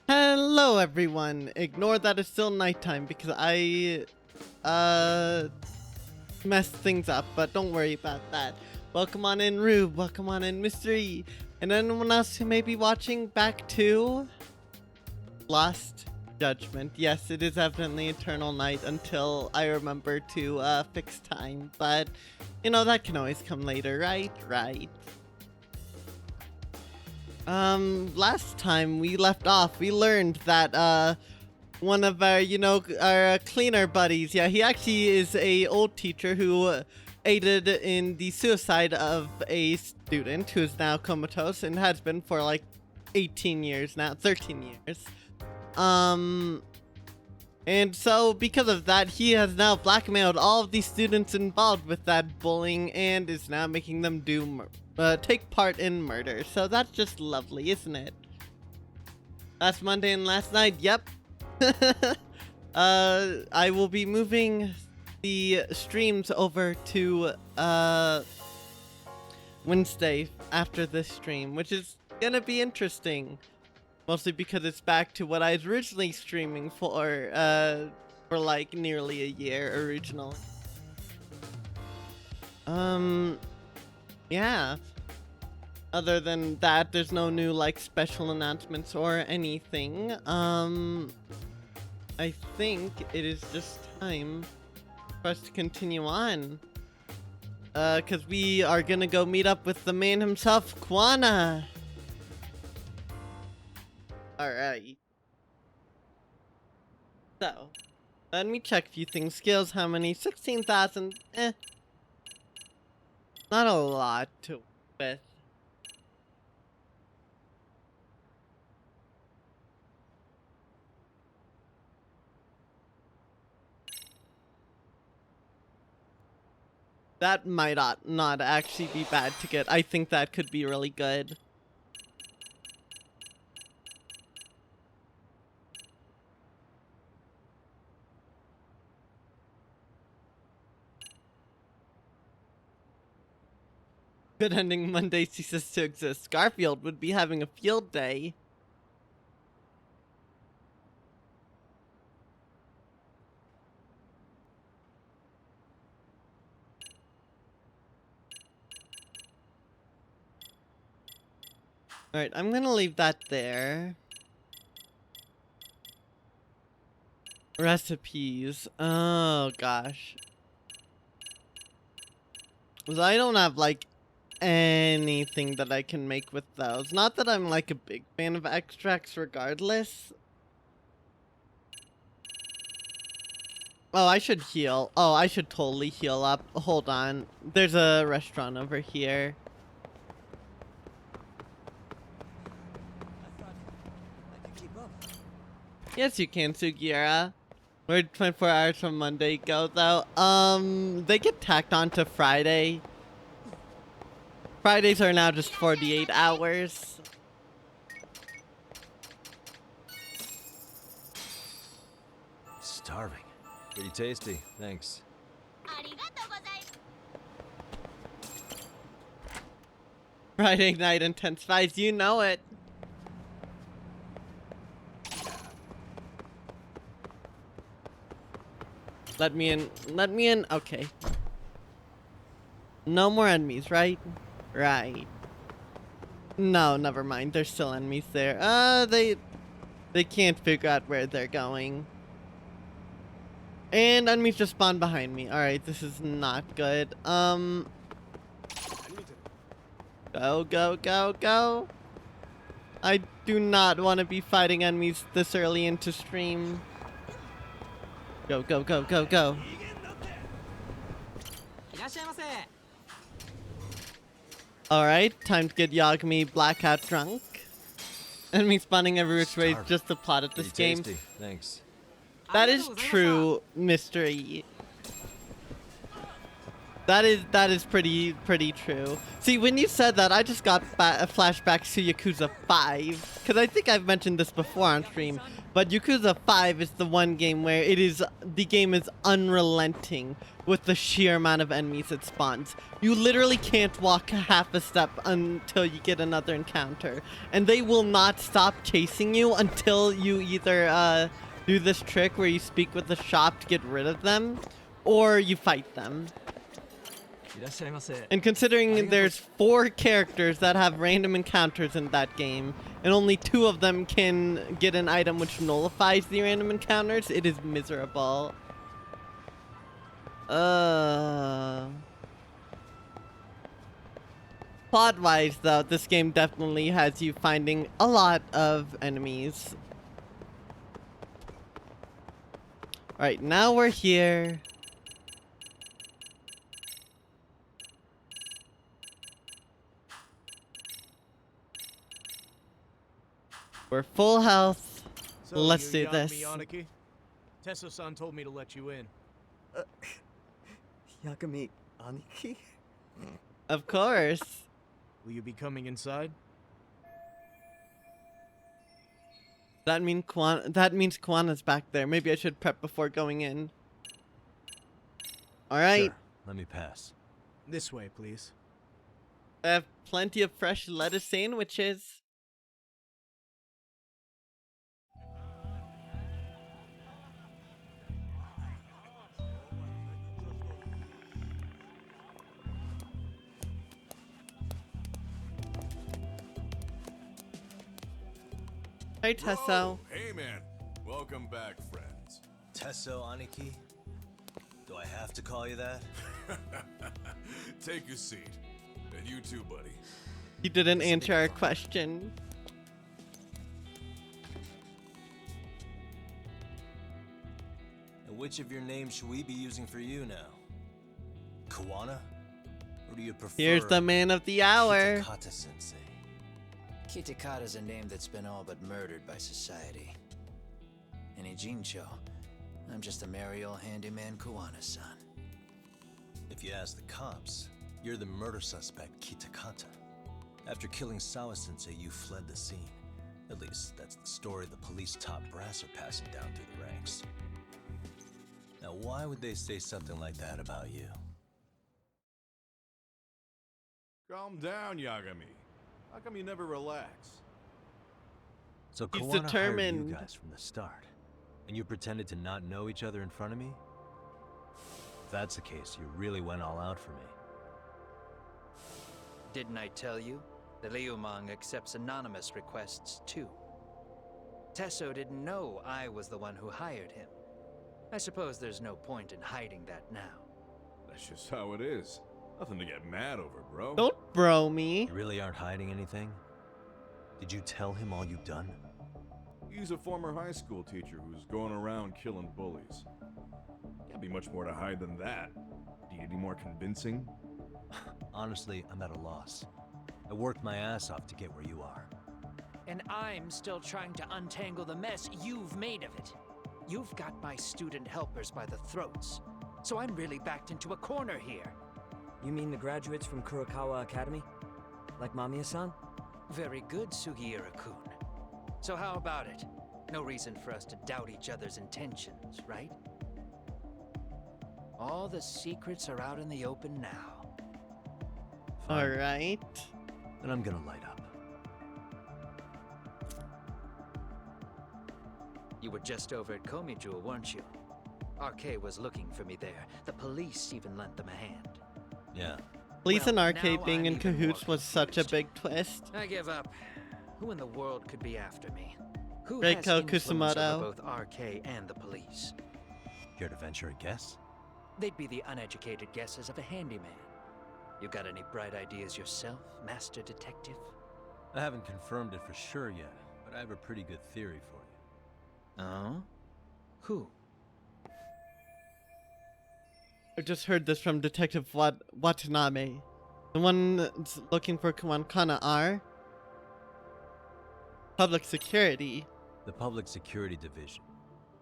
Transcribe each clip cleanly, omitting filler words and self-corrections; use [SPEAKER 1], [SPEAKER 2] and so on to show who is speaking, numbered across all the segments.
[SPEAKER 1] Hello everyone! Ignore that it's still nighttime because I messed things up, but don't worry about that. Welcome on in Rube, welcome on in Mystery, and anyone else who may be watching back to Lost Judgment. Yes, it is evidently eternal night until I remember to fix time, but you know, that can always come later, right? Right. Last time we left off, we learned that, one of our, our cleaner buddies, yeah, he actually is a old teacher who aided in the suicide of a student who is now comatose and has been for like 18 years now, 13 years. And so because of that, he has now blackmailed all of the students involved with that bullying and is now making them take part in murder. So that's just lovely, isn't it? Last Monday and last night, yep. I will be moving the streams over to Wednesday after this stream, which is gonna be interesting. Mostly because it's back to what I was originally streaming for like nearly a year originally. Yeah. Other than that, there's no new like special announcements or anything. I think it is just time for us to continue on. Cause we are gonna go meet up with the man himself, Kwana. Alright. So, let me check a few things. Skills, how many? 16,000. Not a lot to with. That might not actually be bad to get. I think that could be really good. Good ending Monday ceases to exist. Garfield would be having a field day. Alright, I'm gonna leave that there. Recipes. Oh gosh. Because I don't have like anything that I can make with those. Not that I'm like a big fan of extracts regardless. Oh, I should heal. Oh, I should totally heal up. Hold on. There's a restaurant over here. Yes, you can, Sugiura. Where'd 24 hours from Monday go, though? They get tacked on to Friday. Fridays are now just 48 hours.
[SPEAKER 2] Starving. Pretty tasty, thanks.
[SPEAKER 1] Friday night intensifies, you know it. Let me in. Let me in. Okay. No more enemies, right? Right. No, never mind. There's still enemies there. They can't figure out where they're going. And enemies just spawned behind me. Alright, this is not good. Go, go, go, go. I do not want to be fighting enemies this early into stream. Go, go, go, go, go. Alright, time to get Yagami blackout drunk. Enemy spawning every which way just to plot at this game.
[SPEAKER 2] Tasty, thanks.
[SPEAKER 1] That is true, mystery. That is pretty true. See, when you said that, I just got flashbacks to Yakuza 5. Because I think I've mentioned this before on stream. But Yakuza 5 is the one game where the game is unrelenting with the sheer amount of enemies it spawns. You literally can't walk half a step until you get another encounter. And they will not stop chasing you until you either do this trick where you speak with the shop to get rid of them, or you fight them. And considering there's 4 characters that have random encounters in that game, and only 2 of them can get an item which nullifies the random encounters, it is miserable. Plot-wise, though, this game definitely has you finding a lot of enemies. Alright, now we're here. We're full health.
[SPEAKER 3] So,
[SPEAKER 1] Let's do
[SPEAKER 3] you
[SPEAKER 1] this.
[SPEAKER 3] Yagami, Tesso-san told me to let you in.
[SPEAKER 4] Yagami Aniki?
[SPEAKER 1] Of course.
[SPEAKER 3] Will you be coming inside?
[SPEAKER 1] That means Kwana's back there. Maybe I should prep before going in. Alright.
[SPEAKER 2] Sure. Let me pass.
[SPEAKER 3] This way, please.
[SPEAKER 1] I have plenty of fresh lettuce sandwiches. Hey, Tesso.
[SPEAKER 5] Bro, hey man, welcome back, friends.
[SPEAKER 2] Tesso Aniki? Do I have to call you that?
[SPEAKER 5] Take a seat. And you too, buddy.
[SPEAKER 1] You didn't answer our question.
[SPEAKER 2] And which of your names should we be using for you now? Kawana? Or do you prefer
[SPEAKER 1] Here's the man of the hour.
[SPEAKER 2] Kitakata Sensei?
[SPEAKER 6] Kitakata's a name that's been all but murdered by society. In Ijincho, I'm just a merry old handyman Kawana-san.
[SPEAKER 2] If you ask the cops, you're the murder suspect Kitakata. After killing Sawa Sensei, you fled the scene. At least, that's the story the police top brass are passing down through the ranks. Now, why would they say something like that about you?
[SPEAKER 5] Calm down, Yagami. How come you never relax?
[SPEAKER 2] So
[SPEAKER 1] He's
[SPEAKER 2] Kawana hired
[SPEAKER 1] determined.
[SPEAKER 2] you guys from the start, and you pretended to not know each other in front of me? If that's the case, you really went all out for me.
[SPEAKER 6] Didn't I tell you? The Liumang accepts anonymous requests too. Tesso didn't know I was the one who hired him. I suppose there's no point in hiding that now.
[SPEAKER 5] That's just how it is. Nothing to get mad over, bro.
[SPEAKER 1] Don't bro me.
[SPEAKER 2] You really aren't hiding anything? Did you tell him all you've done?
[SPEAKER 5] He's a former high school teacher who's going around killing bullies. Can't be much more to hide than that. Do you need any more convincing?
[SPEAKER 2] Honestly, I'm at a loss. I worked my ass off to get where you are.
[SPEAKER 6] And I'm still trying to untangle the mess you've made of it. You've got my student helpers by the throats. So I'm really backed into a corner here.
[SPEAKER 4] You mean the graduates from Kurokawa Academy? Like Mamiya-san?
[SPEAKER 6] Very good, Sugiura-kun. So how about it? No reason for us to doubt each other's intentions, right? All the secrets are out in the open now.
[SPEAKER 2] Fine.
[SPEAKER 1] Alright.
[SPEAKER 2] Then I'm gonna light up.
[SPEAKER 6] You were just over at Komijul, weren't you? RK was looking for me there. The police even lent them a hand.
[SPEAKER 2] Yeah.
[SPEAKER 1] Police
[SPEAKER 6] Well,
[SPEAKER 1] and Arcade
[SPEAKER 6] now
[SPEAKER 1] being
[SPEAKER 6] I'm
[SPEAKER 1] in
[SPEAKER 6] even more
[SPEAKER 1] cahoots was such a
[SPEAKER 6] confused.
[SPEAKER 1] big twist.
[SPEAKER 6] I give up. Who in the world could be after me? Who
[SPEAKER 1] Reiko
[SPEAKER 6] has influence
[SPEAKER 1] Kusumoto.
[SPEAKER 6] over both RK and the police?
[SPEAKER 2] Care to venture a guess?
[SPEAKER 6] They'd be the uneducated guesses of a handyman. You got any bright ideas yourself, Master Detective?
[SPEAKER 2] I haven't confirmed it for sure yet, but I have a pretty good theory for you.
[SPEAKER 6] Oh? Who?
[SPEAKER 1] I just heard this from Detective Watanabe. The one that's looking for Kawankana are public security.
[SPEAKER 2] The Public Security Division.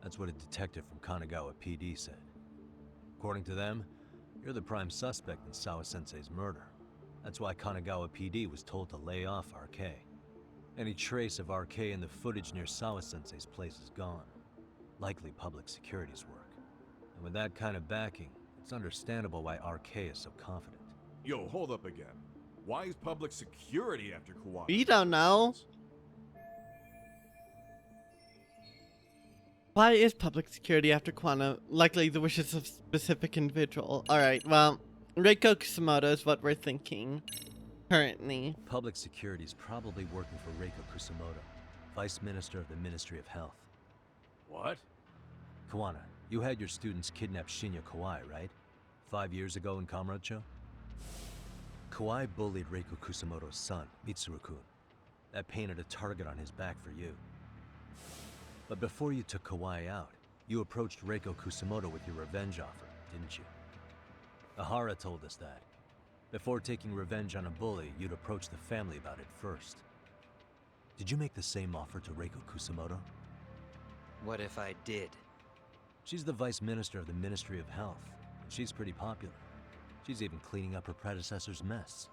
[SPEAKER 2] That's what a detective from Kanagawa PD said. According to them, you're the prime suspect in Sawa Sensei's murder. That's why Kanagawa PD was told to lay off RK. Any trace of RK in the footage near Sawa-sensei's place is gone. Likely public security's work. And with that kind of backing, it's understandable why RK is so confident.
[SPEAKER 5] Yo, hold up again. Why is public security after Kawhi?
[SPEAKER 1] We don't know. Why is public security after Kwana? Likely the wishes of specific individual. Alright, well, Reiko Kusumoto is what we're thinking. Currently.
[SPEAKER 2] Public security is probably working for Reiko Kusumoto, Vice Minister of the Ministry of Health.
[SPEAKER 5] What?
[SPEAKER 2] Kawana, you had your students kidnap Shinya Kawai, right? 5 years ago in Kamurocho? Kawai bullied Reiko Kusumoto's son, Mitsuru-kun. That painted a target on his back for you. But before you took Kawai out, you approached Reiko Kusumoto with your revenge offer, didn't you? Ahara told us that. Before taking revenge on a bully, you'd approach the family about it first. Did you make the same offer to Reiko Kusumoto?
[SPEAKER 6] What if I did?
[SPEAKER 2] She's the Vice Minister of the Ministry of Health, and she's pretty popular. She's even cleaning up her predecessor's mess.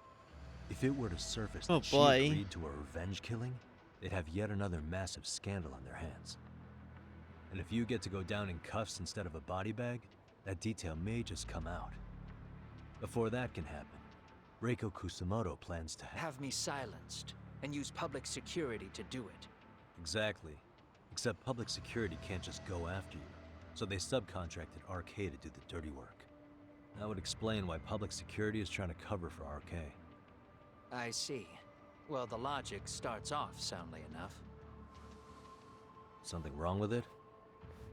[SPEAKER 2] If it were to surface that she agreed to a revenge killing, they'd have yet another massive scandal on their hands. And if you get to go down in cuffs instead of a body bag, that detail may just come out. Before that can happen, Reiko Kusumoto plans to
[SPEAKER 6] Have me silenced and use public security to do it.
[SPEAKER 2] Exactly. Except public security can't just go after you, so they subcontracted RK to do the dirty work. That would explain why public security is trying to cover for RK.
[SPEAKER 6] I see. Well, the logic starts off soundly enough.
[SPEAKER 2] Something wrong with it?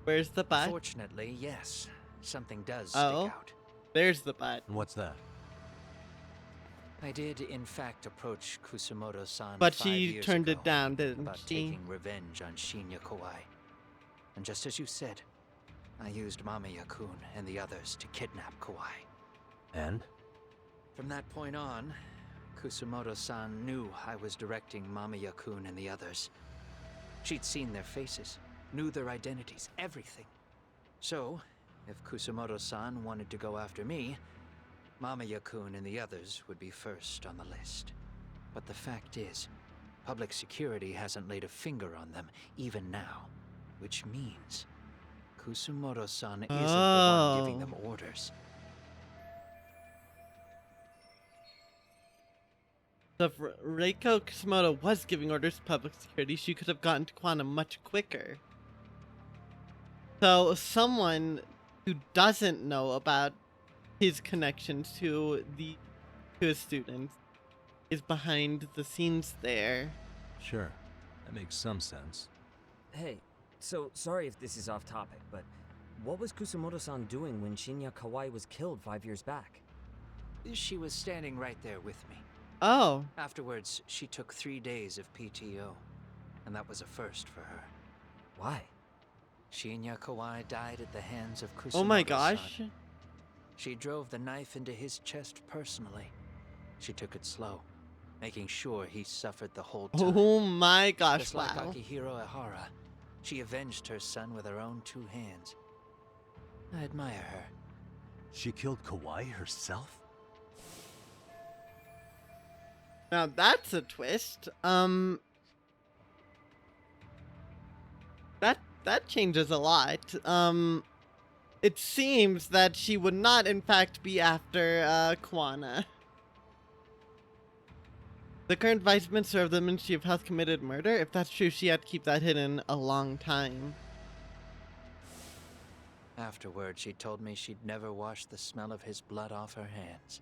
[SPEAKER 1] Where's the butt?
[SPEAKER 6] Fortunately, yes. Something does
[SPEAKER 1] Oh.
[SPEAKER 6] stick out.
[SPEAKER 1] There's the butt.
[SPEAKER 2] And what's that?
[SPEAKER 6] I did, in fact, approach Kusumoto-san
[SPEAKER 1] But
[SPEAKER 6] 5
[SPEAKER 1] she
[SPEAKER 6] years
[SPEAKER 1] turned
[SPEAKER 6] ago
[SPEAKER 1] it down, didn't
[SPEAKER 6] about
[SPEAKER 1] she?
[SPEAKER 6] taking revenge on Shinya Kawai. And just as you said, I used Mamiya-kun and the others to kidnap Kawai.
[SPEAKER 2] And?
[SPEAKER 6] From that point on, Kusumoto-san knew I was directing Mamiya-kun and the others. She'd seen their faces, knew their identities, everything. So, if Kusumoto-san wanted to go after me, Mamiya-kun and the others would be first on the list. But the fact is, public security hasn't laid a finger on them, even now. Which means, Kusumoto-san isn't the one giving them orders.
[SPEAKER 1] So if Reiko Kusumoto was giving orders to public security, she could have gotten to Quantum much quicker. So someone who doesn't know about his connections to his students is behind the scenes there.
[SPEAKER 2] Sure. That makes some sense.
[SPEAKER 4] Hey, so sorry if this is off topic, but what was Kusumoto-san doing when Shinya Kawai was killed 5 years back?
[SPEAKER 6] She was standing right there with me.
[SPEAKER 1] Oh,
[SPEAKER 6] Afterwards, she took 3 days of PTO, and that was a first for her.
[SPEAKER 4] Why?
[SPEAKER 6] Shinya Kawai died at the hands of Kusumoto-san.
[SPEAKER 1] oh my gosh.
[SPEAKER 6] She drove the knife into his chest personally. She took it slow, making sure he suffered the whole time.
[SPEAKER 1] Oh my gosh,
[SPEAKER 6] Just like
[SPEAKER 1] wow.
[SPEAKER 6] Akihiro Ehara, she avenged her son with her own 2 hands. I admire her.
[SPEAKER 2] She killed Kawai herself?
[SPEAKER 1] Now that's a twist. That changes a lot. It seems that she would not, in fact, be after Kwana. The current Vice Minister of the Ministry of Health committed murder? If that's true, she had to keep that hidden a long time.
[SPEAKER 6] Afterward, she told me she'd never wash the smell of his blood off her hands.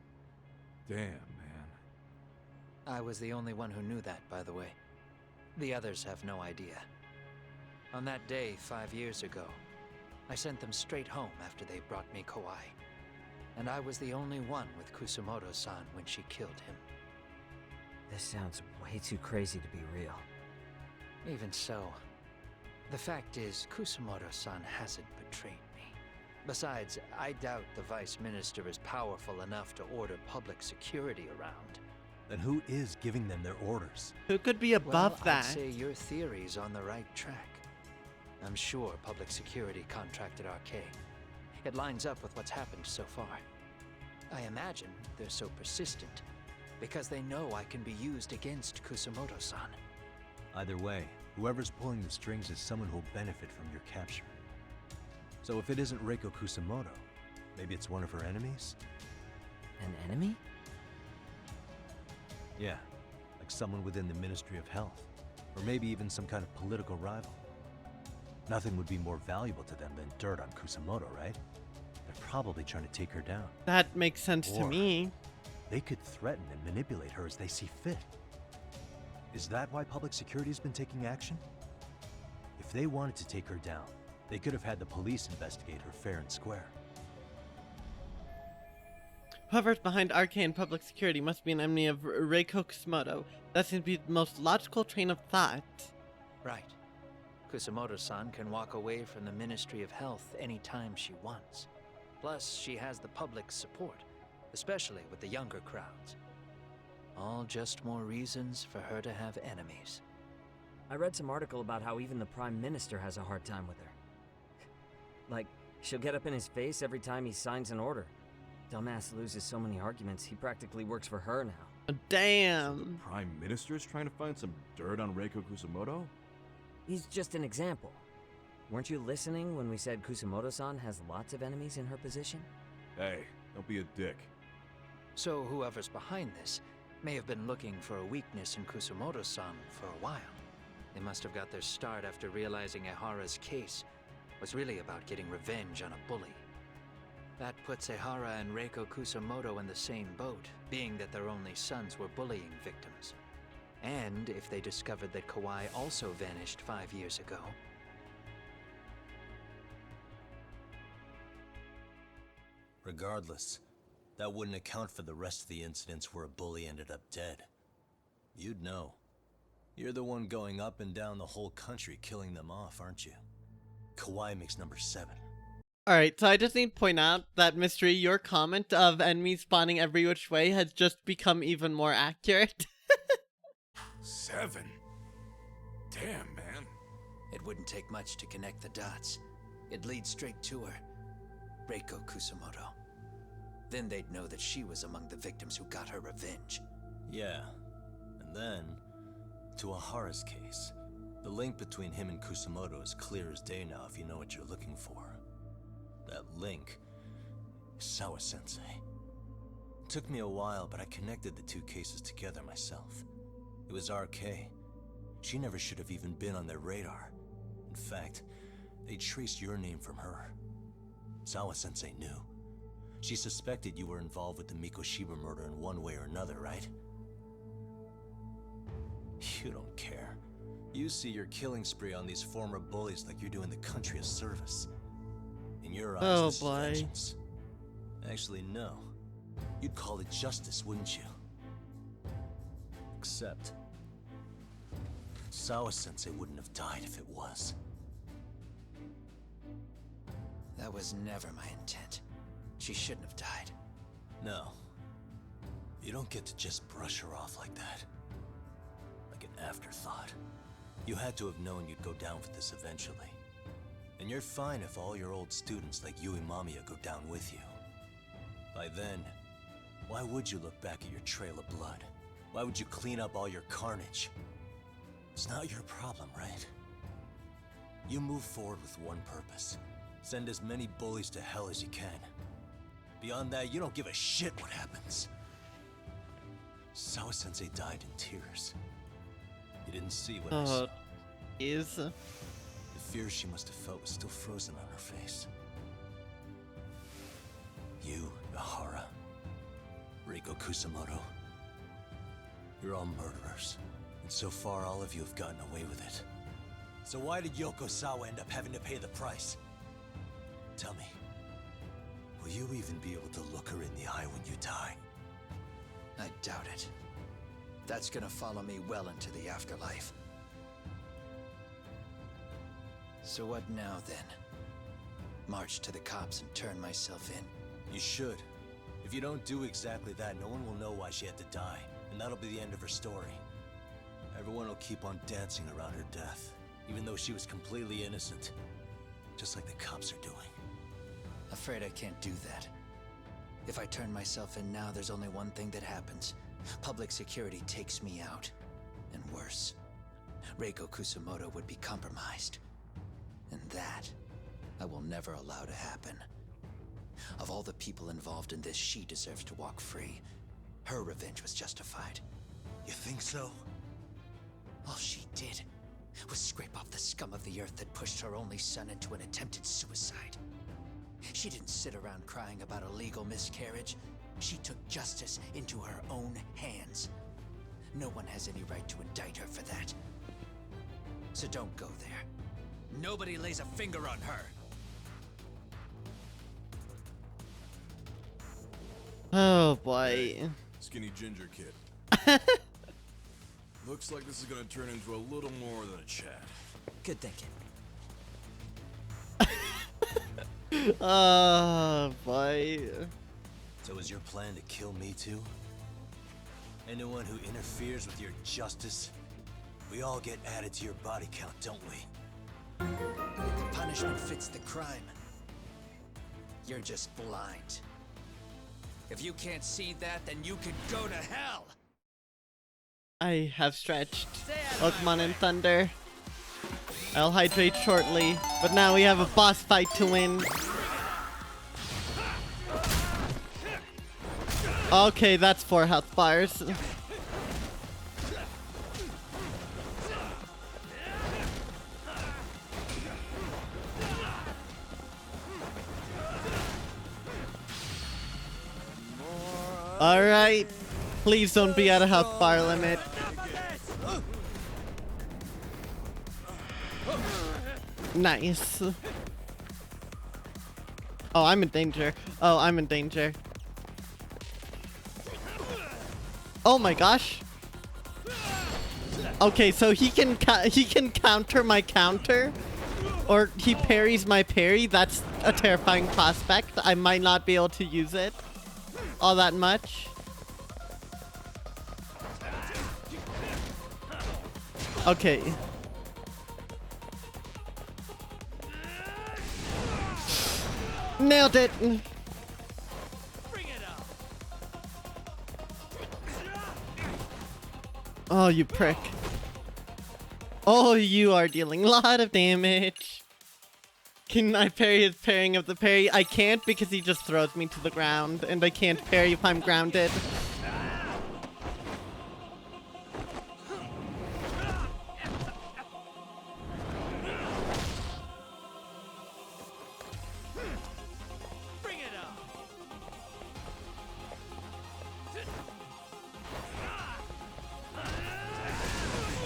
[SPEAKER 5] Damn, man.
[SPEAKER 6] I was the only one who knew that, by the way. The others have no idea. On that day 5 years ago, I sent them straight home after they brought me Kawai. And I was the only one with Kusumoto-san when she killed him.
[SPEAKER 4] This sounds way too crazy to be real.
[SPEAKER 6] Even so, the fact is, Kusumoto-san hasn't betrayed me. Besides, I doubt the Vice Minister is powerful enough to order public security around.
[SPEAKER 2] Then who is giving them their orders?
[SPEAKER 1] Who could be above
[SPEAKER 6] Well,
[SPEAKER 1] that?
[SPEAKER 6] I'd say your theory's on the right track. I'm sure public security contracted RK. It lines up with what's happened so far. I imagine they're so persistent because they know I can be used against Kusumoto-san.
[SPEAKER 2] Either way, whoever's pulling the strings is someone who'll benefit from your capture. So if it isn't Reiko Kusamoto, maybe it's one of her enemies?
[SPEAKER 4] An enemy?
[SPEAKER 2] Yeah, like someone within the Ministry of Health, or maybe even some kind of political rival. Nothing would be more valuable to them than dirt on Kusamoto, right? They're probably trying to take her down.
[SPEAKER 1] That makes sense to
[SPEAKER 2] Or
[SPEAKER 1] me.
[SPEAKER 2] they could threaten and manipulate her as they see fit. Is that why public security's been taking action? If they wanted to take her down, they could have had the police investigate her fair and square.
[SPEAKER 1] Whoever's behind Arcane Public Security must be an enemy of Reiko Kusamoto. That seems to be the most logical train of thought.
[SPEAKER 6] Right. Kusamoto-san can walk away from the Ministry of Health anytime she wants. Plus, she has the public's support, especially with the younger crowds. All just more reasons for her to have enemies.
[SPEAKER 4] I read some article about how even the Prime Minister has a hard time with her. Like, she'll get up in his face every time he signs an order. Dumbass loses so many arguments, he practically works for her now.
[SPEAKER 1] Damn.
[SPEAKER 5] Prime Minister's trying to find some dirt on Reiko Kusamoto?
[SPEAKER 4] He's just an example. Weren't you listening when we said Kusamoto-san has lots of enemies in her position?
[SPEAKER 5] Hey, don't be a dick.
[SPEAKER 6] So whoever's behind this may have been looking for a weakness in Kusamoto-san for a while. They must have got their start after realizing Ehara's case was really about getting revenge on a bully. That puts Ehara and Reiko Kusamoto in the same boat, being that their only sons were bullying victims. And if they discovered that Kawai also vanished 5 years ago.
[SPEAKER 2] Regardless, that wouldn't account for the rest of the incidents where a bully ended up dead. You'd know. You're the one going up and down the whole country killing them off, aren't you? Kawai makes number 7.
[SPEAKER 1] Alright, so I just need to point out that, Mystery, your comment of enemies spawning every which way has just become even more accurate.
[SPEAKER 5] 7? Damn, man.
[SPEAKER 6] It wouldn't take much to connect the dots. It'd lead straight to her. Reiko Kusamoto. Then they'd know that she was among the victims who got her revenge.
[SPEAKER 2] Yeah. And then, to Ahara's case, the link between him and Kusamoto is clear as day now if you know what you're looking for. That link is Sawa-sensei. It took me a while, but I connected the two cases together myself. It was RK. She never should have even been on their radar. In fact, they traced your name from her. Sawa-sensei knew. She suspected you were involved with the Mikoshiba murder in one way or another, right? You don't care. You see your killing spree on these former bullies like you're doing the country a service. In your eyes,
[SPEAKER 1] Oh,
[SPEAKER 2] this is
[SPEAKER 1] boy.
[SPEAKER 2] vengeance. Actually, no. You'd call it justice, wouldn't you? Except, Sawa-sensei wouldn't have died if it was.
[SPEAKER 6] That was never my intent. She shouldn't have died.
[SPEAKER 2] No. You don't get to just brush her off like that. Like an afterthought. You had to have known you'd go down for this eventually. And you're fine if all your old students like Yui Mamiya go down with you. By then, why would you look back at your trail of blood? Why would you clean up all your carnage? It's not your problem, right? You move forward with one purpose. Send as many bullies to hell as you can. Beyond that, you don't give a shit what happens. Sawa-sensei died in tears. You didn't see what I saw.
[SPEAKER 1] Is
[SPEAKER 2] The fear she must have felt was still frozen on her face. You, Ehara, Reiko Kusamoto, you're all murderers. And so far, all of you have gotten away with it. So why did Yoko Sawa end up having to pay the price? Tell me, will you even be able to look her in the eye when you die?
[SPEAKER 6] I doubt it. That's gonna follow me well into the afterlife. So what now, then? March to the cops and turn myself in?
[SPEAKER 2] You should. If you don't do exactly that, no one will know why she had to die, and that'll be the end of her story. Everyone will keep on dancing around her death, even though she was completely innocent. Just like the cops are doing.
[SPEAKER 6] Afraid I can't do that. If I turn myself in now, there's only one thing that happens. Public security takes me out. And worse. Reiko Kusumoto would be compromised. And that, I will never allow to happen. Of all the people involved in this, she deserves to walk free. Her revenge was justified.
[SPEAKER 2] You think so?
[SPEAKER 6] All she did was scrape off the scum of the earth that pushed her only son into an attempted suicide. She didn't sit around crying about a legal miscarriage. She took justice into her own hands. No one has any right to indict her for that. So don't go there. Nobody lays a finger on her.
[SPEAKER 1] Oh boy.
[SPEAKER 5] Skinny ginger kid. Looks like this is gonna turn into a little more than a chat.
[SPEAKER 6] Good thinking.
[SPEAKER 1] Oh boy.
[SPEAKER 2] So is your plan to kill me too? Anyone who interferes with your justice? We all get added to your body count, don't we?
[SPEAKER 6] The punishment fits the crime. You're just blind. If you can't see that, then you can go to hell!
[SPEAKER 1] I have stretched. Pokemon and Thunder. I'll hydrate shortly, but now we have a boss fight to win. Okay, that's 4 health bars. Alright. Please don't be at a health bar limit. Nice. Oh, I'm in danger. Oh, I'm in danger. Oh my gosh. Okay, so he can counter my counter, or he parries my parry. That's a terrifying prospect. I might not be able to use it all that much. Okay. Nailed it. Oh, you prick. Oh, you are dealing a lot of damage. Can I parry his parrying of the parry? I can't because he just throws me to the ground, and I can't parry if I'm grounded.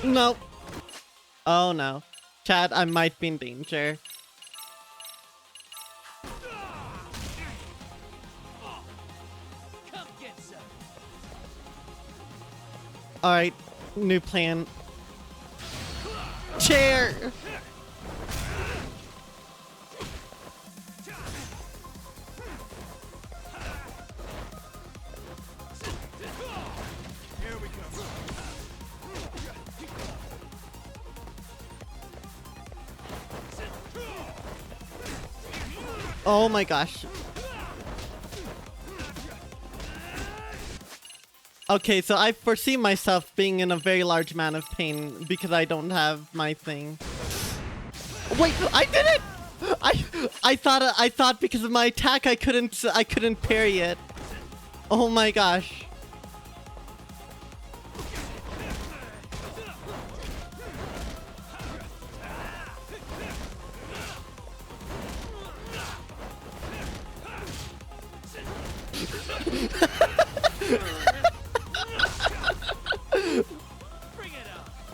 [SPEAKER 1] Nope. Oh no. Chad, I might be in danger. Alright, new plan. Chair! Oh my gosh. Okay, so I foresee myself being in a very large amount of pain because I don't have my thing. Wait, I did it! I thought because of my attack I couldn't parry it. Oh my gosh.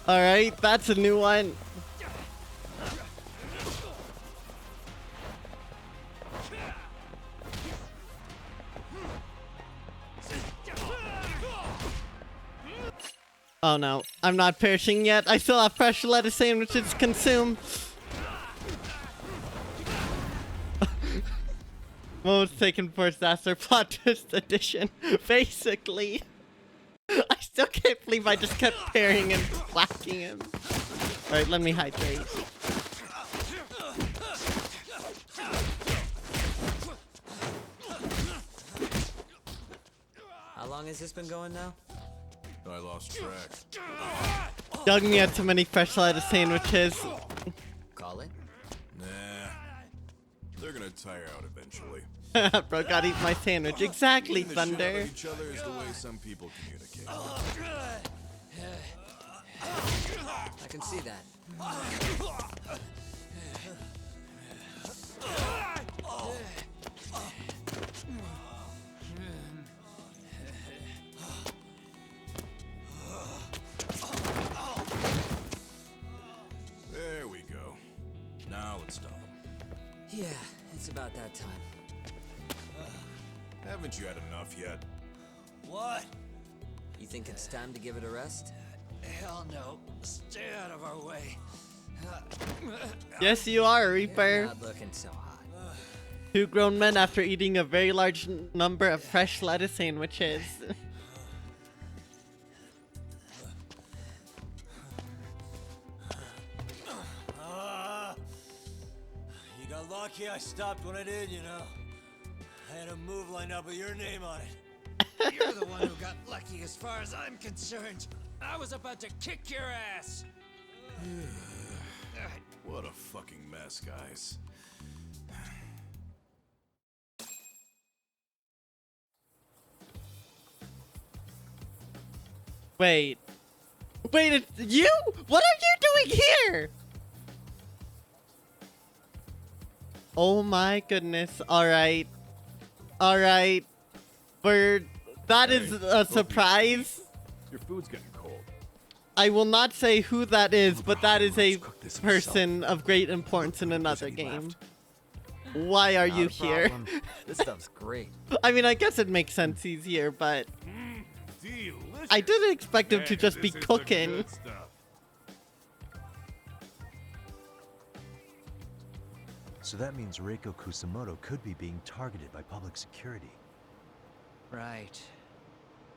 [SPEAKER 1] Alright, that's a new one. Oh no, I'm not perishing yet. I still have fresh lettuce sandwiches to consume. Most taken for disaster plot twist edition, basically. I still can't believe I just kept parrying and whacking him. Alright, let me hydrate.
[SPEAKER 4] How long has this been going now?
[SPEAKER 5] I lost track.
[SPEAKER 1] Yagami had too many fresh lettuce sandwiches.
[SPEAKER 4] Call it?
[SPEAKER 5] Nah. They're gonna tire out eventually.
[SPEAKER 1] Bro, gotta eat my sandwich. Exactly,
[SPEAKER 5] Beating the shit out
[SPEAKER 1] Thunder.
[SPEAKER 5] of each other is the way some people communicate.
[SPEAKER 4] I can see that.
[SPEAKER 5] There we go. Now let's stop them.
[SPEAKER 4] Yeah, it's about that time.
[SPEAKER 5] Haven't you had enough yet?
[SPEAKER 6] What?
[SPEAKER 4] You think it's time to give it a rest?
[SPEAKER 6] Hell no. Stay out of our way.
[SPEAKER 1] Yes, you are, Reaper.
[SPEAKER 4] Not looking so hot.
[SPEAKER 1] Two grown men after eating a very large number of fresh lettuce sandwiches.
[SPEAKER 2] You got lucky I stopped when I did, you know. I had a move lined up with your name on it.
[SPEAKER 6] You're the one who got lucky as far as I'm concerned. I was about to kick your ass.
[SPEAKER 5] What a fucking mess, guys.
[SPEAKER 1] Wait. Wait, it's you? What are you doing here? Oh my goodness. Alright. Alright. That is a surprise.
[SPEAKER 5] Your food's getting cold.
[SPEAKER 1] I will not say who that is, but that is a person of great importance in another game. Why are you here?
[SPEAKER 4] This stuff's great.
[SPEAKER 1] I mean, I guess it makes sense he's here, but
[SPEAKER 5] Delicious.
[SPEAKER 1] I didn't expect him to just be
[SPEAKER 5] This is the
[SPEAKER 1] cooking.
[SPEAKER 5] good stuff.
[SPEAKER 2] So that means Reiko Kusamoto could be being targeted by public security.
[SPEAKER 6] Right.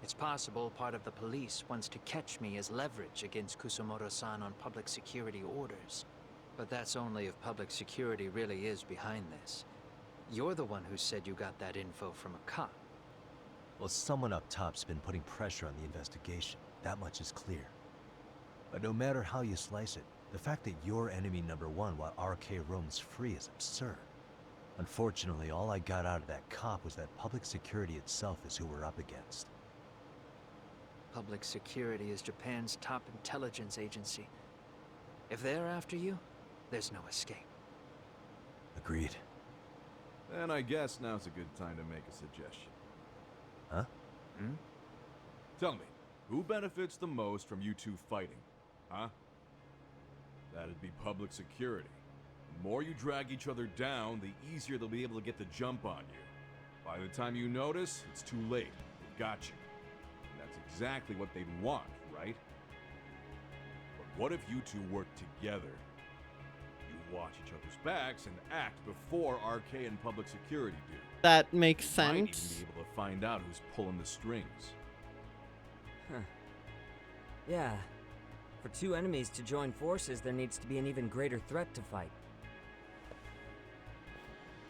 [SPEAKER 6] It's possible part of the police wants to catch me as leverage against Kusumoto-san on public security orders. But that's only if public security really is behind this. You're the one who said you got that info from a cop.
[SPEAKER 2] Well, someone up top's been putting pressure on the investigation. That much is clear. But no matter how you slice it, the fact that you're enemy number one while RK roams free is absurd. Unfortunately, all I got out of that cop was that public security itself is who we're up against.
[SPEAKER 6] Public security is Japan's top intelligence agency. If they're after you, there's no escape.
[SPEAKER 2] Agreed.
[SPEAKER 5] And I guess now's a good time to make a suggestion.
[SPEAKER 2] Huh?
[SPEAKER 5] Tell me, who benefits the most from you two fighting? Huh? That'd be public security. The more you drag each other down, the easier they'll be able to get the jump on you. By the time you notice, it's too late. They've got you. And that's exactly what they'd want, right? But what if you two work together? You watch each other's backs and act before RK and public security do.
[SPEAKER 1] That makes
[SPEAKER 5] You might even
[SPEAKER 1] sense.
[SPEAKER 5] be able to find out who's pulling the strings.
[SPEAKER 4] Huh. Yeah. For two enemies to join forces, there needs to be an even greater threat to fight.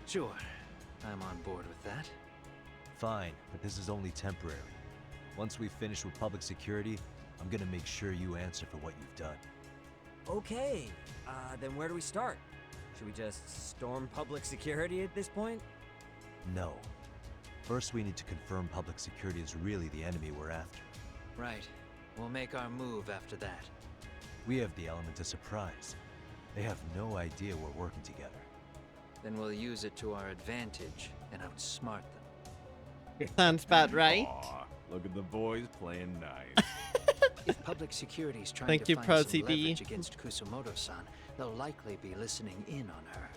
[SPEAKER 6] Sure, I'm on board with that.
[SPEAKER 2] Fine, but this is only temporary. Once we finish with public security, I'm gonna make sure you answer for what you've done.
[SPEAKER 4] Okay. Then where do we start? Should we just storm public security at this point?
[SPEAKER 2] No. First, we need to confirm public security is really the enemy we're after.
[SPEAKER 6] Right. We'll make our move after that.
[SPEAKER 2] We have the element of surprise. They have no idea we're working together.
[SPEAKER 6] Then we'll use it to our advantage and outsmart them.
[SPEAKER 1] Sounds about right.
[SPEAKER 5] Aw, look at the boys playing nice.
[SPEAKER 6] If public security's trying
[SPEAKER 1] Thank
[SPEAKER 6] to
[SPEAKER 1] you,
[SPEAKER 6] find
[SPEAKER 1] Pro
[SPEAKER 6] some
[SPEAKER 1] CD.
[SPEAKER 6] leverage against Kusumoto-san, they'll likely be listening in on her.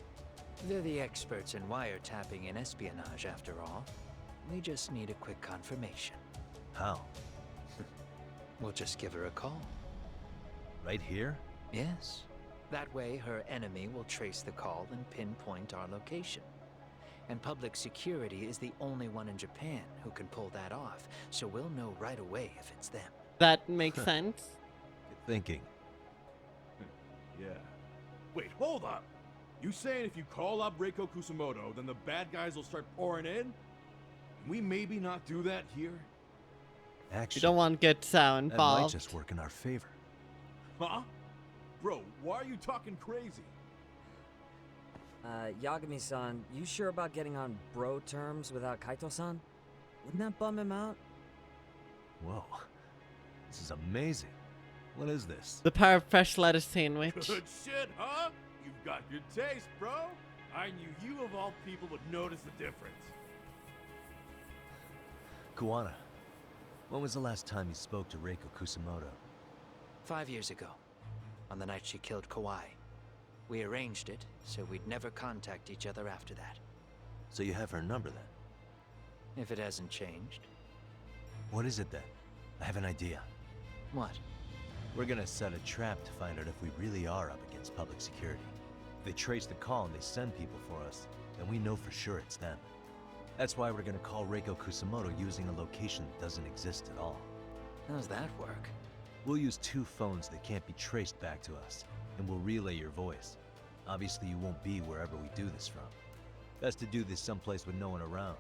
[SPEAKER 6] They're the experts in wiretapping and espionage, after all. We just need a quick confirmation.
[SPEAKER 2] How?
[SPEAKER 6] We'll just give her a call.
[SPEAKER 2] Right here?
[SPEAKER 6] Yes. That way, her enemy will trace the call and pinpoint our location. And public security is the only one in Japan who can pull that off, so we'll know right away if it's them.
[SPEAKER 1] That makes sense.
[SPEAKER 2] Good thinking.
[SPEAKER 5] Yeah. Wait, hold up! You saying if you call up Reiko Kusumoto, then the bad guys will start pouring in? Can we maybe not do that here?
[SPEAKER 1] You
[SPEAKER 2] Actually,
[SPEAKER 1] don't want to get Sao
[SPEAKER 2] that might
[SPEAKER 1] involved.
[SPEAKER 2] just work in our favor.
[SPEAKER 5] Huh? Bro, why are you talking crazy?
[SPEAKER 4] Yagami-san, you sure about getting on bro terms without Kaito-san? Wouldn't that bum him out?
[SPEAKER 2] Whoa. This is amazing. What is this?
[SPEAKER 1] The power of fresh lettuce sandwich.
[SPEAKER 5] Good shit, huh? You've got good taste, bro. I knew you of all people would notice the difference.
[SPEAKER 2] Kuwana, when was the last time you spoke to Reiko Kusamoto?
[SPEAKER 6] 5 years ago, on the night she killed Kawai. We arranged it so we'd never contact each other after that.
[SPEAKER 2] So you have her number then?
[SPEAKER 6] If it hasn't changed.
[SPEAKER 2] What is it then? I have an idea.
[SPEAKER 6] What?
[SPEAKER 2] We're gonna set a trap to find out if we really are up against public security. If they trace the call and they send people for us, then we know for sure it's them. That's why we're gonna call Reiko Kusamoto using a location that doesn't exist at all.
[SPEAKER 6] How's that work?
[SPEAKER 2] We'll use 2 phones that can't be traced back to us, and we'll relay your voice. Obviously you won't be wherever we do this from. Best to do this someplace with no one around.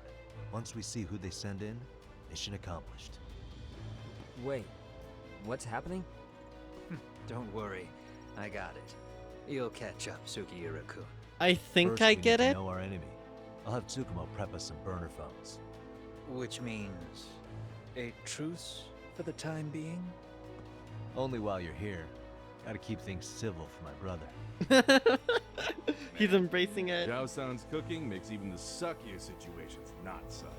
[SPEAKER 2] Once we see who they send in, mission accomplished.
[SPEAKER 4] Wait, what's happening?
[SPEAKER 6] Don't worry, I got it. You'll catch up, Sugiura-kun.
[SPEAKER 1] I think
[SPEAKER 2] First,
[SPEAKER 1] I
[SPEAKER 2] we
[SPEAKER 1] get
[SPEAKER 2] need to
[SPEAKER 1] it.
[SPEAKER 2] know our enemy. I'll have Tsukumo prep us some burner phones.
[SPEAKER 6] Which means a truce for the time being?
[SPEAKER 2] Only while you're here. Gotta keep things civil for my brother.
[SPEAKER 1] He's embracing it.
[SPEAKER 5] Jiao-san's cooking makes even the suckiest situations not suck.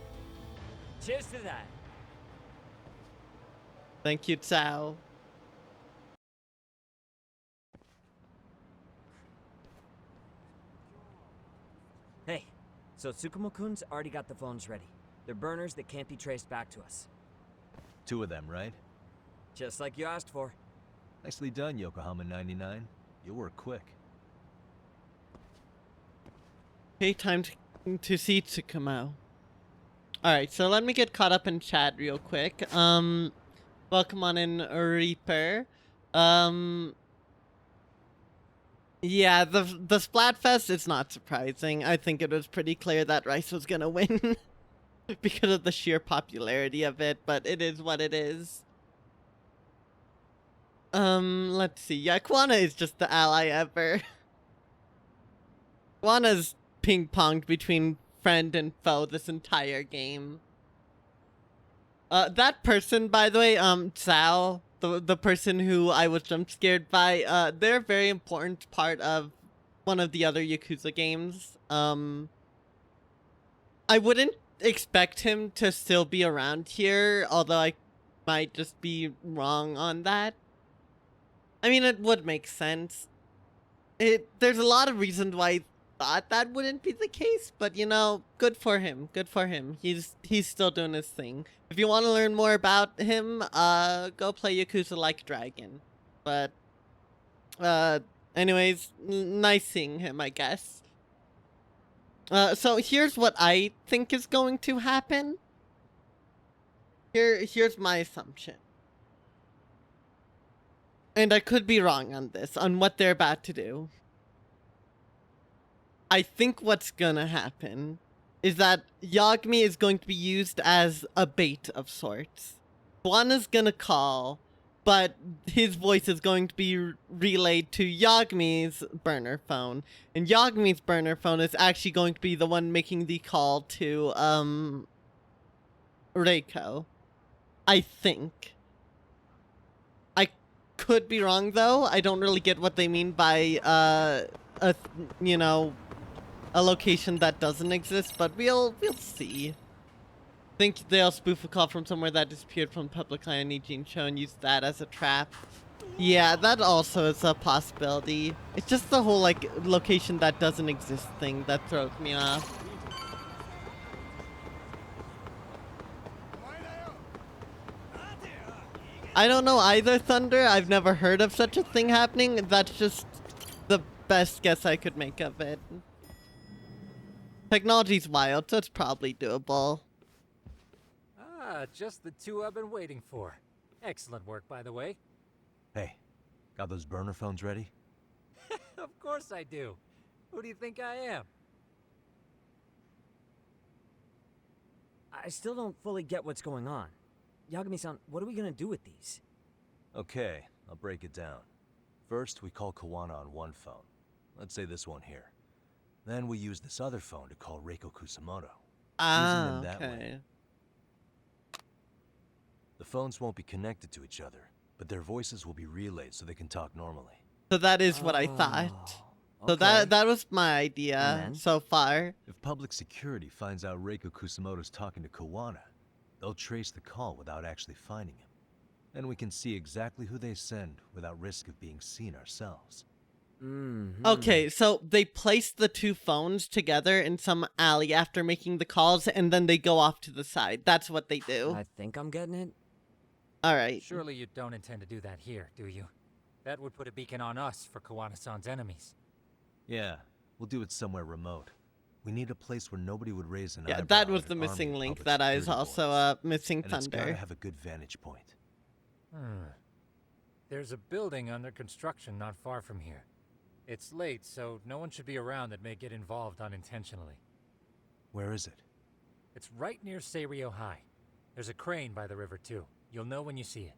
[SPEAKER 4] Cheers to that.
[SPEAKER 1] Thank you, Tsao.
[SPEAKER 4] Hey, so Tsukumo-kun's already got the phones ready. They're burners that can't be traced back to us.
[SPEAKER 2] 2 of them, right?
[SPEAKER 4] Just like you asked for.
[SPEAKER 2] Nicely done, Yokohama 99. You work quick.
[SPEAKER 1] Okay, time to see Tsukumo. Alright, so let me get caught up in chat real quick. Welcome on in, Reaper. Yeah, the Splatfest is not surprising. I think it was pretty clear that Rice was gonna win because of the sheer popularity of it, but it is what it is. Let's see. Yeah, Kuwana is just the ally ever. Kuwana's ping-ponged between friend and foe this entire game. That person, by the way, Tsao, the person who I was jump-scared by, they're a very important part of one of the other Yakuza games. I wouldn't expect him to still be around here, although I might just be wrong on that. I mean, it would make sense. There's a lot of reasons why I thought that wouldn't be the case, but you know, good for him. Good for him. He's still doing his thing. If you want to learn more about him, go play Yakuza Like Dragon. But, anyways, nice seeing him, I guess. So here's what I think is going to happen. Here's my assumption. And I could be wrong on this, on what they're about to do. I think what's gonna happen is that Yagami is going to be used as a bait of sorts. Buana's gonna call, but his voice is going to be relayed to Yagami's burner phone. And Yagami's burner phone is actually going to be the one making the call to, Reiko. I think. I could be wrong, though. I don't really get what they mean by, you know, a location that doesn't exist, but we'll see. I think they'll spoof a call from somewhere that disappeared from public eye on Eugene Show and use that as a trap. Yeah, that also is a possibility. It's just the whole, like, location that doesn't exist thing that throws me off. I don't know either, Thunder. I've never heard of such a thing happening. That's just the best guess I could make of it. Technology's wild, so it's probably doable.
[SPEAKER 7] Ah, just the 2 I've been waiting for. Excellent work, by the way.
[SPEAKER 2] Hey, got those burner phones ready?
[SPEAKER 7] Of course I do. Who do you think I am?
[SPEAKER 4] I still don't fully get what's going on. Yagami-san, what are we gonna do with these?
[SPEAKER 2] Okay, I'll break it down. First, we call Kawana on one phone. Let's say this one here. Then we use this other phone to call Reiko Kusamoto. Using them that way.
[SPEAKER 1] Okay.
[SPEAKER 2] The phones won't be connected to each other, but their voices will be relayed so they can talk normally.
[SPEAKER 1] So that is what I thought. So
[SPEAKER 4] Okay.
[SPEAKER 1] that was my idea
[SPEAKER 4] then?
[SPEAKER 1] so far.
[SPEAKER 2] If public security finds out Reiko Kusamoto's talking to Kawana, they'll trace the call without actually finding him. Then we can see exactly who they send without risk of being seen ourselves.
[SPEAKER 1] Okay, so they place the two phones together in some alley after making the calls, and then they go off to the side. That's what they do.
[SPEAKER 4] I think I'm getting it.
[SPEAKER 1] All right.
[SPEAKER 7] Surely you don't intend to do that here, do you? That would put a beacon on us for Kawana-san's enemies.
[SPEAKER 2] Yeah, we'll do it somewhere remote. We need a place where nobody would raise an
[SPEAKER 1] Yeah,
[SPEAKER 2] eyebrow
[SPEAKER 1] that was
[SPEAKER 2] at
[SPEAKER 1] the
[SPEAKER 2] an
[SPEAKER 1] missing
[SPEAKER 2] army of
[SPEAKER 1] link.
[SPEAKER 2] public
[SPEAKER 1] That is
[SPEAKER 2] security
[SPEAKER 1] also
[SPEAKER 2] boys.
[SPEAKER 1] missing
[SPEAKER 2] And it's gotta
[SPEAKER 1] thunder.
[SPEAKER 2] have a good vantage point.
[SPEAKER 7] There's a building under construction not far from here. It's late, so no one should be around that may get involved unintentionally.
[SPEAKER 2] Where is it?
[SPEAKER 7] It's right near Seirio High. There's a crane by the river, too. You'll know when you see it.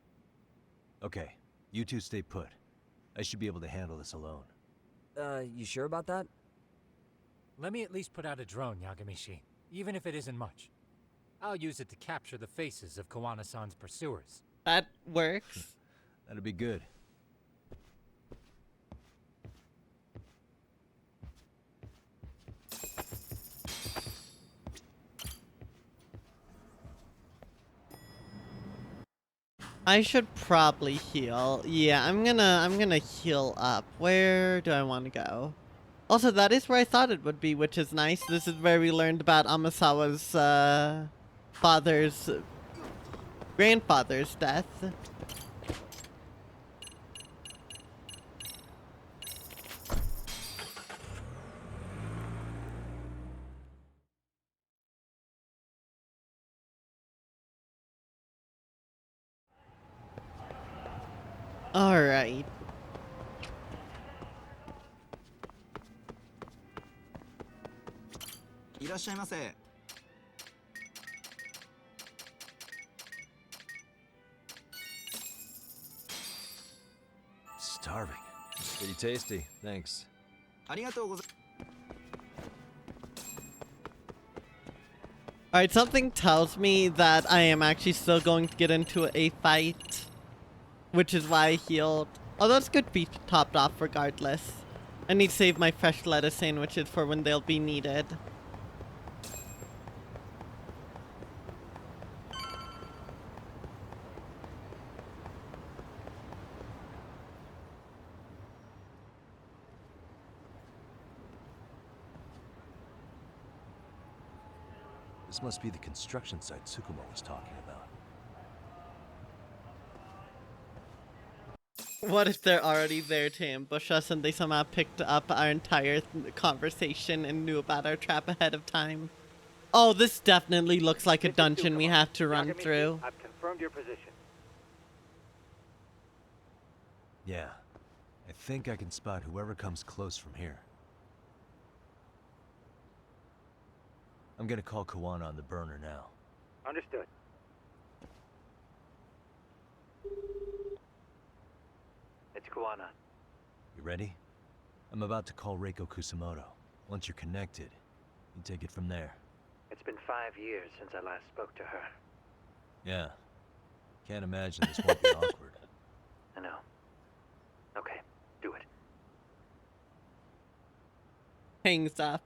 [SPEAKER 2] Okay, you two stay put. I should be able to handle this alone.
[SPEAKER 4] You sure about that?
[SPEAKER 7] Let me at least put out a drone, Yagami-shi, even if it isn't much. I'll use it to capture the faces of Kawana-san's pursuers.
[SPEAKER 1] That works.
[SPEAKER 2] That'd be good.
[SPEAKER 1] I should probably heal. Yeah, I'm gonna heal up. Where do I want to go? Also, that is where I thought it would be, which is nice. This is where we learned about Amasawa's grandfather's death. All right.
[SPEAKER 2] Starving. Pretty tasty, thanks.
[SPEAKER 1] Alright, something tells me that I am actually still going to get into a fight, which is why I healed. Although it's good to be topped off regardless. I need to save my fresh lettuce sandwiches for when they'll be needed.
[SPEAKER 2] This must be the construction site Tsukumo was talking about.
[SPEAKER 1] What if they're already there to ambush us and they somehow picked up our entire conversation and knew about our trap ahead of time? Oh, this definitely looks like a dungeon we have to run through.
[SPEAKER 8] I've confirmed your position.
[SPEAKER 2] Yeah, I think I can spot whoever comes close from here. I'm gonna call Kawana on the burner now.
[SPEAKER 8] Understood. It's Kawana.
[SPEAKER 2] You ready? I'm about to call Reiko Kusamoto. Once you're connected, you take it from there.
[SPEAKER 8] It's been 5 years since I last spoke to her.
[SPEAKER 2] Yeah. Can't imagine this won't be awkward.
[SPEAKER 8] I know. Okay, do it.
[SPEAKER 1] Hangs up.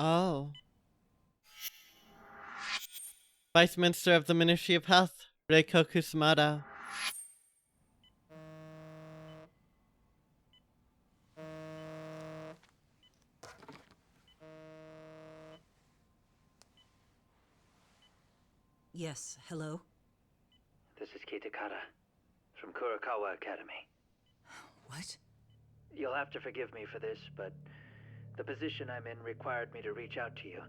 [SPEAKER 1] Oh. Vice Minister of the Ministry of Health, Reiko Kusumoto.
[SPEAKER 9] Yes, hello?
[SPEAKER 8] This is Kitakata from Kurakawa Academy.
[SPEAKER 9] What?
[SPEAKER 8] You'll have to forgive me for this, but the position I'm in required me to reach out to you.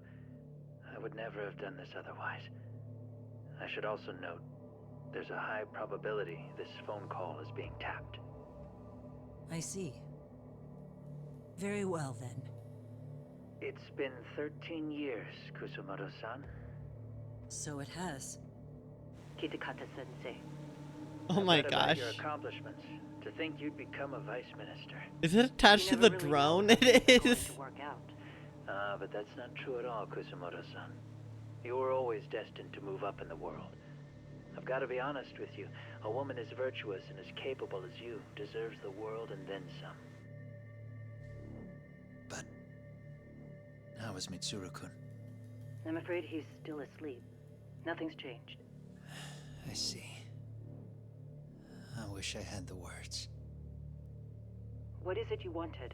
[SPEAKER 8] I would never have done this otherwise. I should also note, there's a high probability this phone call is being tapped.
[SPEAKER 9] I see. Very well, then.
[SPEAKER 8] It's been 13 years, Kusumoto-san.
[SPEAKER 9] So it has.
[SPEAKER 10] Kitakata Sensei.
[SPEAKER 1] Oh my
[SPEAKER 8] I've read about
[SPEAKER 1] gosh.
[SPEAKER 8] your accomplishments. To think you'd become a vice minister.
[SPEAKER 1] Is it attached to
[SPEAKER 10] You
[SPEAKER 1] the
[SPEAKER 10] never really
[SPEAKER 1] drone?
[SPEAKER 10] know how
[SPEAKER 1] It
[SPEAKER 10] it's going
[SPEAKER 1] is.
[SPEAKER 10] to work out.
[SPEAKER 8] But that's not true at all, Kusumoto-san. You were always destined to move up in the world. I've got to be honest with you. A woman as virtuous and as capable as you deserves the world and then some.
[SPEAKER 6] But how is Mitsuru-kun?
[SPEAKER 10] I'm afraid he's still asleep. Nothing's changed.
[SPEAKER 6] I see. I wish I had the words.
[SPEAKER 10] What is it you wanted?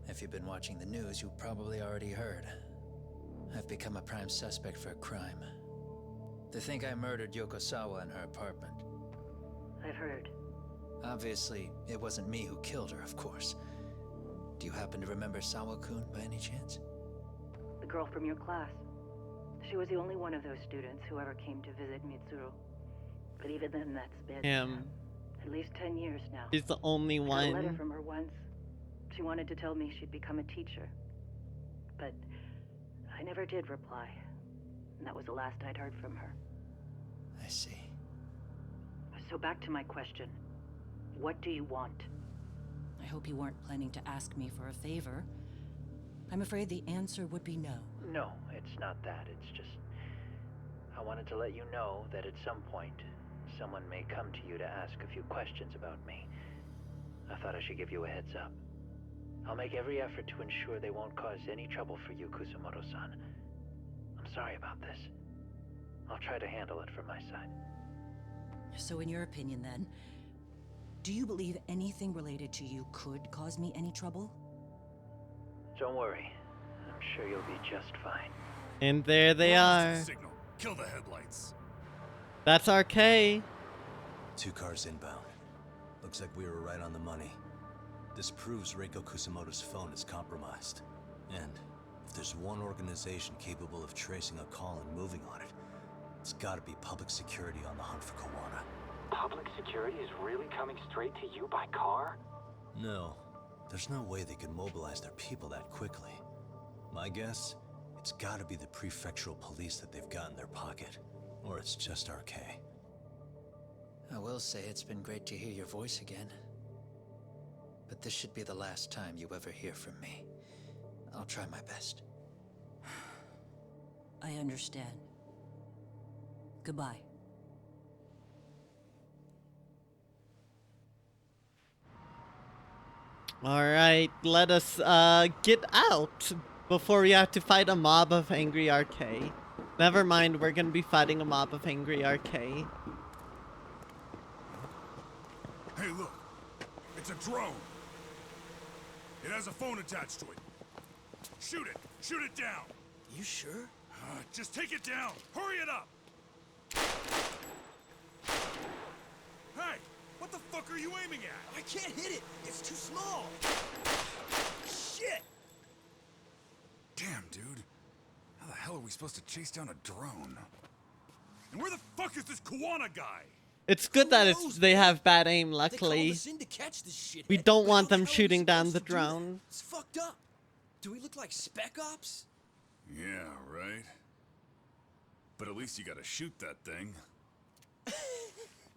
[SPEAKER 6] If you've been watching the news, you probably already heard. I've become a prime suspect for a crime. They think I murdered Yokosawa in her apartment.
[SPEAKER 10] I've heard.
[SPEAKER 6] Obviously, it wasn't me who killed her, of course. Do you happen to remember Sawa-kun by any chance?
[SPEAKER 10] The girl from your class. She was the only one of those students who ever came to visit Mitsuru. But even then, that's been at least 10 years now.
[SPEAKER 1] She's the only
[SPEAKER 10] I got a letter
[SPEAKER 1] one.
[SPEAKER 10] from her once. She wanted to tell me she'd become a teacher. But I never did reply. And that was the last I'd heard from her.
[SPEAKER 6] I see.
[SPEAKER 10] So back to my question. What do you want?
[SPEAKER 9] I hope you weren't planning to ask me for a favor. I'm afraid the answer would be no.
[SPEAKER 8] No, it's not that. It's just... I wanted to let you know that at some point, someone may come to you to ask a few questions about me. I thought I should give you a heads up. I'll make every effort to ensure they won't cause any trouble for you, Kusumoto-san. I'm sorry about this. I'll try to handle it from my side.
[SPEAKER 9] So in your opinion, then, do you believe anything related to you could cause me any trouble?
[SPEAKER 8] Don't worry. I'm sure you'll be just fine.
[SPEAKER 1] And there they are.
[SPEAKER 5] Signal. Kill the headlights.
[SPEAKER 1] That's RK.
[SPEAKER 2] 2 cars inbound. Looks like we were right on the money. This proves Reiko Kusumoto's phone is compromised. And if there's one organization capable of tracing a call and moving on it, it's gotta be public security on the hunt for Kawana.
[SPEAKER 11] Public security is really coming straight to you by car?
[SPEAKER 2] No. There's no way they could mobilize their people that quickly. My guess, it's gotta be the prefectural police that they've got in their pocket. Or it's just RK.
[SPEAKER 6] I will say it's been great to hear your voice again. But this should be the last time you ever hear from me. I'll try my best.
[SPEAKER 9] I understand. Goodbye.
[SPEAKER 1] Alright, let us get out before we have to fight a mob of angry RK. Never mind, we're gonna be fighting a mob of angry RK.
[SPEAKER 5] Hey, look. It's a drone. It has a phone attached to it. Shoot it. Shoot it down.
[SPEAKER 6] You sure?
[SPEAKER 5] Just take it down. Hurry it up. Hey, what the fuck are you aiming at?
[SPEAKER 6] I can't hit it. It's too small. Shit!
[SPEAKER 5] Damn, dude. How the hell are we supposed to chase down a drone? And where the fuck is this Kawana guy?
[SPEAKER 1] It's good that they have bad aim, luckily. We don't want them shooting down the drone.
[SPEAKER 6] It's fucked up. Do we look like Spec Ops?
[SPEAKER 5] Yeah, right. But at least you gotta shoot that thing.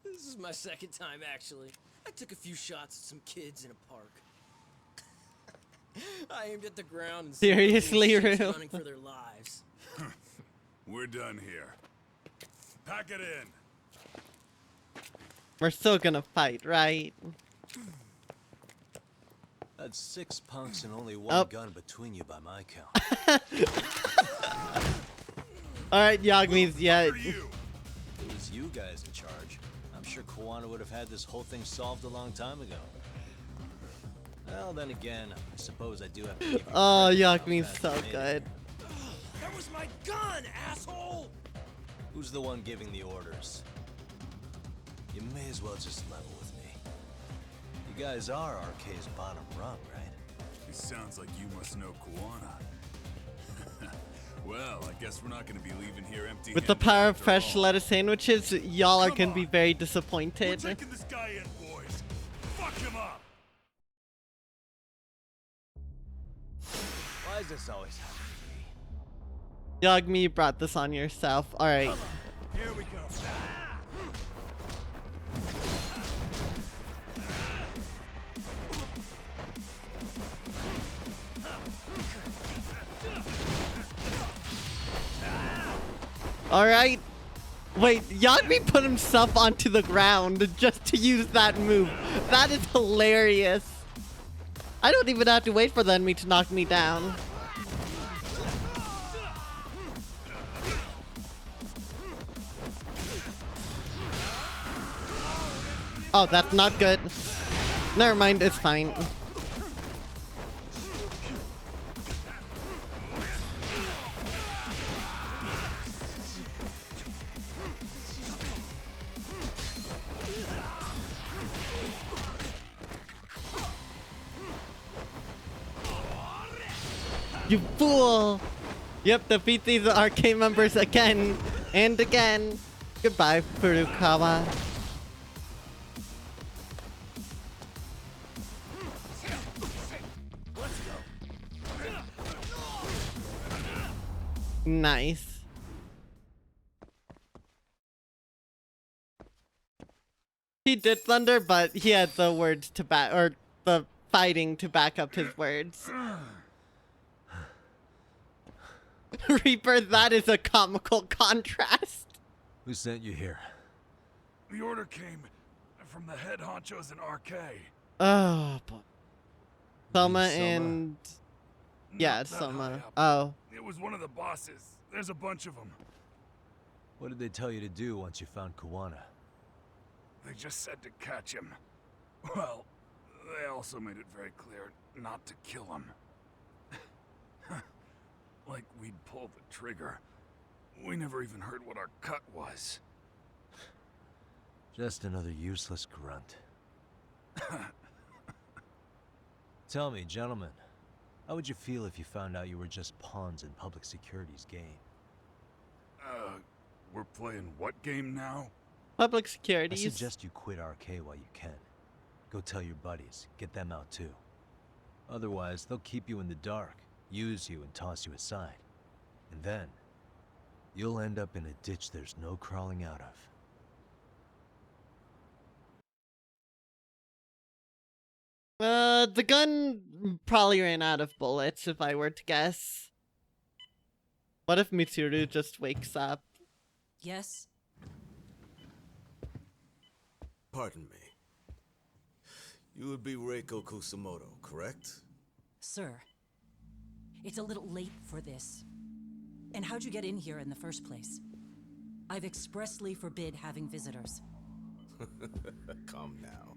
[SPEAKER 12] This is my second time, actually. I took a few shots at some kids in a park. I aimed at the ground and
[SPEAKER 1] Seriously,
[SPEAKER 12] kids
[SPEAKER 1] Rue?
[SPEAKER 12] running for their lives.
[SPEAKER 5] We're done here. Pack it in.
[SPEAKER 1] We're still gonna fight, right?
[SPEAKER 2] That's 6 punks and only one gun between you by my count.
[SPEAKER 1] Alright, Yagami's yet.
[SPEAKER 2] It was you guys in charge. I'm sure Kawana would have had this whole thing solved a long time ago. Well, then again, I suppose I do have to give you
[SPEAKER 1] Oh,
[SPEAKER 2] credit for how
[SPEAKER 1] Yagami's
[SPEAKER 2] fast
[SPEAKER 1] so
[SPEAKER 2] I made it.
[SPEAKER 1] good.
[SPEAKER 12] That was my gun, asshole!
[SPEAKER 2] Who's the one giving the orders? You may as well just level with me. You guys are RK's bottom rung, right?
[SPEAKER 5] It sounds like you must know Kawana. Well, I guess we're not gonna be leaving here empty.
[SPEAKER 1] With the power of fresh lettuce sandwiches, y'all are gonna be very disappointed.
[SPEAKER 5] We're taking this guy in, boys. Fuck him up.
[SPEAKER 2] Why is this always happening to me?
[SPEAKER 1] Yagami, you brought this on yourself. Alright.
[SPEAKER 5] Here we go.
[SPEAKER 1] Alright. Wait, Yagami put himself onto the ground just to use that move. That is hilarious. I don't even have to wait for the enemy to knock me down. Oh, that's not good. Never mind, it's fine. You fool! Yep, defeat these arcade members again and again. Goodbye, Furukawa. Nice. He did thunder, but he had the words to back, or the fighting to back up his words. Reaper, that is a comical contrast.
[SPEAKER 2] Who sent you here?
[SPEAKER 5] The order came from the head honchos in RK.
[SPEAKER 1] Oh, boy. Soma
[SPEAKER 2] Soma?
[SPEAKER 1] and... Yeah,
[SPEAKER 5] Not that high
[SPEAKER 1] Soma.
[SPEAKER 5] up.
[SPEAKER 1] Oh.
[SPEAKER 5] It was one of the bosses. There's a bunch of them.
[SPEAKER 2] What did they tell you to do once you found Kawana?
[SPEAKER 5] They just said to catch him. Well, they also made it very clear not to kill him. Like we'd pull the trigger. We never even heard what our cut was.
[SPEAKER 2] Just another useless grunt. Tell me, gentlemen, how would you feel if you found out you were just pawns in public security's game?
[SPEAKER 5] We're playing what game now?
[SPEAKER 1] Public
[SPEAKER 2] I
[SPEAKER 1] security.
[SPEAKER 2] suggest you quit RK while you can. Go tell your buddies, get them out too. Otherwise, they'll keep you in the dark, use you and toss you aside. And then, you'll end up in a ditch there's no crawling out of.
[SPEAKER 1] The gun probably ran out of bullets if I were to guess. What if Mitsuru just wakes up?
[SPEAKER 9] Yes?
[SPEAKER 13] Pardon me. You would be Reiko Kusamoto, correct?
[SPEAKER 9] Sir. It's a little late for this. And how'd you get in here in the first place? I've expressly forbid having visitors.
[SPEAKER 13] Calm now.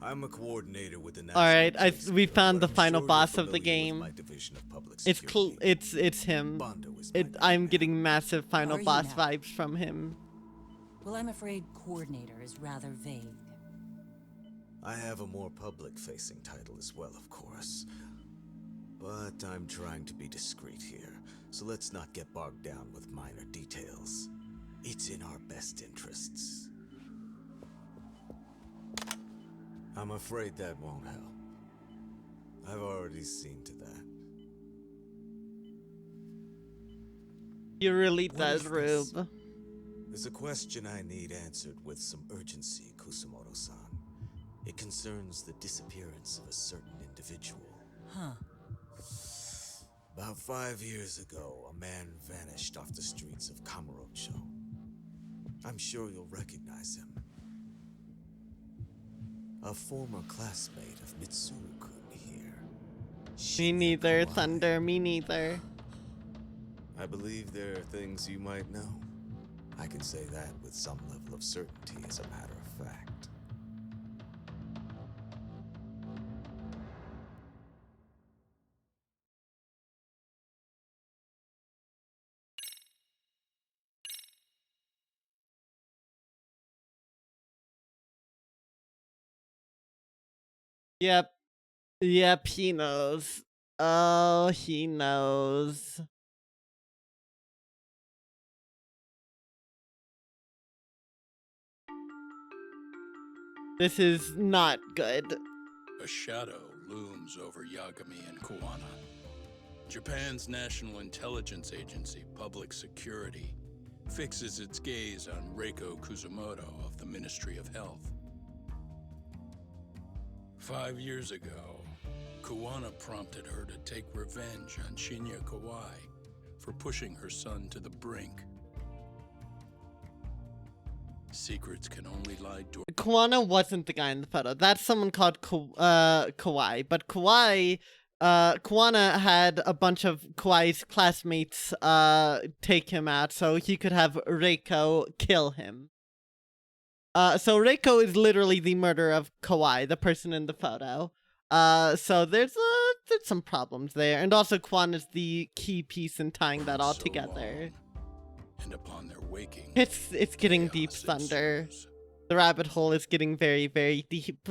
[SPEAKER 13] I'm a coordinator with the
[SPEAKER 1] All right,
[SPEAKER 13] National Police
[SPEAKER 1] we
[SPEAKER 13] Bureau,
[SPEAKER 1] found the
[SPEAKER 13] but I'm
[SPEAKER 1] final
[SPEAKER 13] sure
[SPEAKER 1] boss
[SPEAKER 13] you're
[SPEAKER 1] of the
[SPEAKER 13] familiar with
[SPEAKER 1] game.
[SPEAKER 13] my division of public
[SPEAKER 1] It's
[SPEAKER 13] security.
[SPEAKER 1] it's him.
[SPEAKER 13] Bondo is my name
[SPEAKER 1] I'm
[SPEAKER 13] now.
[SPEAKER 1] getting massive final
[SPEAKER 9] Are you
[SPEAKER 1] boss
[SPEAKER 9] now?
[SPEAKER 1] vibes from him.
[SPEAKER 9] Well, I'm afraid coordinator is rather vague.
[SPEAKER 13] I have a more public-facing title as well, of course. But I'm trying to be discreet here, so let's not get bogged down with minor details. It's in our best interests. I'm afraid that won't help. I've already seen to that.
[SPEAKER 1] He really
[SPEAKER 13] What
[SPEAKER 1] does,
[SPEAKER 13] is this?
[SPEAKER 1] Rube.
[SPEAKER 13] There's a question I need answered with some urgency, Kusamoto-san. It concerns the disappearance of a certain individual.
[SPEAKER 9] Huh.
[SPEAKER 13] About 5 years ago, a man vanished off the streets of Kamurocho. I'm sure you'll recognize him. A former classmate of Mitsuru-kun here.
[SPEAKER 1] Me neither,
[SPEAKER 13] Kawaii.
[SPEAKER 1] Thunder. Me neither.
[SPEAKER 13] I believe there are things you might know. I can say that with some level of certainty, as a matter of fact.
[SPEAKER 1] Yep. Yep, he knows. Oh, he knows. This is not good.
[SPEAKER 14] A shadow looms over Yagami and Kuwana. Japan's National Intelligence Agency, Public Security, fixes its gaze on Reiko Kusumoto of the Ministry of Health. 5 years ago, Kuwana prompted her to take revenge on Shinya Kawai for pushing her son to the brink. Secrets can only lie dormant.
[SPEAKER 1] Kuwana wasn't the guy in the photo. That's someone called Kawai. But Kuwana had a bunch of Kawai's classmates take him out so he could have Reiko kill him. So Reiko is literally the murderer of Kawai, the person in the photo. So there's some problems there. And also Kuwana's the key piece in tying that all together.
[SPEAKER 14] And upon their waking,
[SPEAKER 1] it's getting deep, Thunder. The rabbit hole is getting very, very deep.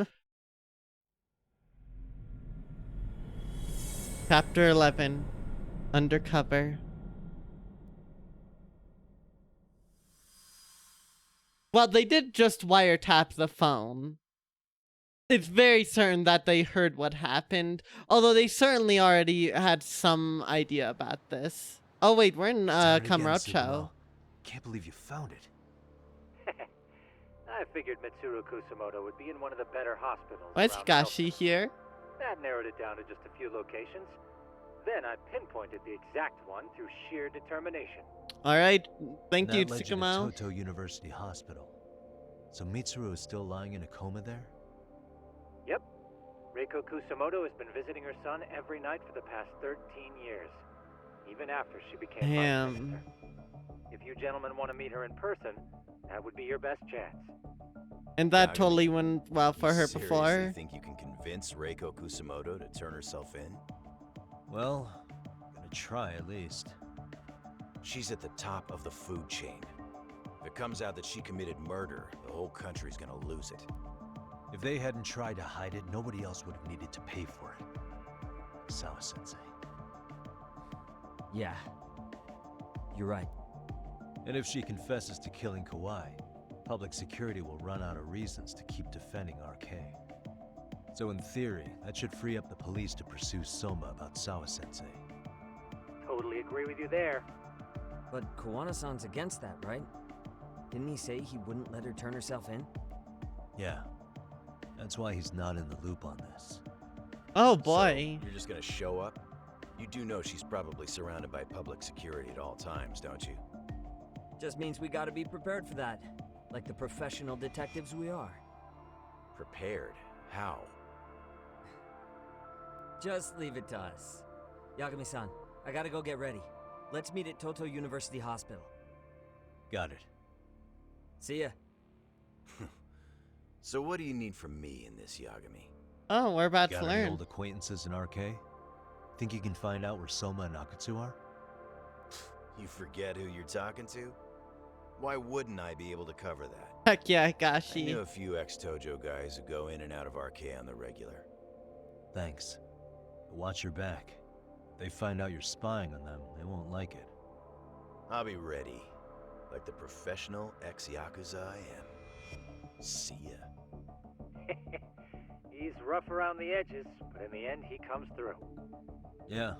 [SPEAKER 1] Chapter 11. Undercover. Well, they did just wiretap the phone. It's very certain that they heard what happened, although they certainly already had some idea about this. Oh wait, we're in Kamurocho.
[SPEAKER 2] Can't believe you found it.
[SPEAKER 8] I figured Mitsuru Kusumoto would be in one of the better hospitals.
[SPEAKER 1] Why is
[SPEAKER 8] around
[SPEAKER 1] Higashi
[SPEAKER 8] Tokyo.
[SPEAKER 1] here?
[SPEAKER 8] That narrowed it down to just a few locations. Then I pinpointed the exact one through sheer determination.
[SPEAKER 1] Alright, thank you,
[SPEAKER 2] That led you to
[SPEAKER 1] Tsukumo.
[SPEAKER 2] Toto University Hospital. So Mitsuru is still lying in a coma there?
[SPEAKER 8] Yep. Reiko Kusumoto has been visiting her son every night for the past 13 years. Even after she became Vice Minister. If you gentlemen want to meet her in person, that would be your best chance.
[SPEAKER 1] And that totally went well for her
[SPEAKER 15] Seriously
[SPEAKER 1] before.
[SPEAKER 15] think you can convince Reiko Kusumoto to turn herself in?
[SPEAKER 2] Well, I'm gonna try at least.
[SPEAKER 15] She's at the top of the food chain. If it comes out that she committed murder, the whole country's gonna lose it.
[SPEAKER 2] If they hadn't tried to hide it, nobody else would have needed to pay for it. Sawa-sensei.
[SPEAKER 4] Yeah. You're right.
[SPEAKER 2] And if she confesses to killing Kawai, public security will run out of reasons to keep defending RK. So in theory, that should free up the police to pursue Soma about Sawa-sensei.
[SPEAKER 8] Totally agree with you there.
[SPEAKER 4] But Kawana-san's against that, right? Didn't he say he wouldn't let her turn herself in?
[SPEAKER 2] Yeah. That's why he's not in the loop on this.
[SPEAKER 1] Oh boy.
[SPEAKER 15] So, you're just gonna show up? You do know she's probably surrounded by public security at all times, don't you?
[SPEAKER 4] Just means we gotta be prepared for that. Like the professional detectives we are.
[SPEAKER 15] Prepared? How?
[SPEAKER 4] Just leave it to us. Yagami-san, I gotta go get ready. Let's meet at Toto University Hospital.
[SPEAKER 2] Got it.
[SPEAKER 4] See ya.
[SPEAKER 15] So what do you need from me in this, Yagami?
[SPEAKER 1] Oh, we're about
[SPEAKER 2] Got
[SPEAKER 1] to
[SPEAKER 2] any
[SPEAKER 1] learn.
[SPEAKER 2] old acquaintances in RK? Think you can find out where Soma and Akatsu are?
[SPEAKER 15] You forget who you're talking to? Why wouldn't I be able to cover that?
[SPEAKER 1] Heck yeah,
[SPEAKER 15] I
[SPEAKER 1] Higashi.
[SPEAKER 15] knew a few ex-Tojo guys who go in and out of RK on the regular.
[SPEAKER 2] Thanks. But watch your back. If they find out you're spying on them, they won't like it.
[SPEAKER 15] I'll be ready. Like the professional ex-Yakuza I am. See ya.
[SPEAKER 8] He's rough around the edges, but in the end he comes through.
[SPEAKER 2] Yeah.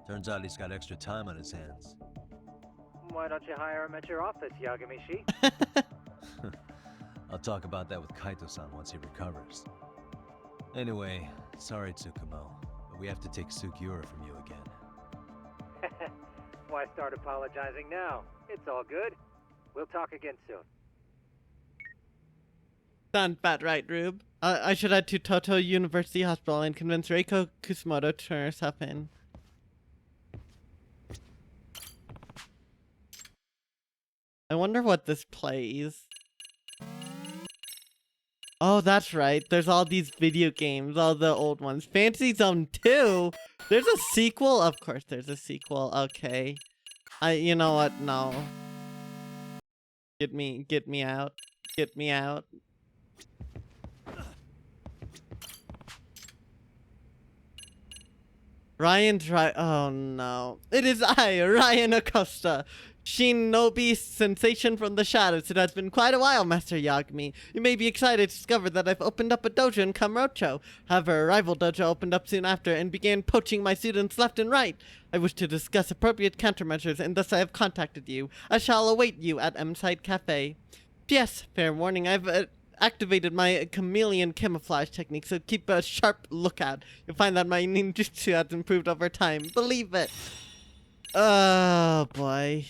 [SPEAKER 2] Turns out he's got extra time on his hands.
[SPEAKER 8] Why don't you hire him at your office, Yagami-shi?
[SPEAKER 2] I'll talk about that with Kaito-san once he recovers. Anyway, sorry Tsukumo, but we have to take Sugiura from you again.
[SPEAKER 8] Why start apologizing now? It's all good. We'll talk again soon.
[SPEAKER 1] Sounds bad, right, Rube? I should head to Toto University Hospital and convince Reiko Kusumoto to turn herself in. I wonder what this plays. Oh, that's right. There's all these video games, all the old ones. Fantasy Zone 2? There's a sequel? Of course there's a sequel. Okay. You know what? No. Get me out. Get me out. Ryan's right. Oh no. It is I, Ryan Acosta. Shinobi sensation from the shadows. It has been quite a while, Master Yagami. You may be excited to discover that I've opened up a dojo in Kamurocho. However, a rival dojo opened up soon after and began poaching my students left and right. I wish to discuss appropriate countermeasures, and thus I have contacted you. I shall await you at M-Side Cafe. P.S. Fair warning, I've activated my chameleon camouflage technique, so keep a sharp lookout. You'll find that my ninjutsu has improved over time. Believe it. Oh, boy.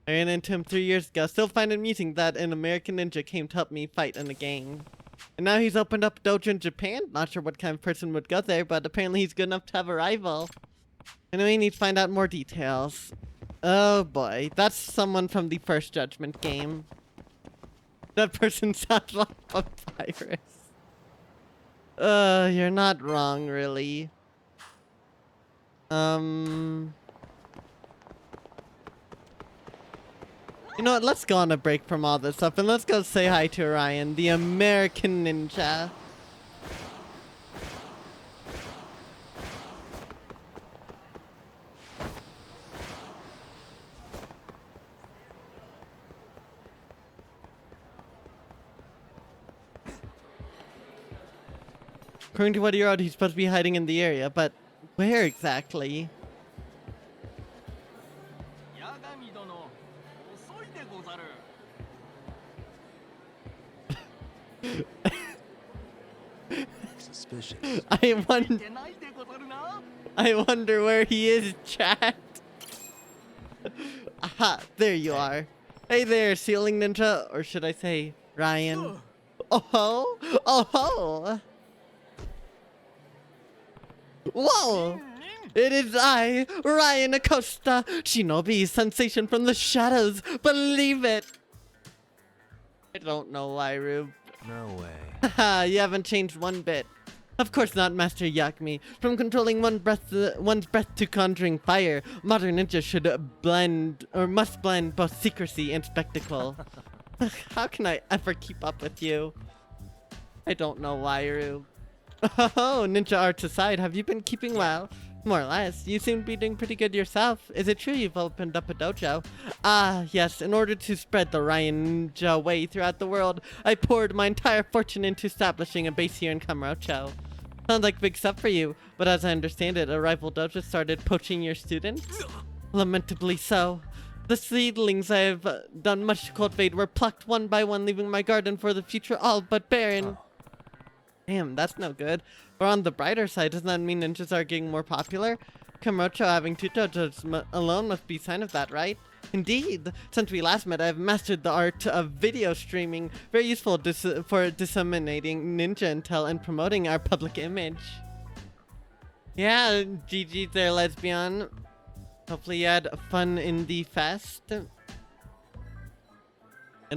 [SPEAKER 1] I ran into him 3 years ago. Still find it amusing that an American ninja came to help me fight in a gang. And now he's opened up a dojo in Japan. Not sure what kind of person would go there, but apparently he's good enough to have a rival. Anyway, I need to find out more details. Oh boy, that's someone from the first Judgment game. That person sounds like a virus. You're not wrong, really. You know what, let's go on a break from all this stuff and let's go say hi to Ryan, the American ninja. According to what you wrote, he's supposed to be hiding in the area, but where exactly?
[SPEAKER 2] Suspicious.
[SPEAKER 1] I wonder where he is, chat. Aha, there you are. Hey there, ceiling ninja, or should I say Ryan? Oh-ho! Oh-ho! Whoa! It is I, Ryan Acosta, Shinobi sensation from the shadows. Believe it! I don't know why, Rube.
[SPEAKER 2] No way.
[SPEAKER 1] Haha, you haven't changed one bit. Of course not, Master Yagami. From controlling one's breath to conjuring fire, modern ninja should must blend both secrecy and spectacle. How can I ever keep up with you? I don't know why, Rube. Oh, ninja arts aside, have you been keeping well? More or less. You seem to be doing pretty good yourself. Is it true you've opened up a dojo? Ah, yes. In order to spread the Ryan Ninja way throughout the world, I poured my entire fortune into establishing a base here in Kamurocho. Sounds like big stuff for you, but as I understand it, a rival dojo started poaching your students? Lamentably so. The seedlings I have done much to cultivate were plucked one by one, leaving my garden for the future all but barren. Damn, that's no good. But on the brighter side, doesn't that mean ninjas are getting more popular? Kamurocho having two dojos alone must be a sign of that, right? Indeed. Since we last met, I have mastered the art of video streaming. Very useful for disseminating ninja intel and promoting our public image. Yeah, GG there, lesbian. Hopefully you had fun in the fest. And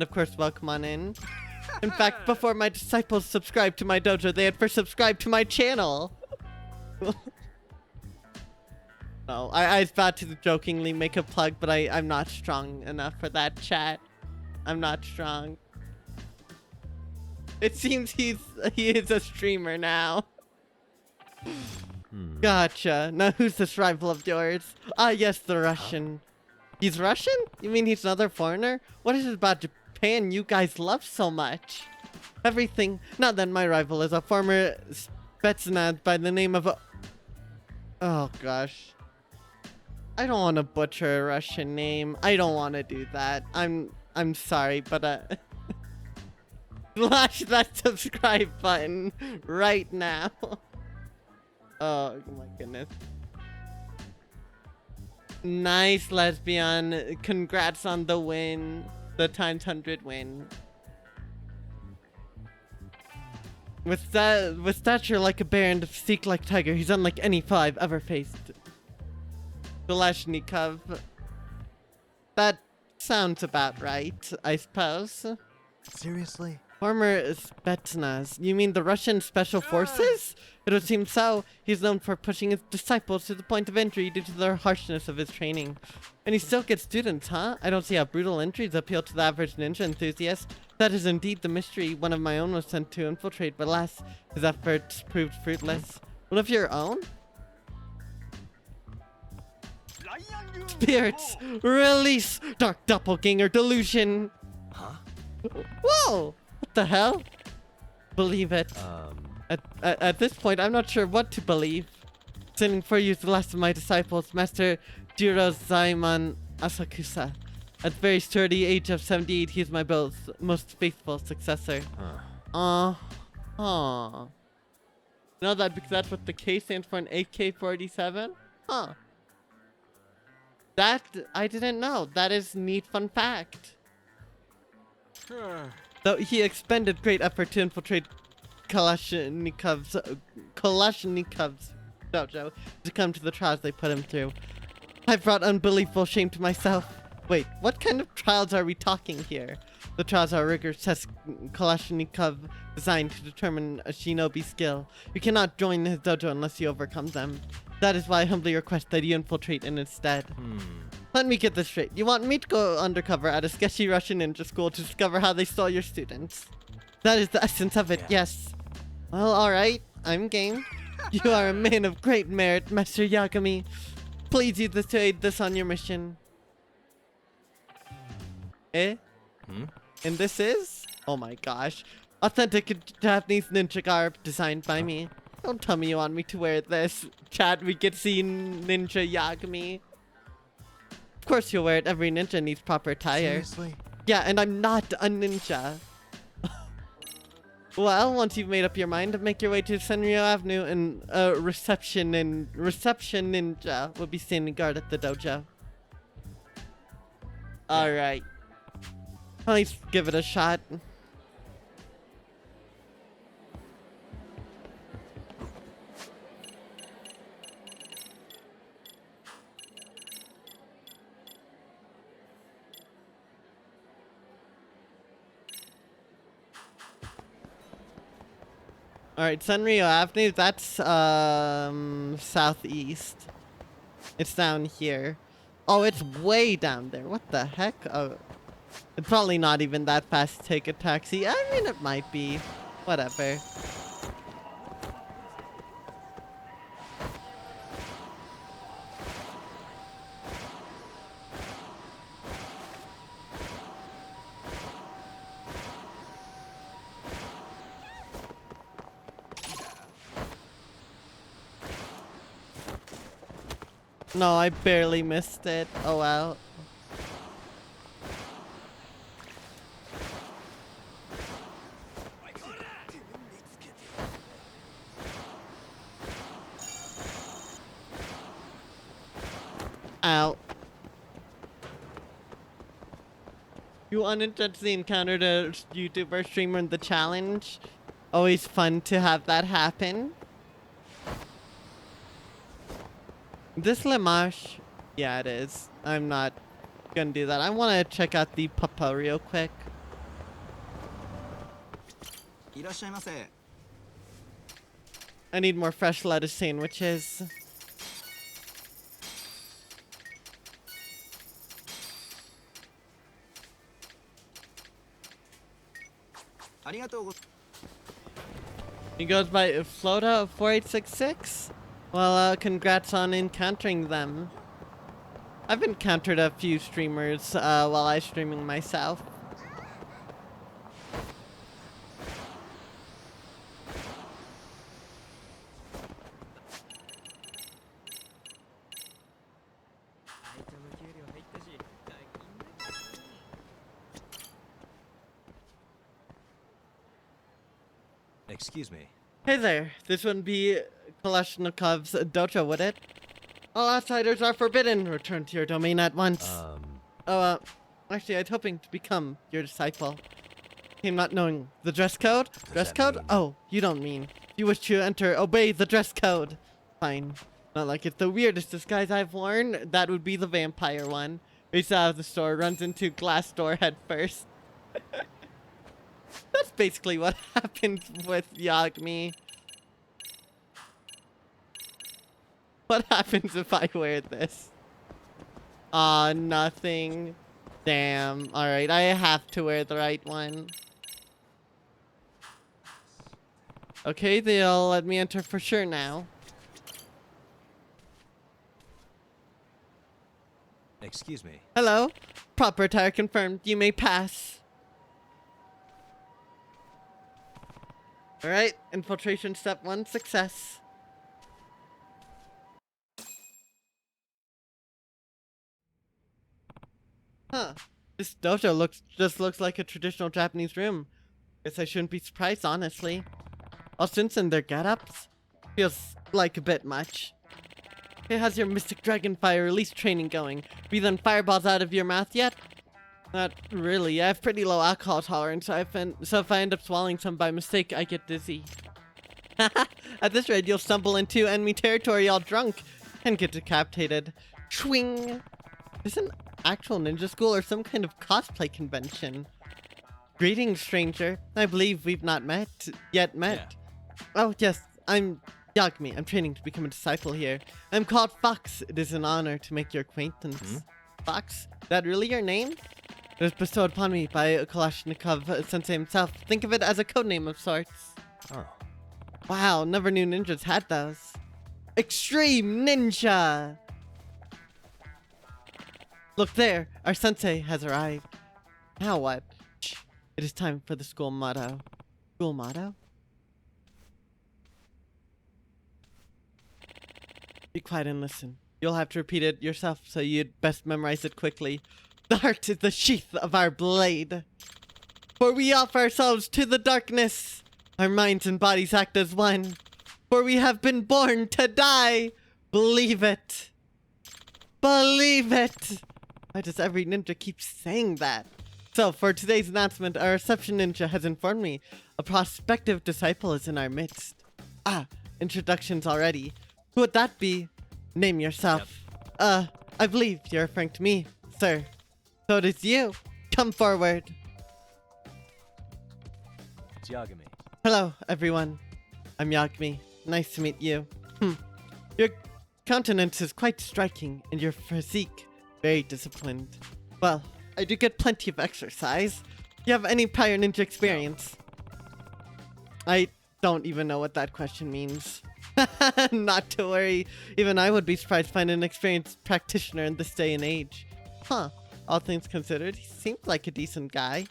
[SPEAKER 1] of course, welcome on in. In fact, before my disciples subscribed to my dojo, they had first subscribed to my channel. No, I was about to jokingly make a plug, but I'm not strong enough for that, chat. I'm not strong. It seems he is a streamer now. Gotcha. Now who's this rival of yours? Ah, yes, the Russian. He's Russian? You mean he's another foreigner? What is it about Japan you guys love so much? Everything. Now then, my rival is a former Spetsnaz by the name of oh gosh. I don't want to butcher a Russian name. I don't want to do that. I'm sorry, but smash that subscribe button right now. Oh my goodness. Nice, lesbian. Congrats on the win. The times 100 win. With stature like a bear and physique like tiger, he's unlike any foe I've ever faced. Kalashnikov. That sounds about right, I suppose.
[SPEAKER 2] Seriously?
[SPEAKER 1] Former Spetsnaz. You mean the Russian Special Forces? It would seem so. He's known for pushing his disciples to the point of injury due to the harshness of his training. And he still gets students, huh? I don't see how brutal injuries appeal to the average ninja enthusiast. That is indeed the mystery. One of my own was sent to infiltrate, but alas, his efforts proved fruitless. One of your own? Spirits, release dark doppelganger delusion.
[SPEAKER 15] Huh?
[SPEAKER 1] Whoa! What the hell? Believe it. At this point, I'm not sure what to believe. Sending for you is the last of my disciples, Master Jirozaimon Asakusa. At the very sturdy age of 78, he is my most faithful successor. You know that because that's what the K stands for in AK-47? Huh. That, I didn't know. That is neat fun fact. Though he expended great effort to infiltrate Kalashnikov's dojo to come to the trials they put him through. I've brought unbelievable shame to myself. Wait, what kind of trials are we talking here? The trials are rigorous tests Kalashnikov designed to determine a shinobi skill. You cannot join his dojo unless you overcome them. That is why I humbly request that you infiltrate in its stead. Let me get this straight. You want me to go undercover at a sketchy Russian ninja school to discover how they stole your students? That is the essence of it, yes. Well, alright. I'm game. You are a man of great merit, Master Yagami. Please use this to aid this on your mission. And this is? Oh my gosh. Authentic Japanese ninja garb designed by me. Don't tell me you want me to wear this. Chat, we could see Ninja Yagami. Of course you'll wear it. Every ninja needs proper attire.
[SPEAKER 15] Seriously?
[SPEAKER 1] Yeah, and I'm not a ninja. Well, once you've made up your mind, make your way to Senryo Avenue and reception ninja will be standing guard at the dojo. Alright. Let's give it a shot. Alright, Senryo Avenue, that's southeast. It's down here. Oh, it's way down there. What the heck? Oh, it's probably not even that fast to take a taxi. I mean, it might be. Whatever. No, I barely missed it. Oh well. Ow. You unintentionally encountered a YouTuber streamer in the challenge. Always fun to have that happen. This Lamash? Yeah, it is. I'm not gonna do that. I want to check out the Papa real quick. I need more fresh lettuce sandwiches. He goes by Flota 4866. Well, congrats on encountering them. I've encountered a few streamers while I was streaming myself.
[SPEAKER 15] Excuse me.
[SPEAKER 1] Hey there, this wouldn't be Kalashnikov's dojo, would it? All outsiders are forbidden. Return to your domain at once. Actually, I was hoping to become your disciple. Came not knowing the dress code? Dress code? Oh, you don't mean. You wish to enter, obey the dress code. Fine. Not like it's the weirdest disguise I've worn. That would be the vampire one. Races out of the store, runs into glass door head first. That's basically what happened with Yagami. What happens if I wear this? Nothing. Damn. Alright, I have to wear the right one. Okay, they'll let me enter for sure now.
[SPEAKER 2] Excuse me.
[SPEAKER 1] Hello. Proper attire confirmed. You may pass. Alright, infiltration step 1, success. Huh. This dojo just looks like a traditional Japanese room. Guess I shouldn't be surprised, honestly. All students in their get-ups? Feels like a bit much. Hey, how's your Mystic Dragon Fire release training going? Breathing fireballs out of your mouth yet? Not really. I have pretty low alcohol tolerance, so if I end up swallowing some by mistake, I get dizzy. At this rate, you'll stumble into enemy territory all drunk and get decapitated. Swing! Is an actual ninja school or some kind of cosplay convention? Greetings, stranger. I believe we've not met.
[SPEAKER 2] Yeah.
[SPEAKER 1] Oh, yes. I'm Yagami. I'm training to become a disciple here. I'm called Fox. It is an honor to make your acquaintance. Fox? That really your name? It was bestowed upon me by Kalashnikov Sensei himself. Think of it as a codename of sorts.
[SPEAKER 2] Oh.
[SPEAKER 1] Wow, never knew ninjas had those. Extreme Ninja! Look there, our sensei has arrived. Now what? Shh. It is time for the school motto. School motto? Be quiet and listen. You'll have to repeat it yourself, so you'd best memorize it quickly. The heart is the sheath of our blade. For we offer ourselves to the darkness. Our minds and bodies act as one. For we have been born to die. Believe it. Believe it. Why does every ninja keep saying that? So, for today's announcement, our reception ninja has informed me a prospective disciple is in our midst. Ah, introductions already. Who would that be? Name yourself. I believe you're referring to me, sir. So it is you. Come forward.
[SPEAKER 2] It's Yagami.
[SPEAKER 1] Hello, everyone. I'm Yagami. Nice to meet you. Your countenance is quite striking, and your physique very disciplined. Well, I do get plenty of exercise. Do you have any prior ninja experience? I don't even know what that question means. Not to worry. Even I would be surprised to find an experienced practitioner in this day and age. Huh. All things considered, he seems like a decent guy.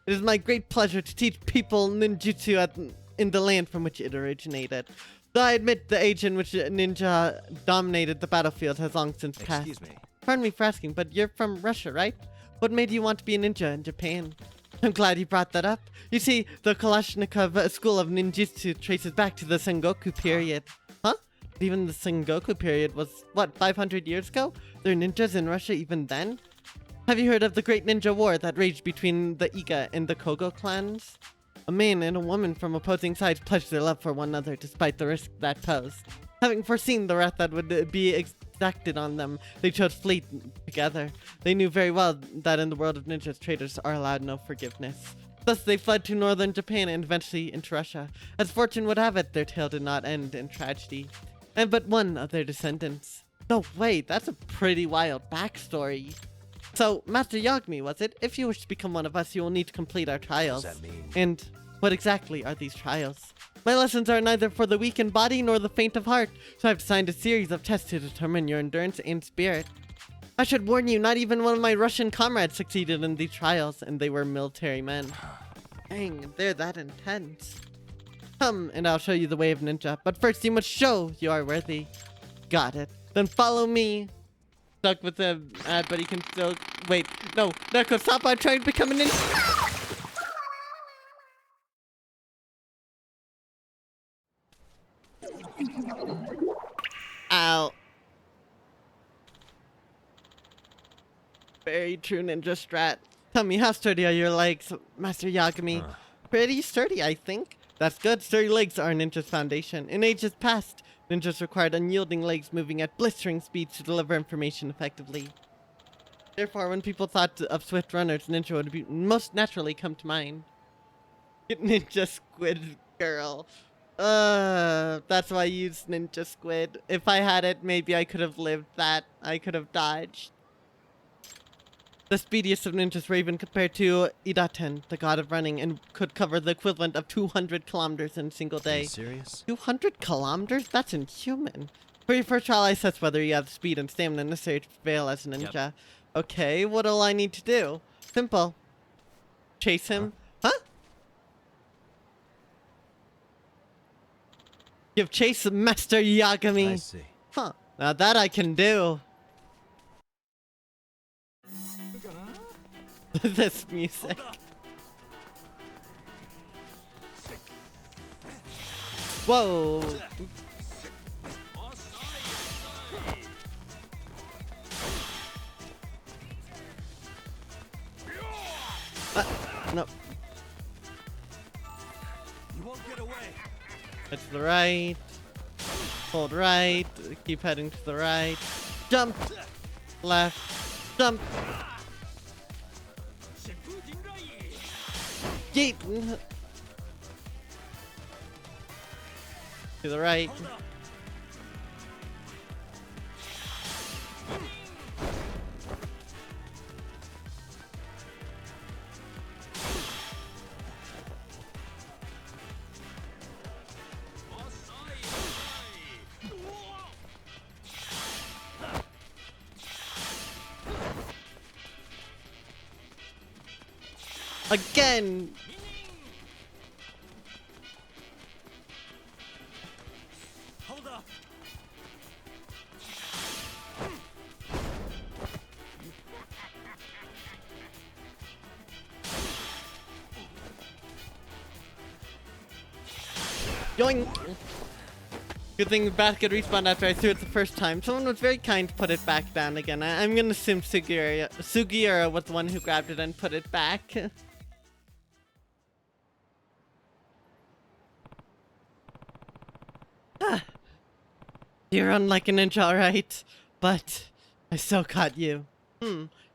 [SPEAKER 1] It is my great pleasure to teach people ninjutsu in the land from which it originated. Though I admit the age in which ninja dominated the battlefield has long since passed.
[SPEAKER 2] Excuse me.
[SPEAKER 1] Pardon me for asking, but you're from Russia, right? What made you want to be a ninja in Japan? I'm glad you brought that up. You see, the Kalashnikov school of ninjutsu traces back to the Sengoku period. Huh? But even the Sengoku period was, what, 500 years ago? There were ninjas in Russia even then? Have you heard of the Great Ninja War that raged between the Iga and the Kogo clans? A man and a woman from opposing sides pledged their love for one another despite the risk that posed. Having foreseen the wrath that would be exacted on them, they chose to flee together. They knew very well that in the world of ninjas, traitors are allowed no forgiveness. Thus they fled to northern Japan and eventually into Russia. As fortune would have it, their tale did not end in tragedy. And but one of their descendants. No way, that's a pretty wild backstory. So, Master Yagami, was it? If you wish to become one of us, you will need to complete our trials.
[SPEAKER 2] What does that mean?
[SPEAKER 1] And what exactly are these trials? My lessons are neither for the weak in body nor the faint of heart, so I've designed a series of tests to determine your endurance and spirit. I should warn you, not even one of my Russian comrades succeeded in these trials, and they were military men. Dang, they're that intense. Come, and I'll show you the way of ninja, but first you must show you are worthy. Got it. Then follow me. Stuck with the ad, but he can still... Wait, no, Neko, stop, I'm trying to become a ninja! Ow. Very true ninja strat. Tell me, how sturdy are your legs, Master Yagami? Pretty sturdy, I think. That's good. Sturdy legs are a ninja's foundation. In ages past, ninjas required unyielding legs moving at blistering speeds to deliver information effectively. Therefore, when people thought of swift runners, ninja would most naturally come to mind. Ninja squid girl. That's why I used ninja squid. If I had it, maybe I could have lived that. I could have dodged. The speediest of ninjas were even compared to Idaten, the god of running, and could cover the equivalent of 200 kilometers in a single day.
[SPEAKER 2] Are you serious?
[SPEAKER 1] 200 kilometers? That's inhuman. For your first trial, I assess whether you have the speed and stamina necessary to prevail as a ninja. Okay, what all I need to do? Simple. Chase him. Huh? Give chase Master Yagami.
[SPEAKER 2] I see.
[SPEAKER 1] Huh. Now that I can do. This music. Whoa. No.
[SPEAKER 2] You won't get away.
[SPEAKER 1] Head to the right. Hold right. Keep heading to the right. Jump. Left. Jump. Yeet. To the right. Again.
[SPEAKER 2] Hold up.
[SPEAKER 1] Yoink. Good thing the basket respawned after I threw it the first time. Someone was very kind to put it back down again. I'm gonna assume Sugiura was the one who grabbed it and put it back. You run like a ninja, alright? But I still caught you.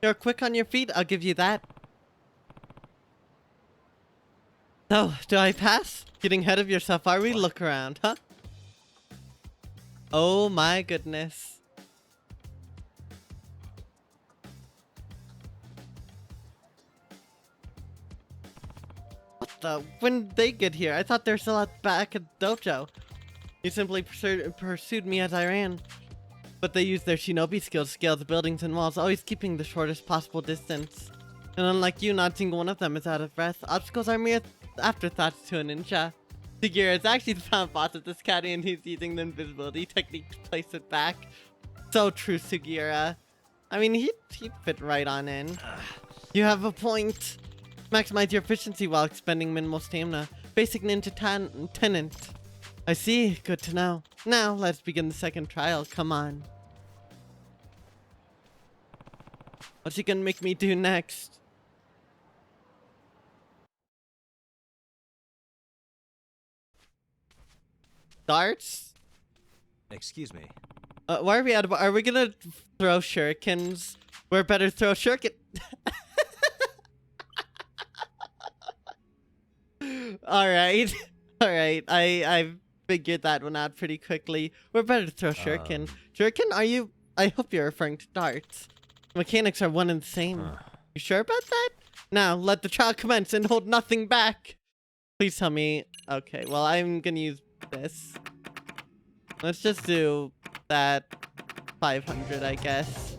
[SPEAKER 1] You're quick on your feet, I'll give you that. So, do I pass? Getting ahead of yourself, are we? Look around, huh? Oh my goodness. What the? When did they get here? I thought they were still at the back of the dojo. You simply pursued me as I ran. But they used their shinobi skills to scale the buildings and walls, always keeping the shortest possible distance. And unlike you, not single one of them is out of breath. Obstacles are mere afterthoughts to a ninja. Sugiura is actually the final boss of this caddy, and he's using the invisibility technique to place it back. So true, Sugiura. I mean, he'd fit right on in. You have a point. Maximize your efficiency while expending minimal stamina. Basic ninja tenant. I see. Good to know. Now, let's begin the second trial. Come on. What's he gonna make me do next? Darts?
[SPEAKER 2] Excuse me.
[SPEAKER 1] Why are we out of... Are we gonna throw shurikens? We're better throw shuriken... Alright. Alright. I figured that one out pretty quickly. We're better to throw shuriken. Shuriken, are you... I hope you're referring to darts. Mechanics are one and the same. You sure about that? Now, let the trial commence and hold nothing back. Please tell me... Okay, well, I'm gonna use this. Let's just do that 500, I guess.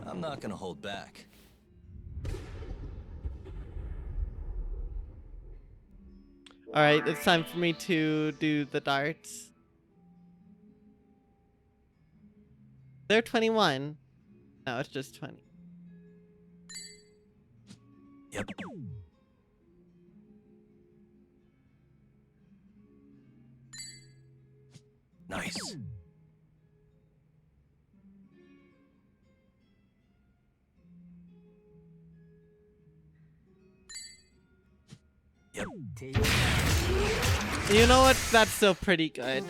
[SPEAKER 2] I'm not gonna hold back.
[SPEAKER 1] Alright, it's time for me to do the darts. They're 21. No, it's just 20.
[SPEAKER 2] Yep. Nice. Yep.
[SPEAKER 1] You know what? That's still pretty good.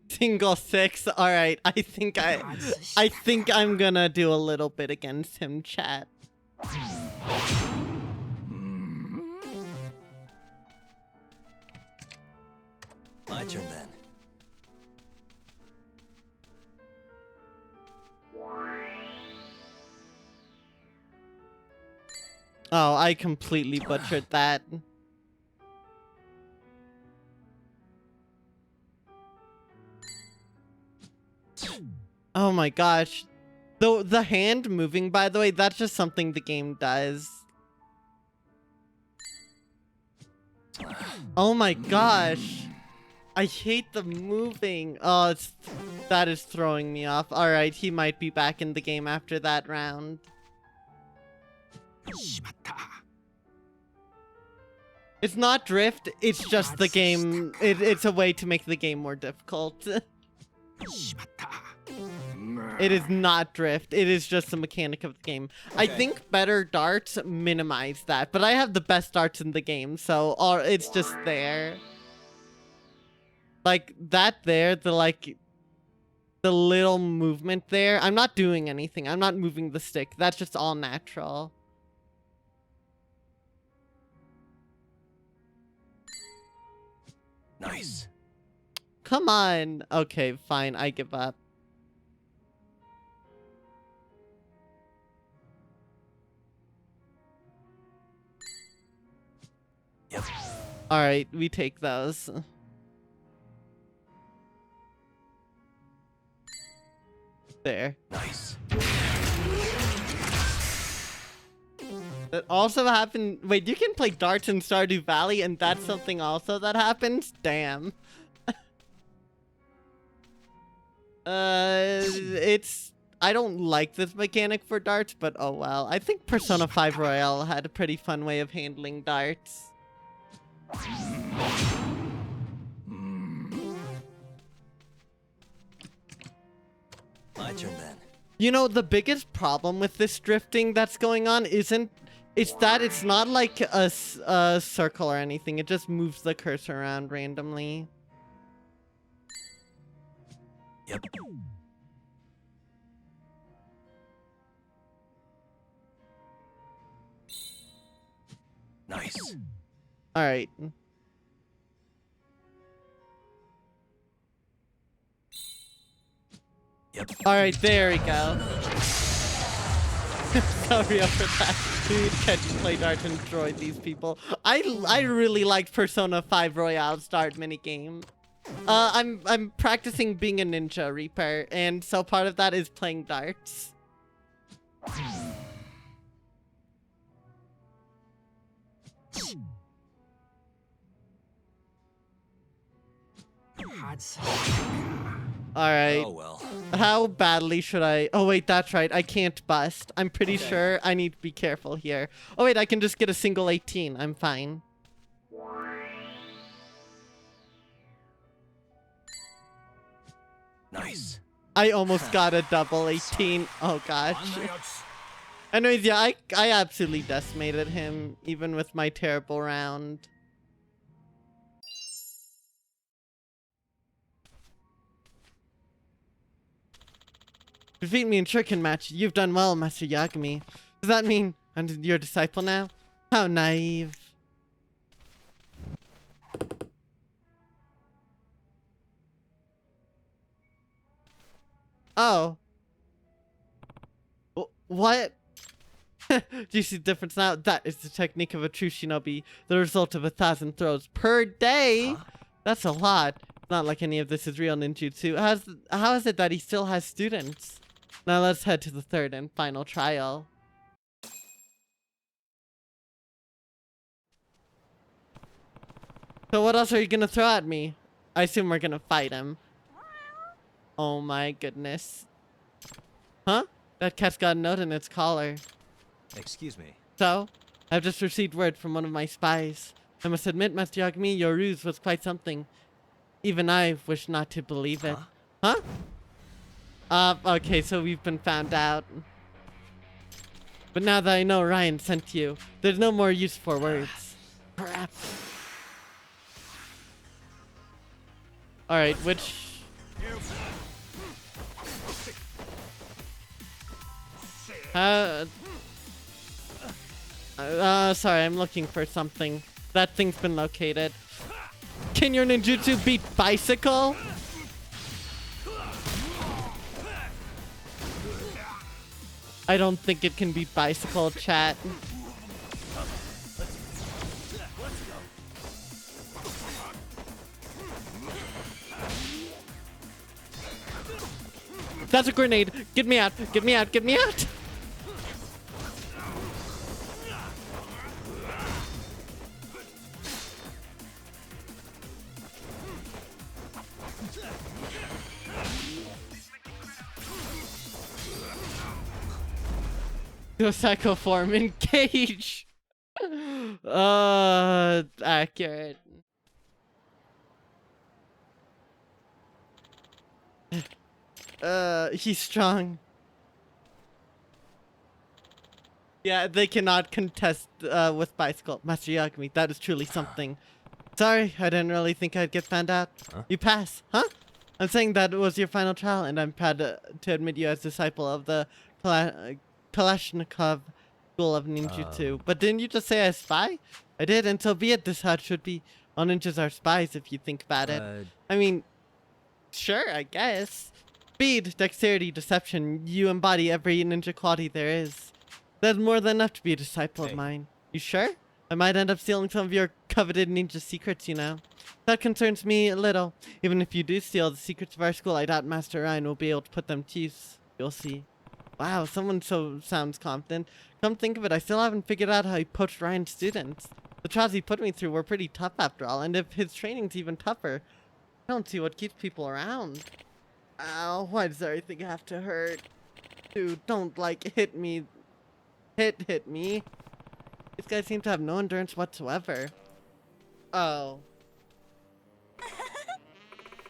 [SPEAKER 1] Single 6. All right. I think I'm gonna do a little bit against him, chat.
[SPEAKER 2] My turn then.
[SPEAKER 1] Oh, I completely butchered that. Oh my gosh. The hand moving, by the way, that's just something the game does. Oh my gosh. I hate the moving. Oh, that is throwing me off. Alright, he might be back in the game after that round. It's not drift, it's just the game. It's a way to make the game more difficult. It is not drift, it is just the mechanic of the game. Okay. I think better darts minimize that, but I have the best darts in the game, so it's just there. Like, that there, the little movement there, I'm not doing anything, I'm not moving the stick, that's just all natural.
[SPEAKER 15] Nice.
[SPEAKER 1] Come on. Okay, fine. I give up.
[SPEAKER 15] Yep.
[SPEAKER 1] All right, we take those. There.
[SPEAKER 15] Nice.
[SPEAKER 1] That also happened. Wait, you can play darts in Stardew Valley, and that's something also that happens? Damn. I don't like this mechanic for darts, but oh well. I think Persona 5 Royale had a pretty fun way of handling darts.
[SPEAKER 15] My turn then.
[SPEAKER 1] You know, the biggest problem with this drifting that's going on it's that it's not like a circle or anything. It just moves the cursor around randomly.
[SPEAKER 15] Yep. Nice.
[SPEAKER 1] All right.
[SPEAKER 15] Yep.
[SPEAKER 1] All right, there we go. Sorry for that. Dude, can't you play darts and destroy these people? I really liked Persona 5 Royale's dart minigame. I'm practicing being a ninja reaper, and so part of that is playing darts. Alright.
[SPEAKER 15] Oh well.
[SPEAKER 1] How badly should I... Oh wait, that's right. I can't bust. I'm pretty sure I need to be careful here. Oh wait, I can just get a single 18. I'm fine.
[SPEAKER 15] Nice.
[SPEAKER 1] I almost got a double 18. Oh gosh. Anyways, yeah, I absolutely decimated him, even with my terrible round. Defeat me in Shuriken match. You've done well, Master Yagami. Does that mean I'm your disciple now? How naive. Oh. What? Do you see the difference now? That is the technique of a true shinobi. The result of 1,000 throws per day? Huh? That's a lot. Not like any of this is real ninjutsu. How is it that he still has students? Now let's head to the third and final trial. So what else are you gonna throw at me? I assume we're gonna fight him. Oh my goodness. Huh? That cat's got a note in its collar.
[SPEAKER 15] Excuse me.
[SPEAKER 1] So, I've just received word from one of my spies. I must admit, Master Yagami, your ruse was quite something. Even I wish not to believe it. Huh? Okay, so we've been found out. But now that I know Ryan sent you, there's no more use for words. Perhaps. Alright, which... sorry, I'm looking for something. That thing's been located. Can your ninjutsu beat bicycle? I don't think it can beat bicycle, chat. That's a grenade. Get me out. Get me out. Get me out. Do a psycho form. Engage. Accurate. He's strong. Yeah, they cannot contest with bicycle. Master Yagami, that is truly something. Sorry, I didn't really think I'd get found out.
[SPEAKER 15] Huh?
[SPEAKER 1] You pass, huh? I'm saying that was your final trial, and I'm proud to admit you as disciple of the Kalashnikov School of Ninjutsu. But didn't you just say I spy? I did, and so be it. This how it should be. All ninjas are spies if you think about it. I mean, sure, I guess. Speed, dexterity, deception. You embody every ninja quality there is. That's more than enough to be a disciple of mine. You sure? I might end up stealing some of your coveted ninja secrets, you know. That concerns me a little. Even if you do steal the secrets of our school, I doubt Master Ryan will be able to put them to use. You'll see. Wow, someone sounds confident. Come think of it, I still haven't figured out how he poached Ryan's students. The trials he put me through were pretty tough after all, and if his training's even tougher, I don't see what keeps people around. Ow, why does everything have to hurt? Dude, don't, like, hit me. Hit me. These guys seem to have no endurance whatsoever. Oh.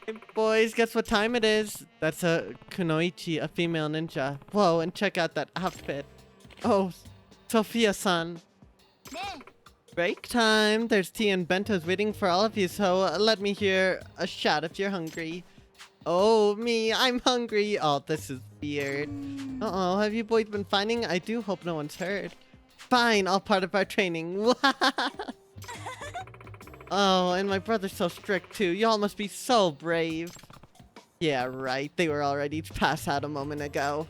[SPEAKER 1] Hey boys, guess what time it is? That's a Kunoichi, a female ninja. Whoa, and check out that outfit. Oh, Sophia-san. Break time. There's tea and bentos waiting for all of you, so let me hear a shout if you're hungry. Oh, me, I'm hungry. Oh, this is weird. Uh-oh, have you boys been fighting? I do hope no one's hurt. Fine, all part of our training. Oh, and my brother's so strict too. Y'all must be so brave. Yeah, right. They were all ready to pass out a moment ago.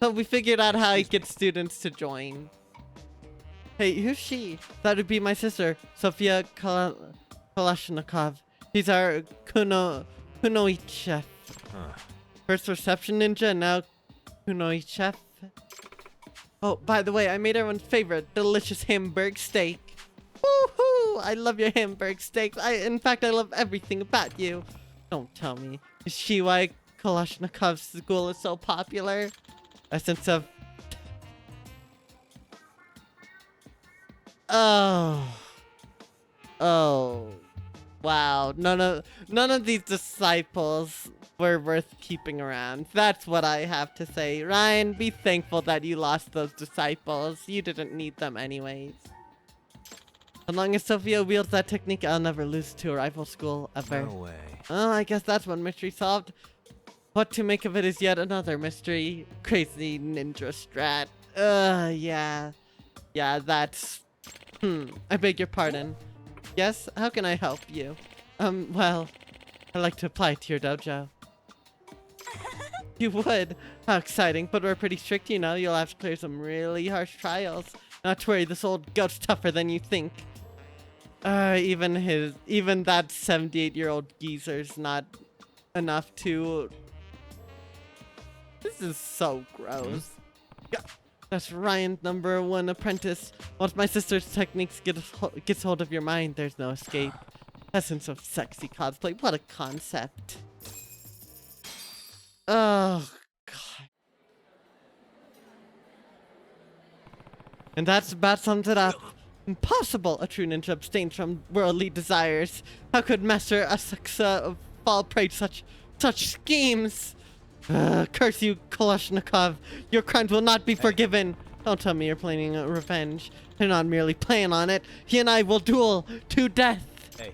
[SPEAKER 1] So we figured out how to get students to join. Hey, who's she? That would be my sister, Sophia Kalashnikov. She's our Kunoichi chef. First reception ninja, and now Kunoichi chef. Oh, by the way, I made everyone's favorite, delicious Hamburg steak. Woohoo! I love your Hamburg steaks. In fact, I love everything about you. Don't tell me. Is she why Kalashnikov's school is so popular? Essence of... Oh. Oh. Wow. None of these disciples were worth keeping around. That's what I have to say. Ryan, be thankful that you lost those disciples. You didn't need them anyways. As long as Sophia wields that technique, I'll never lose to a rival school, ever.
[SPEAKER 15] No way.
[SPEAKER 1] Well, I guess that's one mystery solved. What to make of it is yet another mystery. Crazy ninja strat. Yeah. Yeah, that's... I beg your pardon. Yes? How can I help you? Well, I'd like to apply to your dojo. You would? How exciting, but we're pretty strict, you know. You'll have to clear some really harsh trials. Not to worry, this old goat's tougher than you think. Even that 78-year-old geezer's not enough to... This is so gross. Yeah, that's Ryan's #1 apprentice. Once my sister's techniques gets hold of your mind, there's no escape. Essence of sexy cosplay. What a concept. Oh, God. And that's about sums it up. Impossible! A true ninja abstains from worldly desires. How could Master Asaksa fall prey to such schemes? Curse you, Kalashnikov. Your crimes will not be forgiven. Don't tell me you're planning a revenge. You're not merely playing on it. He and I will duel to death.
[SPEAKER 15] Hey.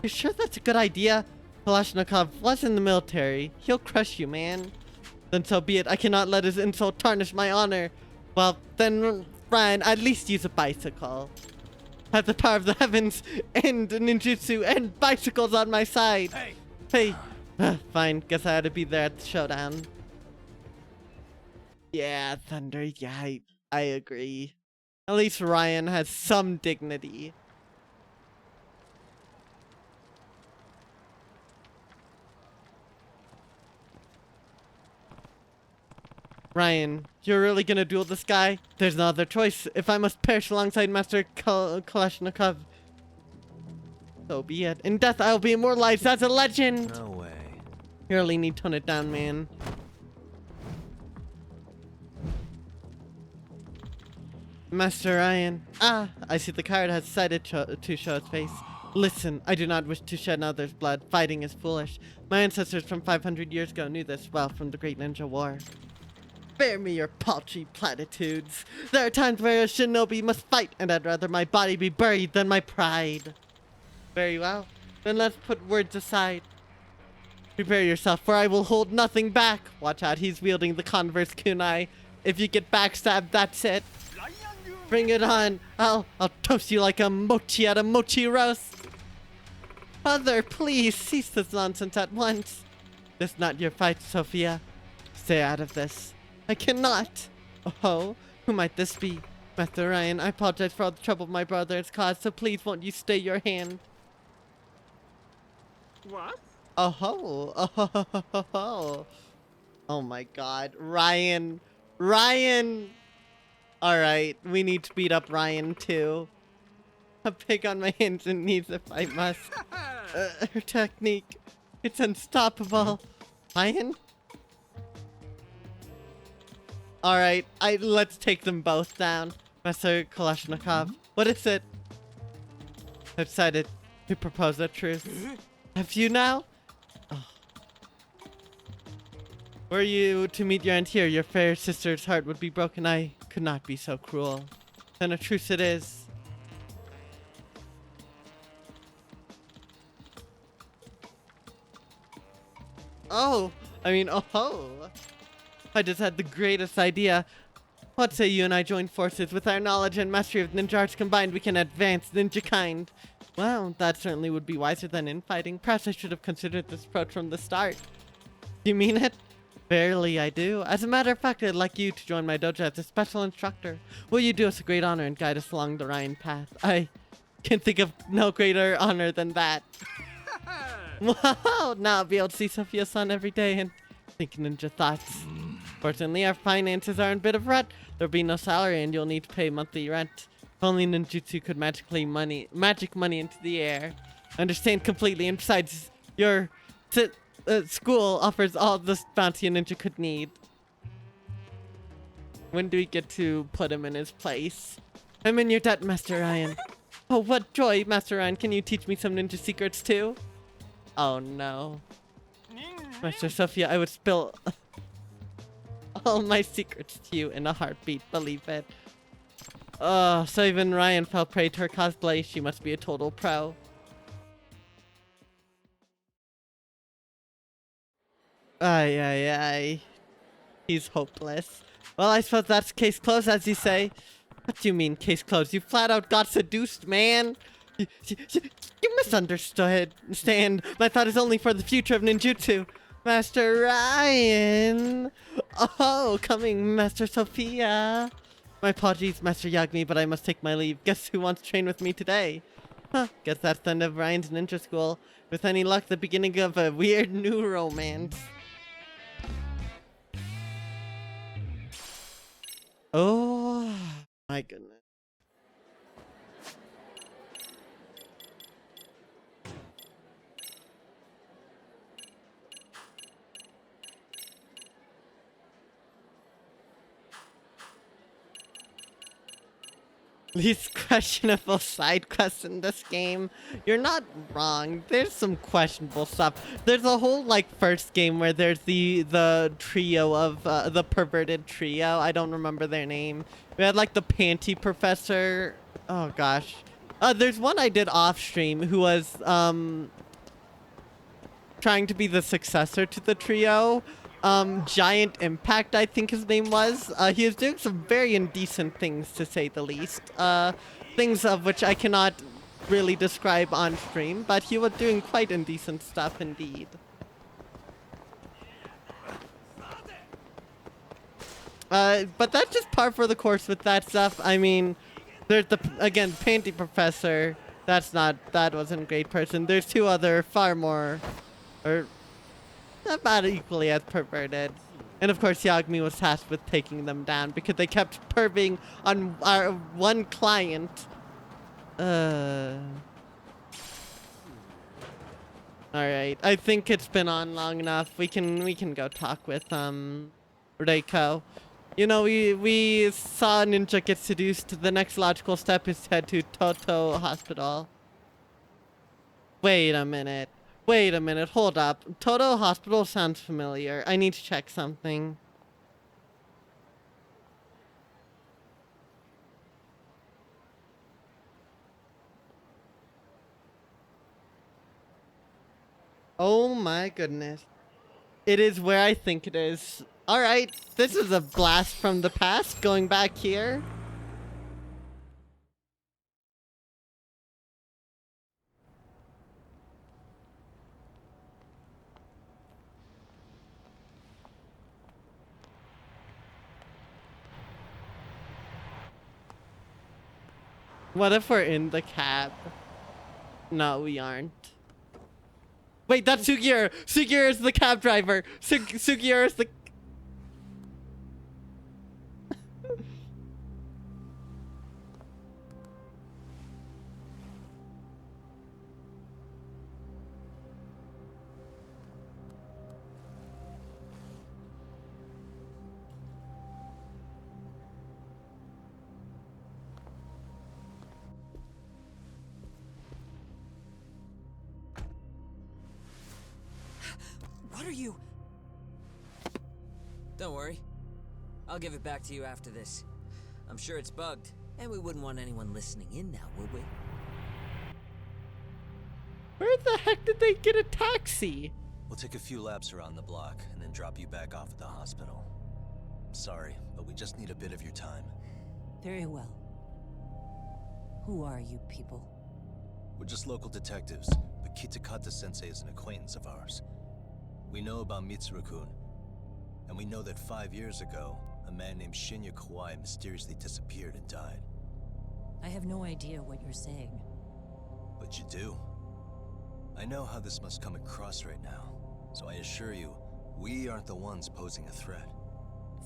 [SPEAKER 1] You sure that's a good idea? Kalashnikov was in the military. He'll crush you, man. Then so be it. I cannot let his insult tarnish my honor. Well, then, Ryan, at least use a bicycle. Have the power of the heavens and ninjutsu and bicycles on my side. Hey. Fine, guess I had to be there at the showdown. Yeah, Thunder, yeah, I agree. At least Ryan has some dignity. Ryan, you're really gonna duel this guy? There's no other choice. If I must perish alongside Master Kalashnikov, so be it. In death, I'll be immortalized as a legend.
[SPEAKER 2] No way.
[SPEAKER 1] You really need to tone it down, man. Master Ryan. Ah, I see the coward has decided to show its face. Listen, I do not wish to shed another's blood. Fighting is foolish. My ancestors from 500 years ago knew this well from the Great Ninja War. Spare me your paltry platitudes. There are times where a shinobi must fight, and I'd rather my body be buried than my pride. Very well. Then let's put words aside. Prepare yourself, for I will hold nothing back. Watch out, he's wielding the Converse kunai. If you get backstabbed, that's it. Bring it on. I'll toast you like a mochi at a mochi roast. Mother, please cease this nonsense at once. This is not your fight, Sophia. Stay out of this. I cannot. Oh, who might this be? Master Ryan, I apologize for all the trouble my brother has caused, so please won't you stay your hand?
[SPEAKER 12] What?
[SPEAKER 1] Oh. Oh my god. Ryan. Ryan! Alright, we need to beat up Ryan too. A pig on my hands and knees if I must. Her technique. It's unstoppable. Ryan? Alright, let's take them both down. Master Kalashnikov. What is it? I've decided to propose a truce. Have you now? Oh. Were you to meet your end here, your fair sister's heart would be broken. I could not be so cruel. Then a truce it is. Oh, I just had the greatest idea. What say you and I join forces? With our knowledge and mastery of ninja arts combined, we can advance ninja kind. Well, that certainly would be wiser than infighting. Perhaps I should have considered this approach from the start. You mean it? Barely, I do. As a matter of fact, I'd like you to join my dojo as a special instructor. Will you do us a great honor and guide us along the Ryan path? I can think of no greater honor than that. Wow! Now I'll be able to see Sophia-san every day and think ninja thoughts. Fortunately, our finances are in a bit of rut. There'll be no salary and you'll need to pay monthly rent. If only ninjutsu could magic money into the air. I understand completely, and besides, your school offers all the bounty a ninja could need. When do we get to put him in his place? I'm in your debt, Master Ryan. Oh, what joy, Master Ryan. Can you teach me some ninja secrets too? Oh no. Master Sophia, I would spill all my secrets to you in a heartbeat, believe it. Oh, so even Ryan fell prey to her cosplay. She must be a total pro. Ay. He's hopeless. Well, I suppose that's case closed, as you say. What do you mean, case closed? You flat out got seduced, man. You misunderstood. Stand. My thought is only for the future of ninjutsu. Master Ryan. Oh, coming, Master Sophia. My apologies, Master Yagami, but I must take my leave. Guess who wants to train with me today? Huh, guess that's the end of Ryan's ninja school. With any luck, the beginning of a weird new romance. Oh, my goodness. Least questionable side quests in this game. You're not wrong. There's some questionable stuff. There's a whole like first game where there's the trio of the perverted trio. I don't remember their name. We had like the panty professor. Oh gosh. There's one I did off stream who was trying to be the successor to the trio. Giant Impact, I think his name was. He was doing some very indecent things, to say the least. Things of which I cannot really describe on stream, but he was doing quite indecent stuff indeed. But that's just par for the course with that stuff. I mean, there's again, Panty Professor. That wasn't a great person. There's two other far more, or about equally as perverted. And of course, Yagami was tasked with taking them down because they kept perving on our one client. Alright, I think it's been on long enough. We can go talk with Reiko. You know, we saw Ninja get seduced. The next logical step is to head to Toto Hospital. Wait a minute. Wait a minute, hold up. Toto Hospital sounds familiar. I need to check something. Oh my goodness. It is where I think it is. Alright, this is a blast from the past, going back here. What if we're in the cab? No, we aren't. Wait, that's Sugiura! Sugiura is the cab driver! Sugiura is the...
[SPEAKER 4] What are you? Don't worry. I'll give it back to you after this. I'm sure it's bugged, and we wouldn't want anyone listening in now, would we?
[SPEAKER 1] Where the heck did they get a taxi?
[SPEAKER 2] We'll take a few laps around the block and then drop you back off at the hospital. Sorry, but we just need a bit of your time.
[SPEAKER 9] Very well. Who are you people?
[SPEAKER 2] We're just local detectives, but Kitakata Sensei is an acquaintance of ours. We know about Mitsuru-kun, and we know that 5 years ago, a man named Shinya Kawai mysteriously disappeared and died.
[SPEAKER 9] I have no idea what you're saying.
[SPEAKER 2] But you do. I know how this must come across right now, so I assure you, we aren't the ones posing a threat.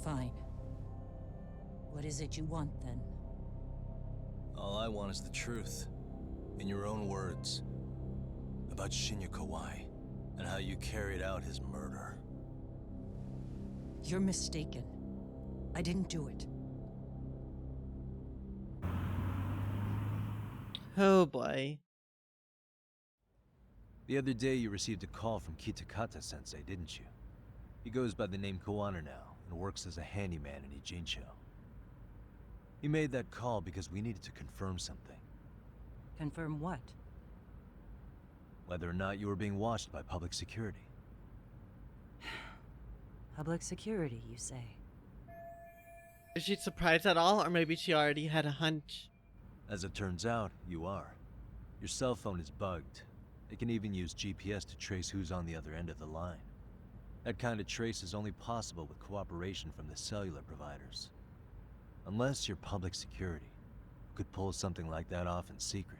[SPEAKER 9] Fine. What is it you want, then?
[SPEAKER 2] All I want is the truth, in your own words, about Shinya Kawai, and how you carried out his murder.
[SPEAKER 9] You're mistaken. I didn't do it.
[SPEAKER 1] Oh boy.
[SPEAKER 15] The other day you received a call from Kitakata Sensei, didn't you? He goes by the name Koana now, and works as a handyman in Ijincho. He made that call because we needed to confirm something.
[SPEAKER 9] Confirm what?
[SPEAKER 15] Whether or not you were being watched by public security.
[SPEAKER 9] Public security, you say?
[SPEAKER 1] Is she surprised at all, or maybe she already had a hunch?
[SPEAKER 15] As it turns out, you are. Your cell phone is bugged. It can even use GPS to trace who's on the other end of the line. That kind of trace is only possible with cooperation from the cellular providers. Unless you're public security, who could pull something like that off in secret.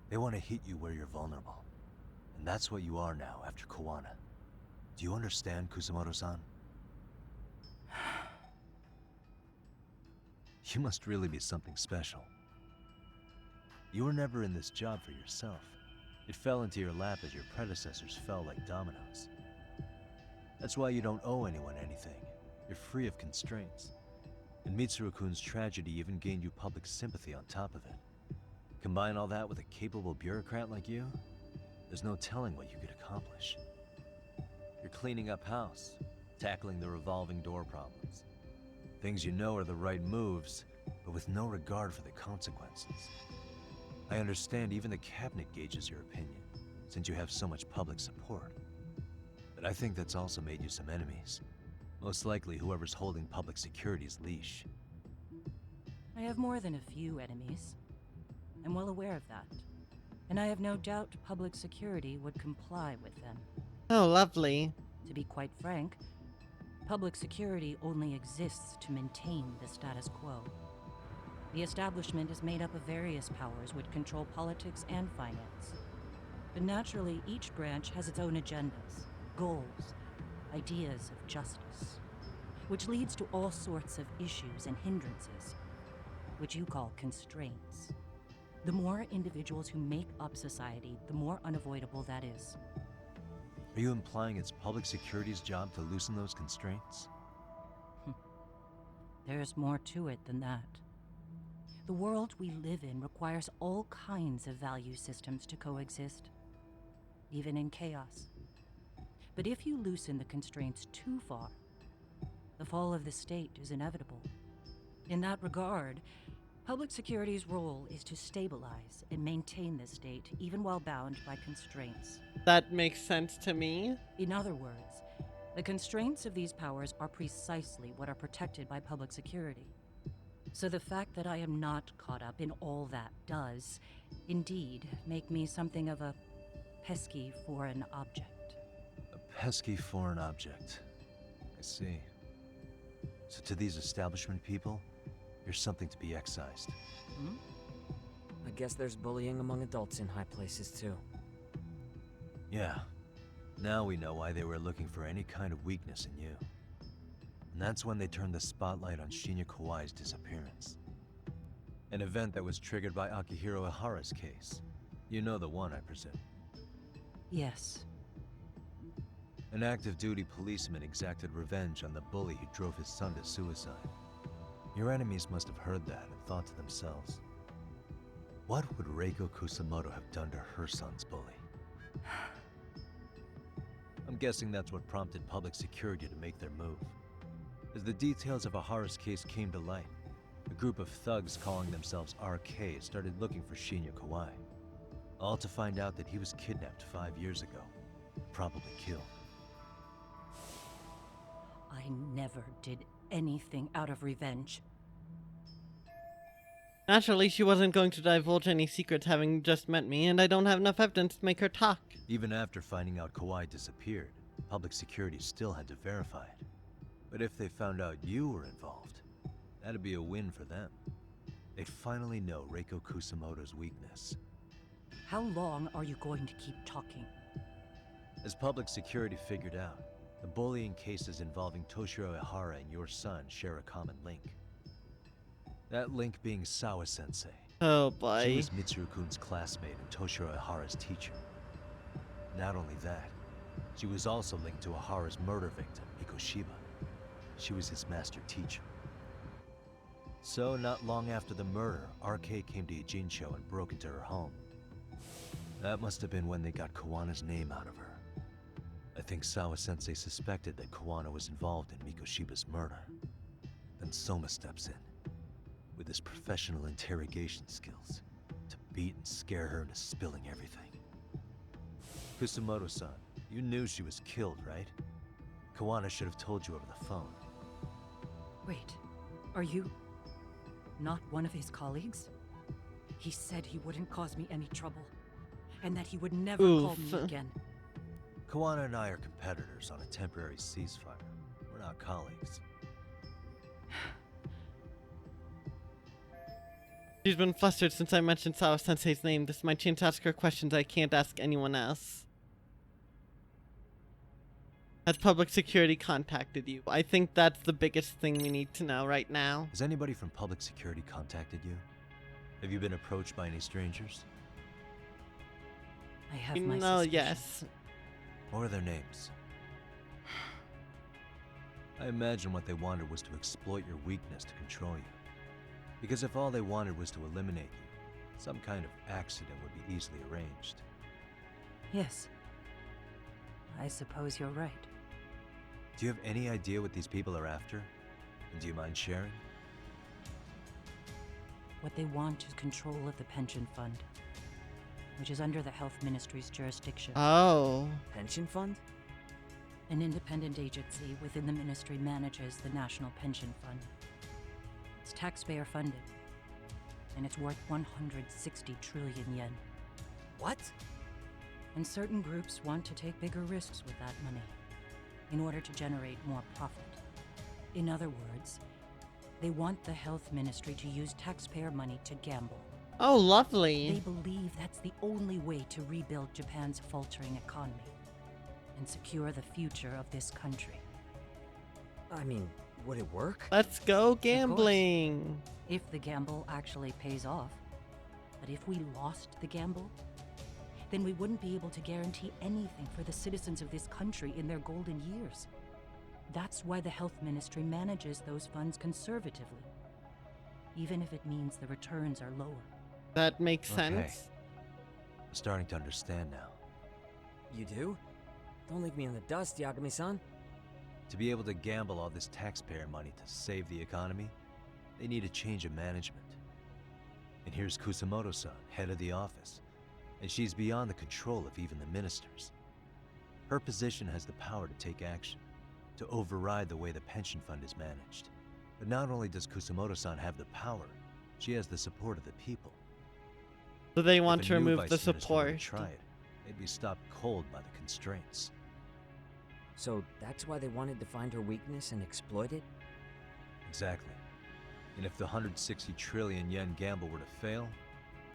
[SPEAKER 15] They want to hit you where you're vulnerable. And that's what you are now after Koana. Do you understand, Kusumoto-san? You must really be something special. You were never in this job for yourself. It fell into your lap as your predecessors fell like dominoes. That's why you don't owe anyone anything. You're free of constraints. And Mitsuru-kun's tragedy even gained you public sympathy on top of it. Combine all that with a capable bureaucrat like you, there's no telling what you could accomplish. You're cleaning up house, tackling the revolving door problems. Things you know are the right moves, but with no regard for the consequences. I understand even the cabinet gauges your opinion, since you have so much public support. But I think that's also made you some enemies. Most likely whoever's holding public security's leash.
[SPEAKER 9] I have more than a few enemies. I'm well aware of that. And I have no doubt public security would comply with them.
[SPEAKER 1] Oh, lovely.
[SPEAKER 9] To be quite frank, public security only exists to maintain the status quo. The establishment is made up of various powers which control politics and finance. But naturally, each branch has its own agendas, goals, ideas of justice, which leads to all sorts of issues and hindrances, which you call constraints. The more individuals who make up society, the more unavoidable that is.
[SPEAKER 15] Are you implying it's public security's job to loosen those constraints?
[SPEAKER 9] There's more to it than that. The world we live in requires all kinds of value systems to coexist, even in chaos. But if you loosen the constraints too far, the fall of the state is inevitable. In that regard, public security's role is to stabilize and maintain the state, even while bound by constraints.
[SPEAKER 1] That makes sense to me.
[SPEAKER 9] In other words, the constraints of these powers are precisely what are protected by public security. So the fact that I am not caught up in all that does, indeed, make me something of a pesky foreign object.
[SPEAKER 15] A pesky foreign object. I see. So to these establishment people, you're something to be excised.
[SPEAKER 4] I guess there's bullying among adults in high places too.
[SPEAKER 15] Yeah. Now we know why they were looking for any kind of weakness in you. And that's when they turned the spotlight on Shinya Kawai's disappearance. An event that was triggered by Akihiro Ihara's case. You know the one, I presume.
[SPEAKER 9] Yes.
[SPEAKER 15] An active duty policeman exacted revenge on the bully who drove his son to suicide. Your enemies must have heard that and thought to themselves, what would Reiko Kusamoto have done to her son's bully? I'm guessing that's what prompted public security to make their move. As the details of Ihara's case came to light, a group of thugs calling themselves RK started looking for Shinya Kawai, all to find out that he was kidnapped 5 years ago, probably killed.
[SPEAKER 9] I never did anything out of revenge.
[SPEAKER 1] Naturally, she wasn't going to divulge any secrets having just met me, and I don't have enough evidence to make her talk.
[SPEAKER 15] Even after finding out Kawai disappeared, public security still had to verify it. But if they found out you were involved, that'd be a win for them. They'd finally know Reiko Kusamoto's weakness.
[SPEAKER 9] How long are you going to keep talking?
[SPEAKER 15] As public security figured out, the bullying cases involving Toshiro Ihara and your son share a common link. That link being Sawa Sensei.
[SPEAKER 1] Oh boy.
[SPEAKER 15] She was Mitsuru-kun's classmate and Toshiro Ihara's teacher. Not only that, she was also linked to Ihara's murder victim, Mikoshiba. She was his master teacher. So, not long after the murder, RK came to Ijincho and broke into her home. That must have been when they got Kawana's name out of her. I think Sawa Sensei suspected that Kawana was involved in Mikoshiba's murder. Then Soma steps in, with his professional interrogation skills, to beat and scare her into spilling everything. Kusamoto-san, you knew she was killed, right? Kawana should have told you over the phone.
[SPEAKER 9] Wait, are you not one of his colleagues? He said he wouldn't cause me any trouble, and that he would never call me again.
[SPEAKER 15] Kawana and I are competitors on a temporary ceasefire. We're not colleagues.
[SPEAKER 1] She's been flustered since I mentioned Sawa Sensei's name. This might change to ask her questions I can't ask anyone else. Has public security contacted you? I think that's the biggest thing we need to know right now.
[SPEAKER 15] Has anybody from public security contacted you? Have you been approached by any strangers?
[SPEAKER 9] I have my suspicions.
[SPEAKER 1] Yes.
[SPEAKER 15] What are their names? I imagine what they wanted was to exploit your weakness to control you. Because if all they wanted was to eliminate you, some kind of accident would be easily arranged.
[SPEAKER 9] Yes. I suppose you're right.
[SPEAKER 15] Do you have any idea what these people are after? And do you mind sharing?
[SPEAKER 9] What they want is control of the pension fund, which is under the Health Ministry's jurisdiction.
[SPEAKER 1] Oh.
[SPEAKER 4] Pension fund?
[SPEAKER 9] An independent agency within the ministry manages the National Pension Fund. It's taxpayer funded, and it's worth 160 trillion yen.
[SPEAKER 4] What?
[SPEAKER 9] And certain groups want to take bigger risks with that money in order to generate more profit. In other words, they want the health ministry to use taxpayer money to gamble.
[SPEAKER 1] Oh, lovely.
[SPEAKER 9] They believe that's the only way to rebuild Japan's faltering economy. and secure the future of this country.
[SPEAKER 4] I mean, would it work?
[SPEAKER 1] Let's go gambling.
[SPEAKER 9] If the gamble actually pays off. But if we lost the gamble, then we wouldn't be able to guarantee anything for the citizens of this country in their golden years. That's why the health ministry manages those funds conservatively, even if it means the returns are lower.
[SPEAKER 1] That makes
[SPEAKER 15] Okay.
[SPEAKER 1] sense.
[SPEAKER 15] I'm starting to understand now.
[SPEAKER 4] You do? Don't leave me in the dust, Yagami-san.
[SPEAKER 15] To be able to gamble all this taxpayer money to save the economy, they need a change of management. And here's Kusamoto-san, head of the office, and she's beyond the control of even the ministers. Her position has the power to take action, to override the way the pension fund is managed. But not only does Kusamoto-san have the power, she has the support of the people.
[SPEAKER 1] So they want
[SPEAKER 15] If
[SPEAKER 1] to
[SPEAKER 15] a new
[SPEAKER 1] remove
[SPEAKER 15] vice
[SPEAKER 1] the
[SPEAKER 15] minister were to
[SPEAKER 1] support.
[SPEAKER 15] try it, they'd be stopped cold by the constraints.
[SPEAKER 4] So that's why they wanted to find her weakness and exploit it?
[SPEAKER 15] Exactly. And if the 160 trillion yen gamble were to fail,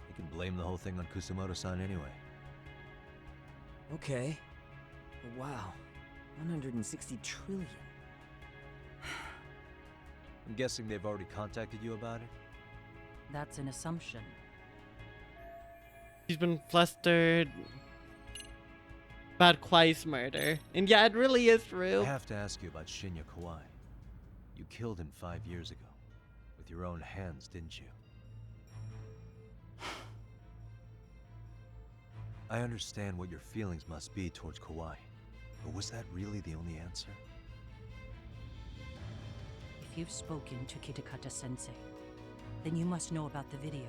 [SPEAKER 15] they can blame the whole thing on Kusamoto-san anyway.
[SPEAKER 4] Okay. Wow. 160 trillion.
[SPEAKER 15] I'm guessing they've already contacted you about it?
[SPEAKER 9] That's an assumption.
[SPEAKER 1] She's been flustered about Kwai's murder. And yeah, it really is
[SPEAKER 15] I
[SPEAKER 1] real.
[SPEAKER 15] have to ask you about Shinya Kawai. You killed him 5 years ago. With your own hands, didn't you? I understand what your feelings must be towards Kawai. But was that really the only answer?
[SPEAKER 9] If you've spoken to Kitakata Sensei, then you must know about the video.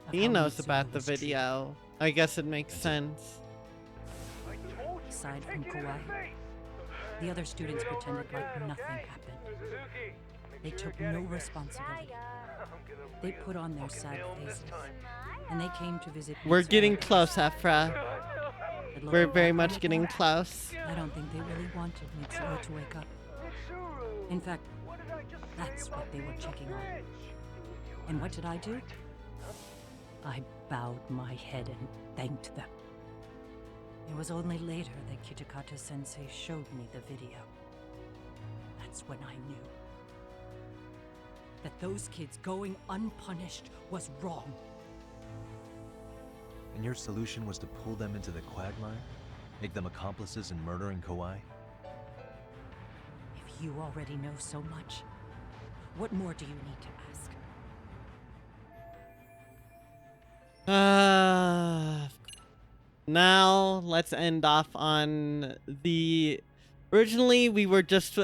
[SPEAKER 9] of
[SPEAKER 1] He
[SPEAKER 9] how
[SPEAKER 1] knows
[SPEAKER 9] Mitsuru
[SPEAKER 1] about the
[SPEAKER 9] was treated.
[SPEAKER 1] video. I guess it makes sense.
[SPEAKER 9] Aside from Kawhi, the other students pretended like nothing happened. They took no responsibility. They put on their sad faces, and they came to visit.
[SPEAKER 1] We're
[SPEAKER 9] Mitsuru.
[SPEAKER 1] getting close, Afra.
[SPEAKER 9] But
[SPEAKER 1] We're
[SPEAKER 9] looking
[SPEAKER 1] very
[SPEAKER 9] back on
[SPEAKER 1] much
[SPEAKER 9] it
[SPEAKER 1] getting
[SPEAKER 9] now,
[SPEAKER 1] close.
[SPEAKER 9] I don't think they really wanted Mitsuru to wake up. In fact, that's what they were checking on. And what did I do? I bowed my head and thanked them. It was only later that Kitakata Sensei showed me the video. That's when I knew that those kids going unpunished was wrong.
[SPEAKER 15] And your solution was to pull them into the quagmire? Make them accomplices in murdering Kawhi?
[SPEAKER 9] If you already know so much, what more do you need to ask?
[SPEAKER 1] Now let's end off on the. Originally, we were just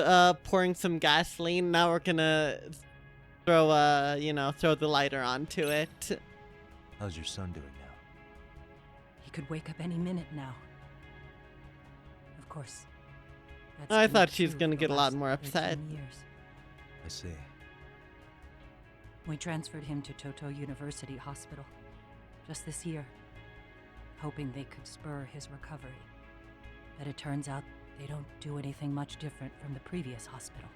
[SPEAKER 1] pouring some gasoline. Now we're gonna throw throw the lighter onto it.
[SPEAKER 15] How's your son doing now?
[SPEAKER 9] He could wake up any minute now. Of course. that's
[SPEAKER 1] I
[SPEAKER 9] been
[SPEAKER 1] thought
[SPEAKER 9] true
[SPEAKER 1] she was
[SPEAKER 9] for
[SPEAKER 1] gonna
[SPEAKER 9] the
[SPEAKER 1] get a lot
[SPEAKER 9] last
[SPEAKER 1] more
[SPEAKER 9] 13
[SPEAKER 1] upset.
[SPEAKER 9] years.
[SPEAKER 15] I see.
[SPEAKER 9] We transferred him to Toto University Hospital just this year, hoping they could spur his recovery. But it turns out they don't do anything much different from the previous hospital.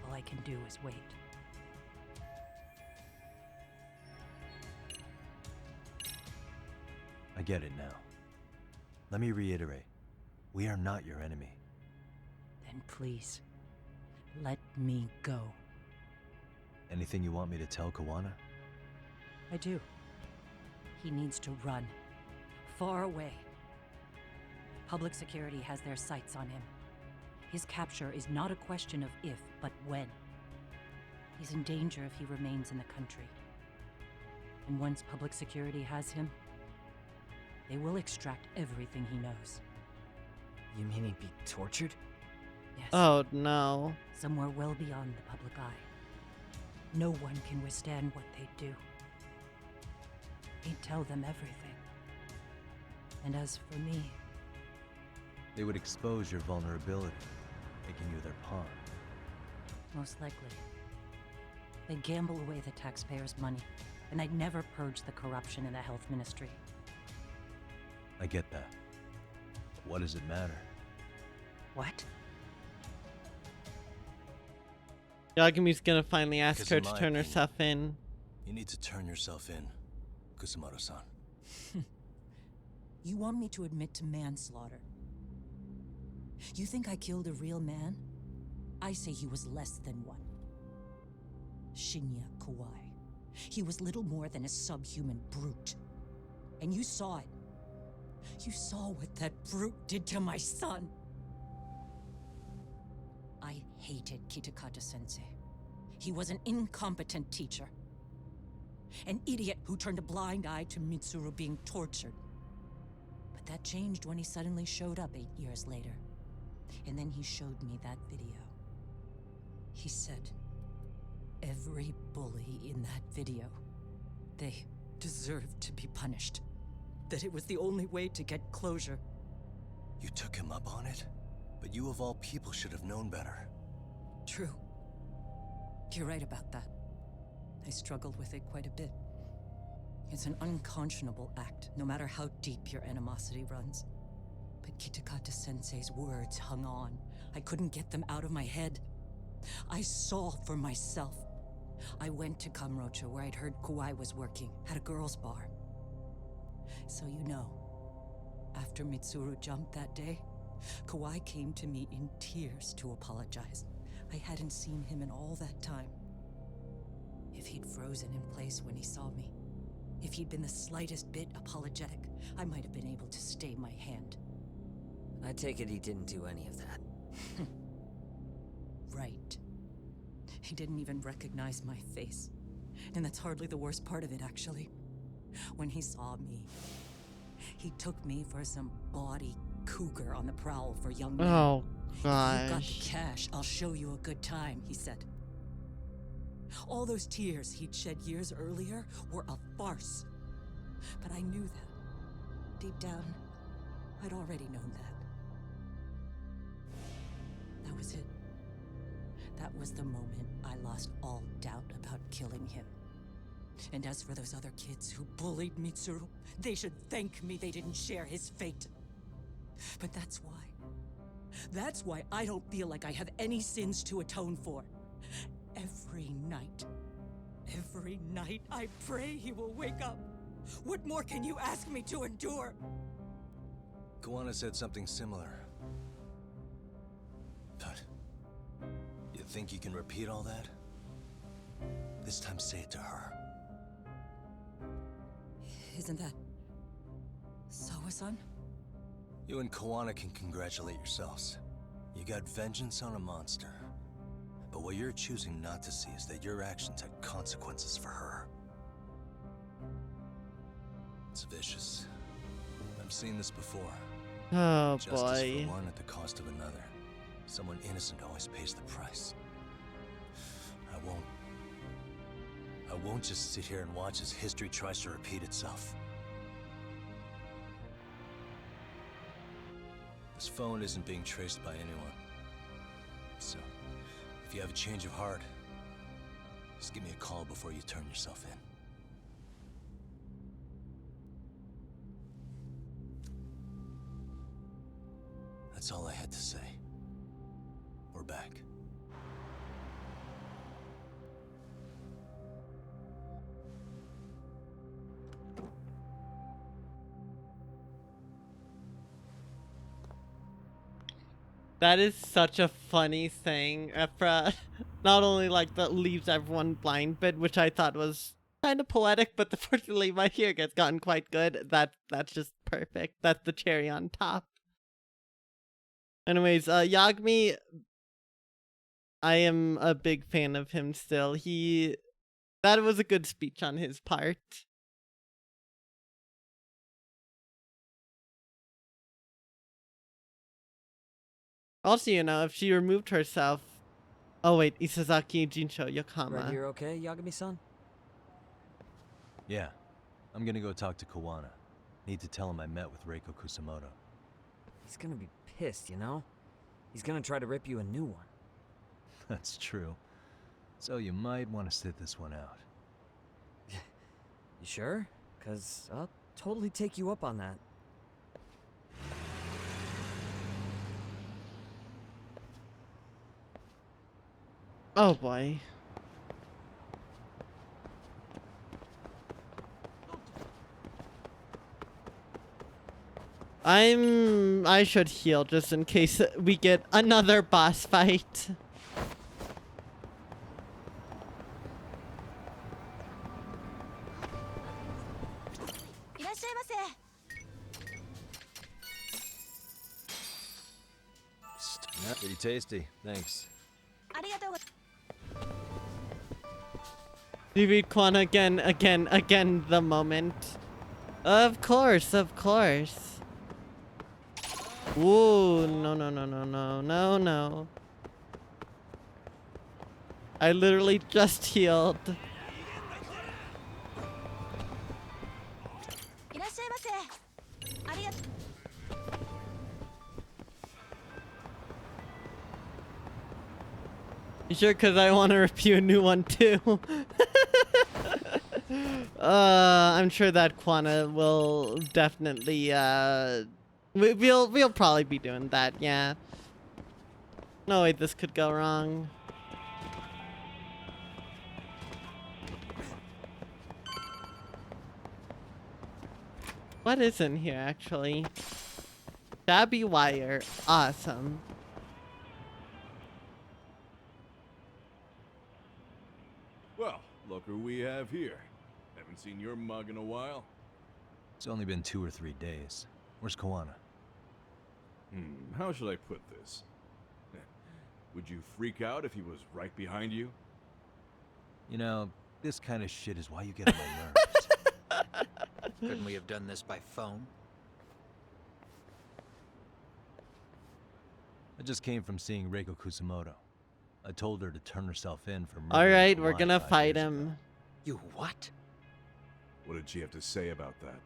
[SPEAKER 9] All I can do is wait.
[SPEAKER 15] I get it now. Let me reiterate. We are not your enemy.
[SPEAKER 9] Then please, let me go.
[SPEAKER 15] Anything you want me to tell Kawana?
[SPEAKER 9] I do. He needs to run. Far away. Public security has their sights on him. His capture is not a question of if, but when. He's in danger if he remains in the country. And once public security has him, they will extract everything he knows.
[SPEAKER 4] You mean he'd be tortured?
[SPEAKER 9] Yes.
[SPEAKER 1] Oh no.
[SPEAKER 9] Somewhere well beyond the public eye. No one can withstand what they do. He'd tell them everything. And as for me,
[SPEAKER 15] They would expose your vulnerability, making you their pawn.
[SPEAKER 9] most likely. They'd gamble away the taxpayers' money, and I'd never purge the corruption in the health ministry.
[SPEAKER 15] I get that. What does it matter?
[SPEAKER 9] What?
[SPEAKER 1] Yagami's gonna finally ask
[SPEAKER 2] Because
[SPEAKER 1] her
[SPEAKER 2] in
[SPEAKER 1] to
[SPEAKER 2] my
[SPEAKER 1] turn
[SPEAKER 2] opinion,
[SPEAKER 1] herself in.
[SPEAKER 2] You need to turn yourself in, Kusumoto-san.
[SPEAKER 9] You want me to admit to manslaughter. You think I killed a real man? I say he was less than one. Shinya Kawai. He was little more than a subhuman brute. And you saw it. You saw what that brute did to my son. I hated Kitakata Sensei. He was an incompetent teacher. An idiot who turned a blind eye to Mitsuru being tortured. But that changed when he suddenly showed up 8 years later. And then he showed me that video. He said, every bully in that video, they deserved to be punished. That it was the only way to get closure.
[SPEAKER 2] You took him up on it? But you of all people should have known better.
[SPEAKER 9] True. You're right about that. I struggled with it quite a bit. It's an unconscionable act, no matter how deep your animosity runs. But Kitakata Sensei's words hung on. I couldn't get them out of my head. I saw for myself. I went to Kamurocho, where I'd heard Kawai was working, at a girls' bar. So you know, after Mitsuru jumped that day, Kawai came to me in tears to apologize. I hadn't seen him in all that time. If he'd frozen in place when he saw me, if he'd been the slightest bit apologetic, I might have been able to stay my hand.
[SPEAKER 4] I take it he didn't do any of that.
[SPEAKER 9] Right. He didn't even recognize my face. And that's hardly the worst part of it, actually. When he saw me, he took me for some bawdy cougar on the prowl for young men.
[SPEAKER 1] Oh,
[SPEAKER 9] If you got the
[SPEAKER 1] gosh.
[SPEAKER 9] cash, I'll show you a good time, he said. All those tears he'd shed years earlier were a farce. But I knew that. Deep down, I'd already known that. That was it. That was the moment I lost all doubt about killing him. And as for those other kids who bullied Mitsuru, they should thank me they didn't share his fate. But that's why. That's why I don't feel like I have any sins to atone for. Every night I pray he will wake up. What more can you ask me to endure?
[SPEAKER 2] Kawana said something similar. But you think you can repeat all that? This time say it to her.
[SPEAKER 9] Isn't that Sawa-san?
[SPEAKER 2] You and Kawana can congratulate yourselves. You got vengeance on a monster. But what you're choosing not to see is that your actions had consequences for her. It's vicious. I've seen this before.
[SPEAKER 1] Oh,
[SPEAKER 2] Justice
[SPEAKER 1] boy.
[SPEAKER 2] for one at the cost of another. Someone innocent always pays the price. I won't just sit here and watch as history tries to repeat itself. This phone isn't being traced by anyone. So, if you have a change of heart, just give me a call before you turn yourself in. That's all I had to say. We're back.
[SPEAKER 1] That is such a funny thing. Ephra, not only like that leaves everyone blind, but which I thought was kind of poetic, but fortunately my ear gets gotten quite good. That's just perfect. That's the cherry on top. Anyways, Yagami, I am a big fan of him still. That was a good speech on his part. Also, you know, if she removed herself... Oh wait, Isazaki Jinsho Yokohama.
[SPEAKER 4] Right here okay, Yagami-san?
[SPEAKER 15] Yeah. I'm gonna go talk to Kawana. Need to tell him I met with Reiko Kusamoto.
[SPEAKER 4] He's gonna be pissed, you know? He's gonna try to rip you a new one.
[SPEAKER 15] That's true. So you might want to sit this one out.
[SPEAKER 4] You sure? 'Cause I'll totally take you up on that.
[SPEAKER 1] Oh boy. I should heal just in case we get another boss fight.
[SPEAKER 15] Yeah, pretty tasty. Thanks.
[SPEAKER 1] You read Kwana again, the moment. Of course. Ooh, no. I literally just healed. You sure? Cause I want to review a new one too. I'm sure that Kwana will definitely, we'll probably be doing that, yeah. No way this could go wrong. What is in here, actually? Stabby wire. Awesome.
[SPEAKER 5] Well, look who we have here. Haven't seen your mug in a while.
[SPEAKER 15] It's only been 2 or 3 days. Where's Kawana?
[SPEAKER 5] How should I put this? Would you freak out if he was right behind you?
[SPEAKER 15] You know, this kind of shit is why you get on my nerves.
[SPEAKER 6] Couldn't we have done this by phone?
[SPEAKER 15] I just came from seeing Reiko Kusumoto. I told her to turn herself in for murdering
[SPEAKER 1] Alright, we're
[SPEAKER 15] Kawana
[SPEAKER 1] gonna
[SPEAKER 15] 5
[SPEAKER 1] fight
[SPEAKER 15] years
[SPEAKER 1] him.
[SPEAKER 15] ago.
[SPEAKER 6] You what?
[SPEAKER 5] What did she have to say about that?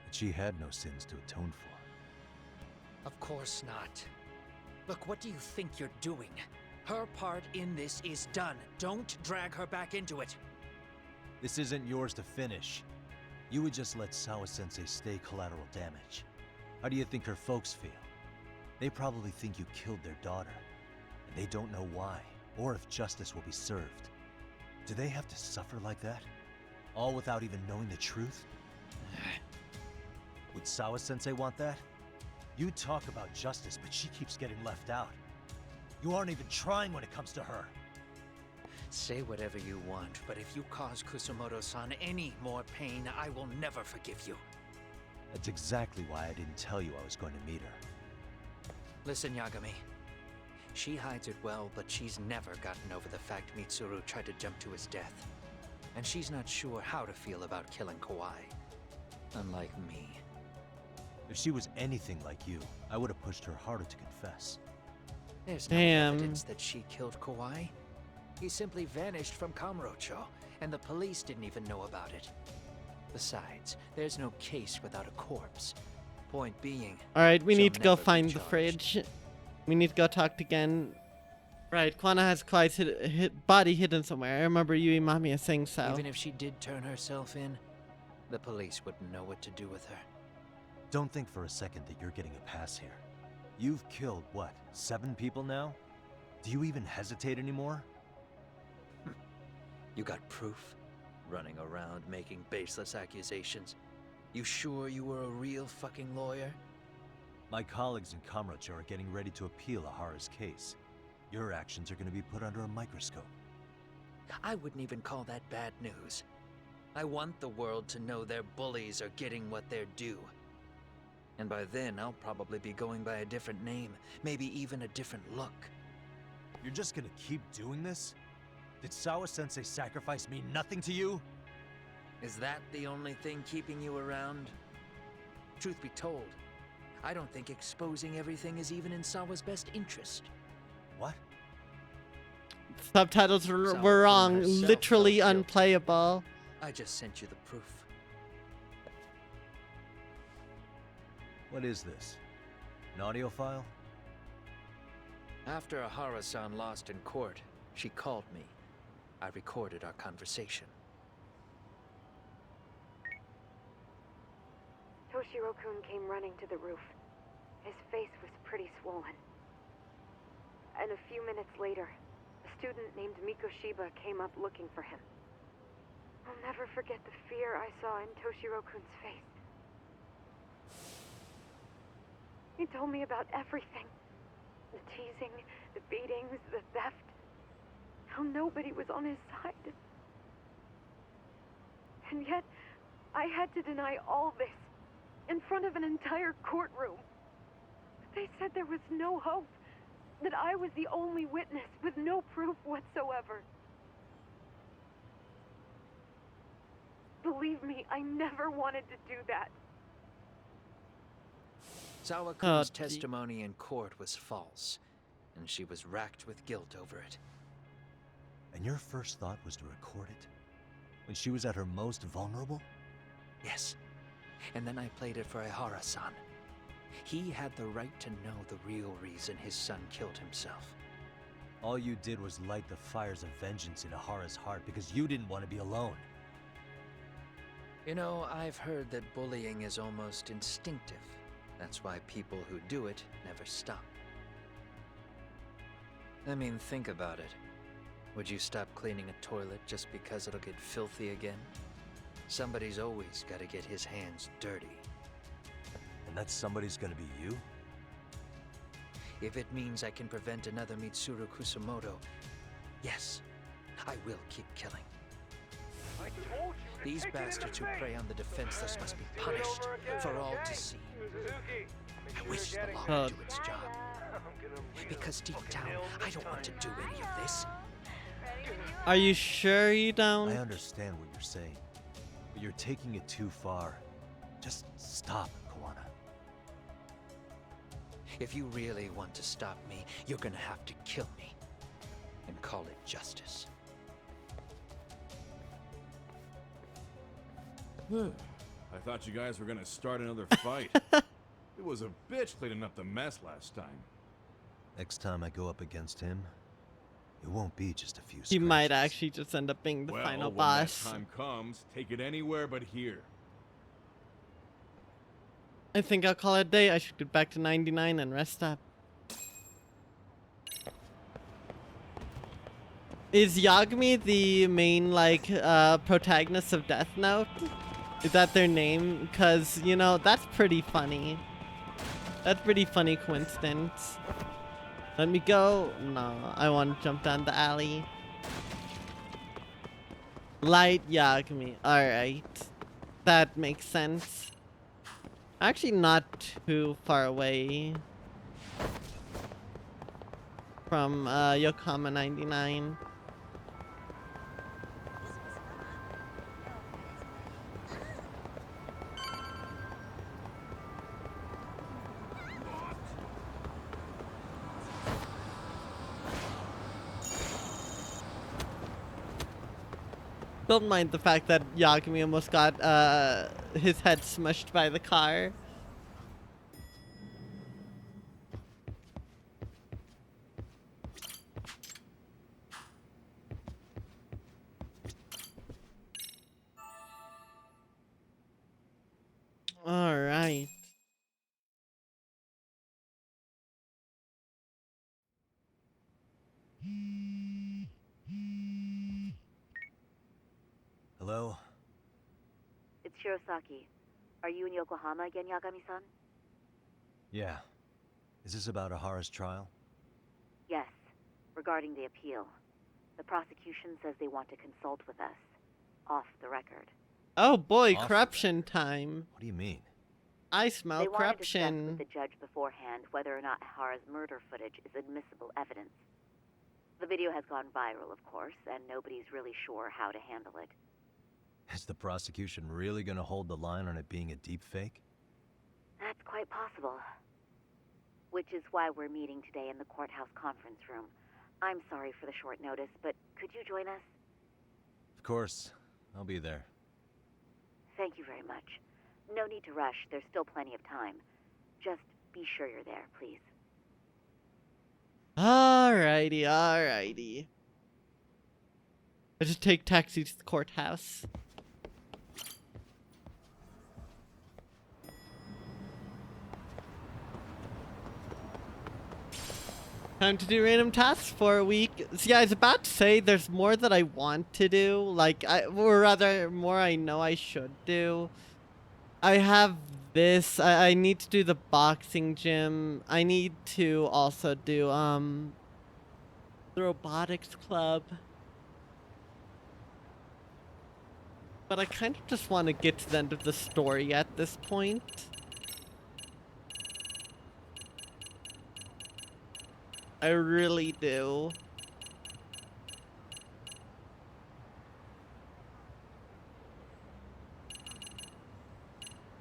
[SPEAKER 15] That she had no sins to atone for.
[SPEAKER 6] Of course not. Look, what do you think you're doing? Her part in this is done. Don't drag her back into it.
[SPEAKER 15] This isn't yours to finish. You would just let Sawa-sensei stay collateral damage. How do you think her folks feel? They probably think you killed their daughter. And they don't know why, or if justice will be served. Do they have to suffer like that? All without even knowing the truth? Would Sawa-sensei want that? You talk about justice, but she keeps getting left out. You aren't even trying when it comes to her.
[SPEAKER 6] Say whatever you want, but if you cause Kusumoto-san any more pain, I will never forgive you.
[SPEAKER 15] That's exactly why I didn't tell you I was going to meet her.
[SPEAKER 6] Listen, Yagami. She hides it well, but she's never gotten over the fact Mitsuru tried to jump to his death. And she's not sure how to feel about killing Kawai. Unlike me.
[SPEAKER 15] If she was anything like you, I would have pushed her harder to confess.
[SPEAKER 6] There's no evidence that she killed Kawai. He simply vanished from Kamurocho, and the police didn't even know about it. Besides, there's no case without a corpse. Point being,
[SPEAKER 1] alright, we
[SPEAKER 6] she'll
[SPEAKER 1] need to go
[SPEAKER 6] never be
[SPEAKER 1] find the
[SPEAKER 6] charged.
[SPEAKER 1] fridge. We need to go talk to Gen. Right, Kwana has Kawai's body hidden somewhere. I remember Yui Mamiya saying so.
[SPEAKER 6] Even if she did turn herself in, the police wouldn't know what to do with her.
[SPEAKER 15] Don't think for a second that you're getting a pass here. You've killed, what, 7 people now? Do you even hesitate anymore?
[SPEAKER 6] You got proof? Running around making baseless accusations. You sure you were a real fucking lawyer?
[SPEAKER 15] My colleagues in Kamurocho are getting ready to appeal Ahara's case. Your actions are going to be put under a microscope.
[SPEAKER 6] I wouldn't even call that bad news. I want the world to know their bullies are getting what they're due. And by then, I'll probably be going by a different name, maybe even a different look.
[SPEAKER 15] You're just gonna keep doing this? Did Sawa-sensei sacrifice mean nothing to you?
[SPEAKER 6] Is that the only thing keeping you around? Truth be told, I don't think exposing everything is even in Sawa's best interest.
[SPEAKER 15] What?
[SPEAKER 1] Subtitles were wrong. Literally unplayable.
[SPEAKER 6] I just sent you the proof.
[SPEAKER 15] What is this? An audio file?
[SPEAKER 6] After Ahara-san lost in court, she called me. I recorded our conversation.
[SPEAKER 10] Toshiro-kun came running to the roof. His face was pretty swollen. And a few minutes later, a student named Mikoshiba came up looking for him. I'll never forget the fear I saw in Toshiro-kun's face. He told me about everything. The teasing, the beatings, the theft. How nobody was on his side. And yet, I had to deny all this in front of an entire courtroom. They said there was no hope, that I was the only witness with no proof whatsoever. Believe me, I never wanted to do that.
[SPEAKER 6] Sawaku's testimony in court was false, and she was racked with guilt over it.
[SPEAKER 15] And your first thought was to record it? When she was at her most vulnerable?
[SPEAKER 6] Yes. And then I played it for Ihara-san. He had the right to know the real reason his son killed himself.
[SPEAKER 15] All you did was light the fires of vengeance in Ihara's heart because you didn't want to be alone.
[SPEAKER 6] You know, I've heard that bullying is almost instinctive. That's why people who do it never stop. I mean, think about it. Would you stop cleaning a toilet just because it'll get filthy again? Somebody's always got to get his hands dirty.
[SPEAKER 15] And that somebody's gonna be you?
[SPEAKER 6] If it means I can prevent another Mitsuru Kusamoto, yes, I will keep killing. These bastards who prey on the defenseless must be punished for all to see. I wish the law would do its job. Because deep down, I don't want to do any of this.
[SPEAKER 1] Are you sure you don't?
[SPEAKER 15] I understand what you're saying, but you're taking it too far. Just stop, Kawana.
[SPEAKER 6] If you really want to stop me, you're gonna have to kill me. And call it justice.
[SPEAKER 5] I thought you guys were gonna start another fight. It was a bitch cleaning up the mess last time.
[SPEAKER 15] Next time I go up against him, it won't be just a few
[SPEAKER 1] He might actually just end up being the
[SPEAKER 5] Well,
[SPEAKER 1] final
[SPEAKER 5] when
[SPEAKER 1] boss.
[SPEAKER 5] that time comes, take it anywhere but here.
[SPEAKER 1] I think I'll call it a day. I should get back to 99 and rest up. Is Yagami the main, like, protagonist of Death Note? Is that their name? Because, you know, that's pretty funny. That's pretty funny coincidence. Let me go. No, I want to jump down the alley. Light Yagami. Alright. That makes sense. Actually not too far away from Yokohama 99. Don't mind the fact that Yagami almost got his head smushed by the car. All right.
[SPEAKER 15] Hello?
[SPEAKER 16] It's Shirosaki. Are you in Yokohama again, Yagami-san?
[SPEAKER 15] Yeah. Is this about Ahara's trial?
[SPEAKER 16] Yes, regarding the appeal. The prosecution says they want to consult with us. Off the record.
[SPEAKER 1] Oh boy,
[SPEAKER 15] Off
[SPEAKER 1] corruption time.
[SPEAKER 15] What do you mean?
[SPEAKER 1] I smell
[SPEAKER 16] they want to discuss
[SPEAKER 1] corruption.
[SPEAKER 16] with the judge beforehand whether or not Hara's murder footage is admissible evidence. The video has gone viral, of course, and nobody's really sure how to handle it.
[SPEAKER 15] Is the prosecution really gonna hold the line on it being a deep fake?
[SPEAKER 16] That's quite possible. Which is why we're meeting today in the courthouse conference room. I'm sorry for the short notice, but could you join us?
[SPEAKER 15] Of course. I'll be there.
[SPEAKER 16] Thank you very much. No need to rush. There's still plenty of time. Just be sure you're there, please.
[SPEAKER 1] Alrighty, alrighty. I just take taxi to the courthouse. Time to do random tasks for a week. See, I was about to say there's more that I want to do. Like, or rather, more I know I should do. I have this. I need to do the boxing gym. I need to also do the robotics club. But I kind of just want to get to the end of the story at this point. I really do.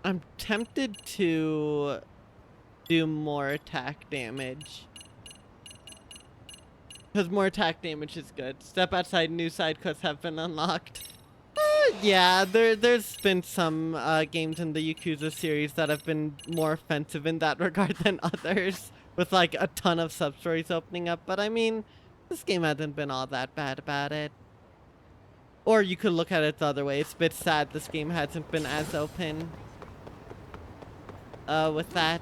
[SPEAKER 1] I'm tempted to do more attack damage. Because more attack damage is good. Step outside, new side quests have been unlocked. Yeah, there's been some games in the Yakuza series that have been more offensive in that regard than others. With like a ton of sub-stories opening up. But I mean, this game hasn't been all that bad about it. Or you could look at it the other way. It's a bit sad this game hasn't been as open. With that.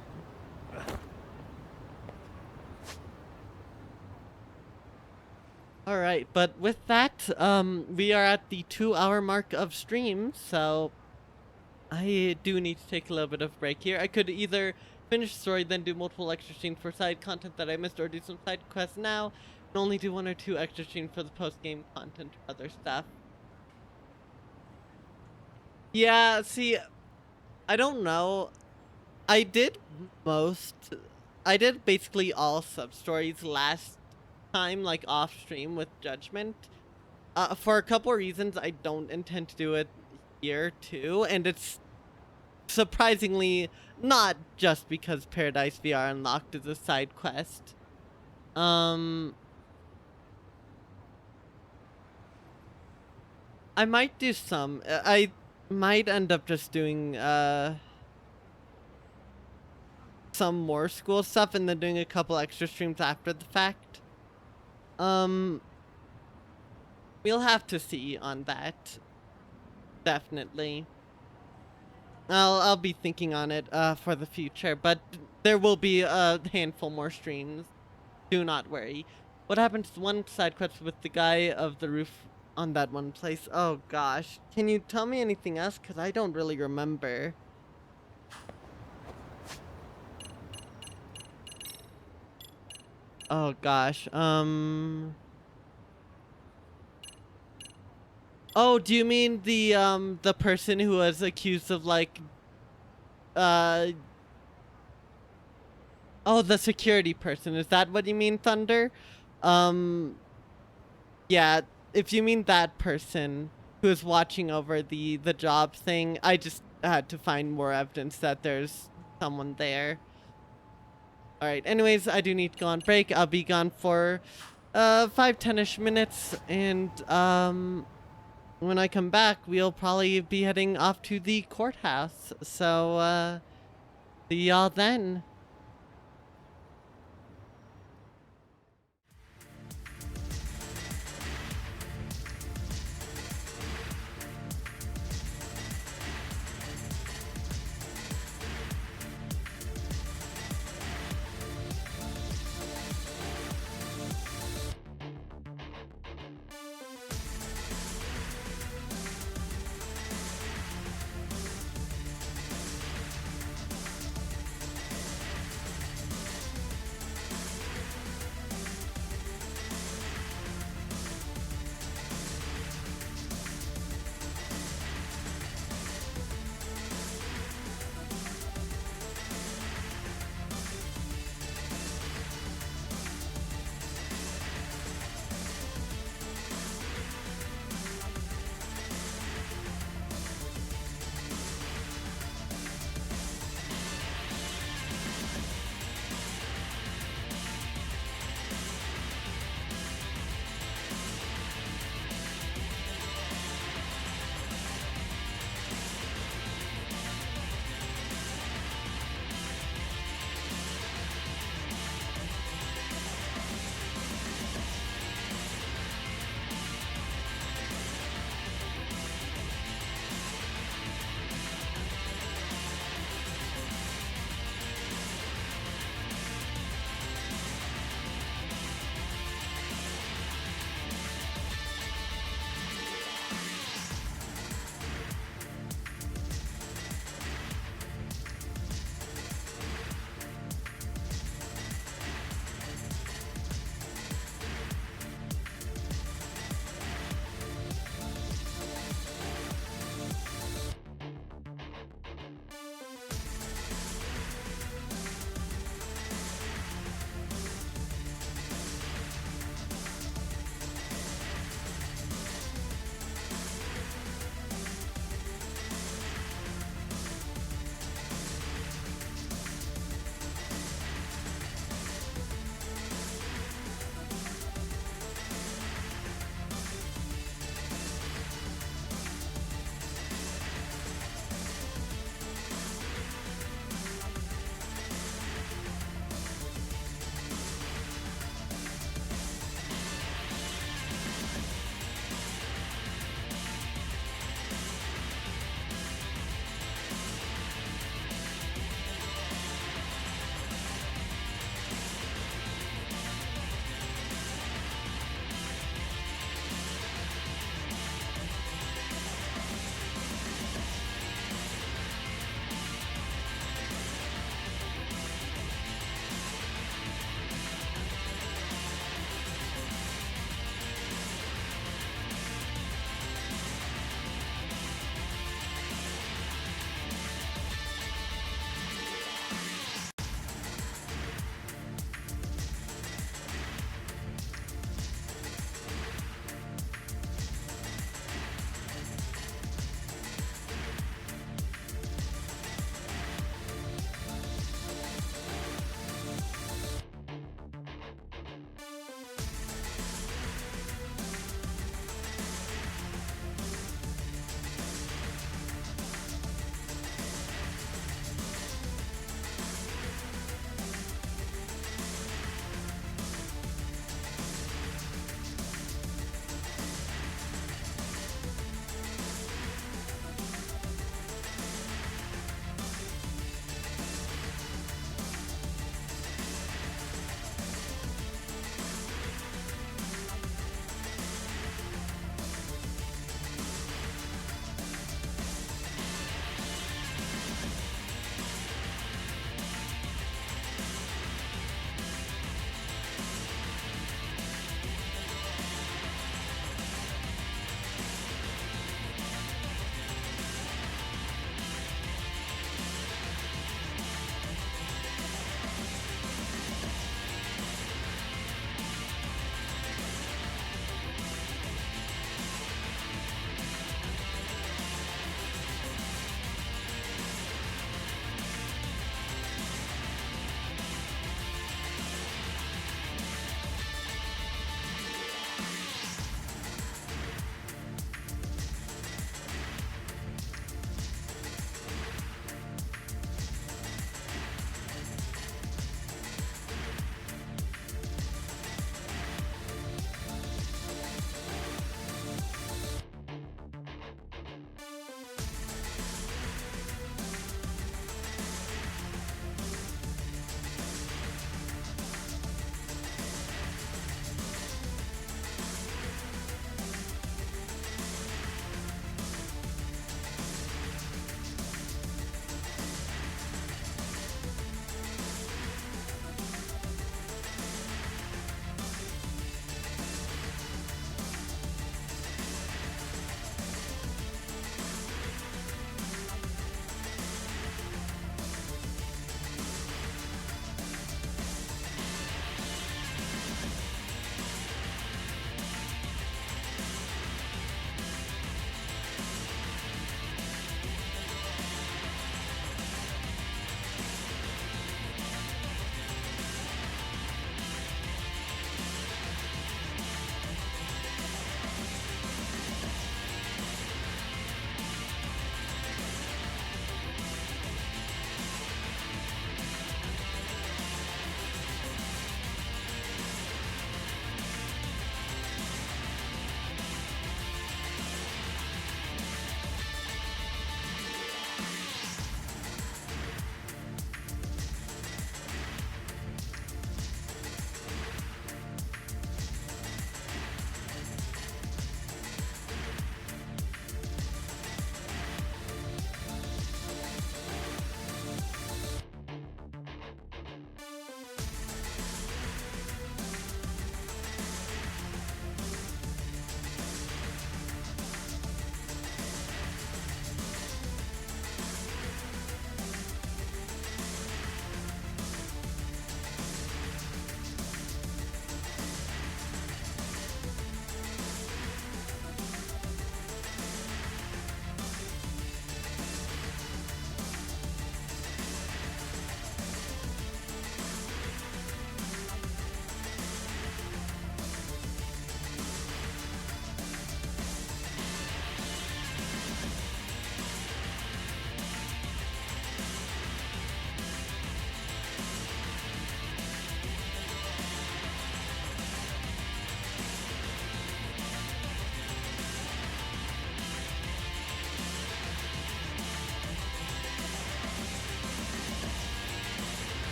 [SPEAKER 1] Alright, but with that, we are at the 2-hour mark of stream, so I do need to take a little bit of a break here. I could either finish the story, then do multiple extra streams for side content that I missed, or do some side quests now, and only do 1 or 2 extra streams for the post-game content or other stuff. Yeah, see, I don't know. I did basically all sub-stories last time, like off-stream with Judgment. For a couple reasons, I don't intend to do it here too, and it's surprisingly not just because Paradise VR Unlocked is a side quest. I might do some. I might end up just doing some more school stuff and then doing a couple extra streams after the fact. We'll have to see on that. Definitely. I'll be thinking on it for the future, but there will be a handful more streams. Do not worry. What happened to the one side quest with the guy of the roof on that one place? Oh gosh. Can you tell me anything else? Because I don't really remember. Oh gosh. Oh, do you mean the person who was accused of like oh, the security person. Is that what you mean, Thunder? Yeah, if you mean that person who is watching over the job thing, I just had to find more evidence that there's someone there. Alright, anyways, I do need to go on break. I'll be gone for 5-10ish minutes, and when I come back, we'll probably be heading off to the courthouse. So see y'all then.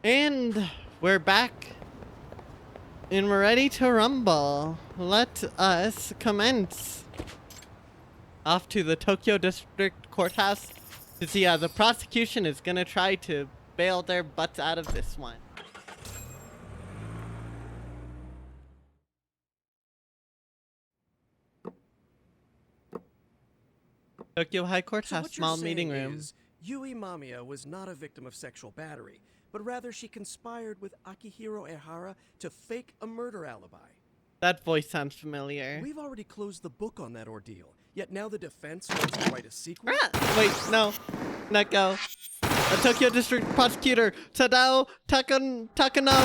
[SPEAKER 1] And we're back. And we're ready to rumble. Let us commence. Off to the Tokyo District Courthouse to see how the prosecution is gonna try to bail their butts out of this one. Tokyo High Court
[SPEAKER 17] So
[SPEAKER 1] has
[SPEAKER 17] what
[SPEAKER 1] small
[SPEAKER 17] you're
[SPEAKER 1] meeting
[SPEAKER 17] saying
[SPEAKER 1] room.
[SPEAKER 17] is, Yui Mamiya was not a victim of sexual battery, but rather she conspired with Akihiro Ehara to fake a murder alibi.
[SPEAKER 1] That voice sounds familiar.
[SPEAKER 17] We've already closed the book on that ordeal, yet now the defense wants to write a sequel?
[SPEAKER 1] Wait, no. Let go. A Tokyo District Prosecutor, Tadao Takano.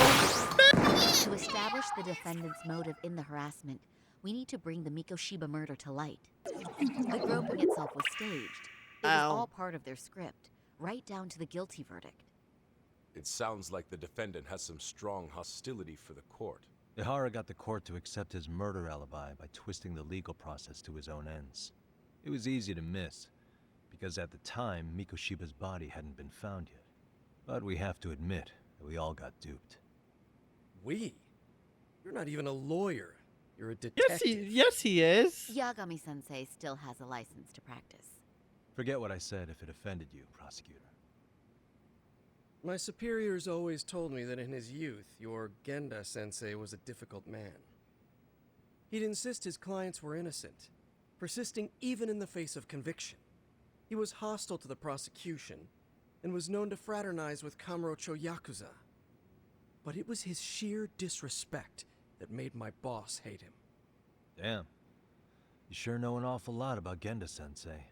[SPEAKER 16] To establish the defendant's motive in the harassment, we need to bring the Mikoshiba murder to light. The groping itself was staged. It was all part of their script, right down to the guilty verdict.
[SPEAKER 18] It sounds like the defendant has some strong hostility for the court.
[SPEAKER 15] Ihara got the court to accept his murder alibi by twisting the legal process to his own ends. It was easy to miss, because at the time, Mikoshiba's body hadn't been found yet. But we have to admit that we all got duped.
[SPEAKER 17] We? You're not even a lawyer. You're a detective.
[SPEAKER 1] Yes, he is.
[SPEAKER 16] Yagami Sensei still has a license to practice.
[SPEAKER 15] Forget what I said if it offended you, prosecutor.
[SPEAKER 17] My superiors always told me that in his youth, your Genda Sensei was a difficult man. He'd insist his clients were innocent, persisting even in the face of conviction. He was hostile to the prosecution, and was known to fraternize with Kamurocho Yakuza. But it was his sheer disrespect that made my boss hate him.
[SPEAKER 15] Damn. You sure know an awful lot about Genda-sensei.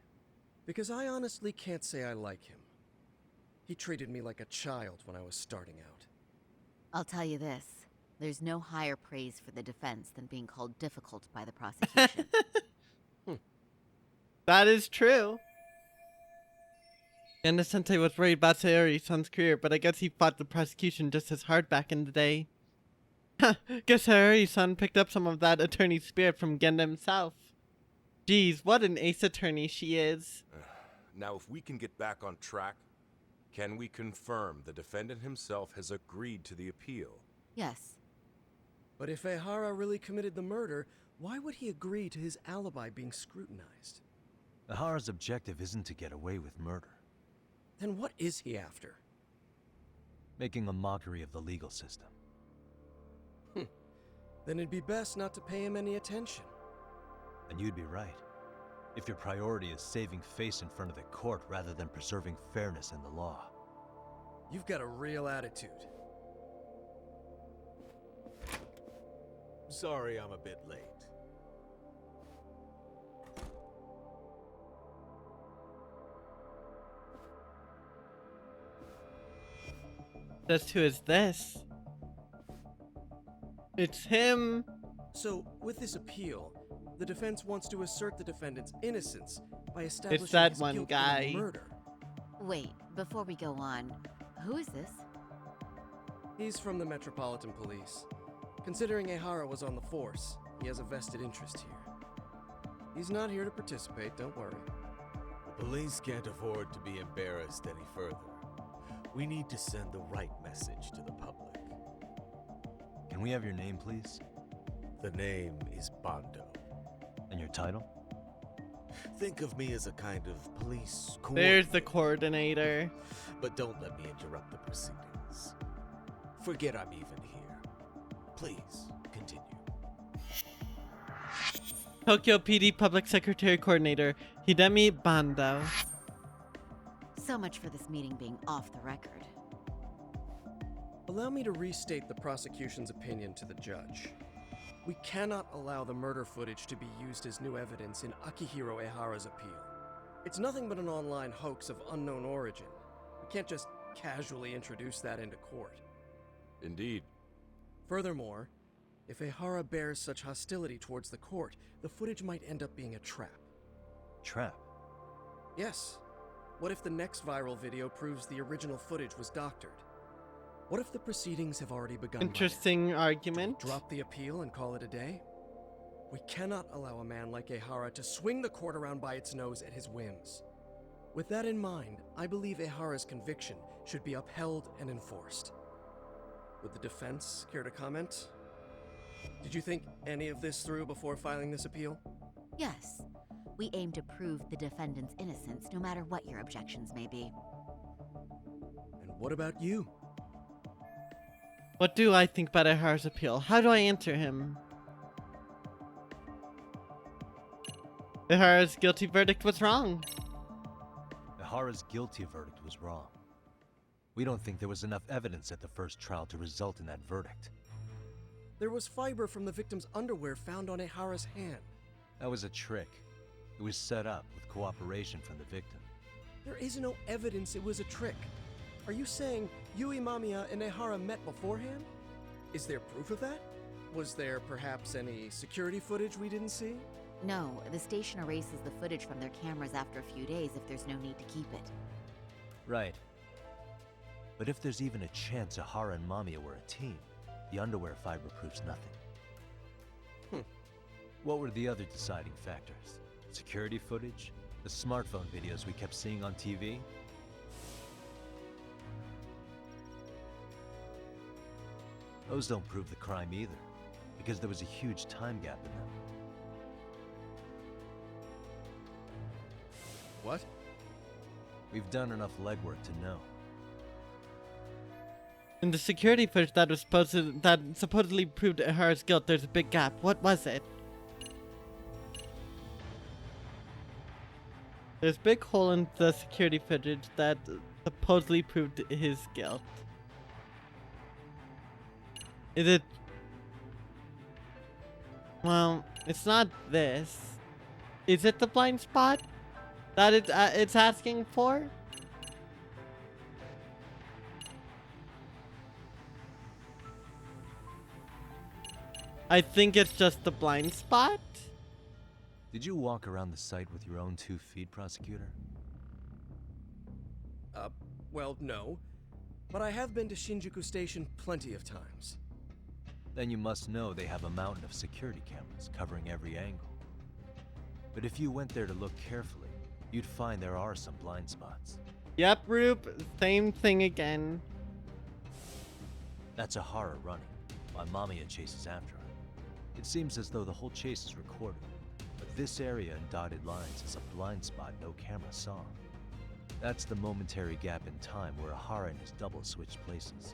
[SPEAKER 17] Because I honestly can't say I like him. He treated me like a child when I was starting out.
[SPEAKER 16] I'll tell you this. There's no higher praise for the defense than being called difficult by the prosecution.
[SPEAKER 1] That is true. Genda Sensei was worried about Sayori-san's career, but I guess he fought the prosecution just as hard back in the day. Guess Sayori-san picked up some of that attorney spirit from Genda himself. Geez, what an ace attorney she is.
[SPEAKER 18] Now, if we can get back on track, can we confirm the defendant himself has agreed to the appeal?
[SPEAKER 16] Yes.
[SPEAKER 17] But if Ehara really committed the murder, why would he agree to his alibi being scrutinized?
[SPEAKER 15] Ihara's objective isn't to get away with murder.
[SPEAKER 17] Then what is he after?
[SPEAKER 15] Making a mockery of the legal system.
[SPEAKER 17] Then it'd be best not to pay him any attention.
[SPEAKER 15] And you'd be right. If your priority is saving face in front of the court rather than preserving fairness in the law.
[SPEAKER 17] You've got a real attitude.
[SPEAKER 13] Sorry I'm a bit late.
[SPEAKER 1] Just who is this? It's him.
[SPEAKER 17] So, with this appeal, the defense wants to assert the defendant's innocence by establishing
[SPEAKER 1] It's that
[SPEAKER 17] his
[SPEAKER 1] one
[SPEAKER 17] guilt
[SPEAKER 1] guy.
[SPEAKER 17] in the murder.
[SPEAKER 16] Wait, before we go on, who is this?
[SPEAKER 17] He's from the Metropolitan Police. Considering Ehara was on the force, he has a vested interest here. He's not here to participate, don't worry.
[SPEAKER 13] The police can't afford to be embarrassed any further. We need to send the right message to the public.
[SPEAKER 15] Can we have your name, please?
[SPEAKER 13] The name is Bando.
[SPEAKER 15] And your title?
[SPEAKER 13] Think of me as a kind of police
[SPEAKER 1] There's the coordinator.
[SPEAKER 13] But don't let me interrupt the proceedings. Forget I'm even here. Please, continue.
[SPEAKER 1] Tokyo PD Public Secretary Coordinator, Hidemi Bando.
[SPEAKER 16] So much for this meeting being off the record.
[SPEAKER 17] Allow me to restate the prosecution's opinion to the judge. We cannot allow the murder footage to be used as new evidence in Akihiro Ehara's appeal. It's nothing but an online hoax of unknown origin. We can't just casually introduce that into court.
[SPEAKER 18] Indeed.
[SPEAKER 17] Furthermore, if Ehara bears such hostility towards the court, the footage might end up being a trap.
[SPEAKER 15] Trap?
[SPEAKER 17] Yes. What if the next viral video proves the original footage was doctored? What if the proceedings have already begun?
[SPEAKER 1] Interesting argument.
[SPEAKER 17] Drop the appeal and call it a day? We cannot allow a man like Ehara to swing the court around by its nose at his whims. With that in mind, I believe Ehara's conviction should be upheld and enforced. Would the defense care to comment? Did you think any of this through before filing this appeal?
[SPEAKER 16] Yes. We aim to prove the defendant's innocence no matter what your objections may be.
[SPEAKER 17] And what about you?
[SPEAKER 1] What do I think about Ihara's appeal? How do I answer him? Ihara's guilty verdict was wrong.
[SPEAKER 15] Ihara's guilty verdict was wrong. We don't think there was enough evidence at the first trial to result in that verdict.
[SPEAKER 17] There was fiber from the victim's underwear found on Ihara's hand.
[SPEAKER 15] That was a trick. It was set up with cooperation from the victim.
[SPEAKER 17] There is no evidence it was a trick. Are you saying Yui Mamiya and Ihara met beforehand? Is there proof of that? Was there perhaps any security footage we didn't see?
[SPEAKER 16] No, the station erases the footage from their cameras after a few days if there's no need to keep it.
[SPEAKER 15] Right. But if there's even a chance Ihara and Mamiya were a team, the underwear fiber proves nothing. What were the other deciding factors? Security footage? The smartphone videos we kept seeing on TV? Those don't prove the crime either, because there was a huge time gap in them.
[SPEAKER 17] What?
[SPEAKER 15] We've done enough legwork to know.
[SPEAKER 1] In the security footage that supposedly proved Ihara's guilt, there's a big gap. What was it? There's a big hole in the security footage that supposedly proved his guilt. Is it? Well, it's not this. Is it the blind spot that it's asking for? I think it's just the blind spot.
[SPEAKER 15] Did you walk around the site with your own 2 feet, prosecutor?
[SPEAKER 17] Well, no. But I have been to Shinjuku Station plenty of times.
[SPEAKER 15] Then you must know they have a mountain of security cameras covering every angle. But if you went there to look carefully, you'd find there are some blind spots.
[SPEAKER 1] Yep, Rube. Same thing again.
[SPEAKER 15] That's Ihara running, while Mamiya chases after her. It seems as though the whole chase is recorded, but this area in dotted lines is a blind spot no camera saw. That's the momentary gap in time where Ihara and his double switched places.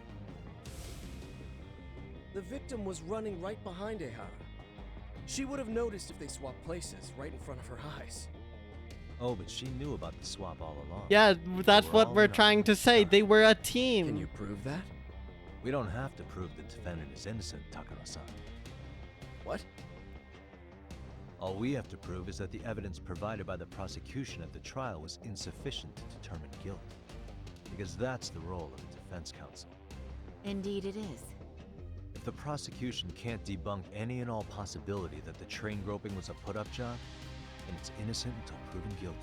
[SPEAKER 17] The victim was running right behind Ihara. She would have noticed if they swapped places right in front of her eyes.
[SPEAKER 15] Oh, but she knew about the swap all along.
[SPEAKER 1] Yeah, that's what we're trying to say. They were a team.
[SPEAKER 17] Can you prove that?
[SPEAKER 15] We don't have to prove the defendant is innocent, Takano-san.
[SPEAKER 17] What?
[SPEAKER 15] All we have to prove is that the evidence provided by the prosecution at the trial was insufficient to determine guilt. Because that's the role of the defense counsel.
[SPEAKER 16] Indeed it is.
[SPEAKER 15] If the prosecution can't debunk any and all possibility that the train groping was a put-up job, then it's innocent until proven guilty.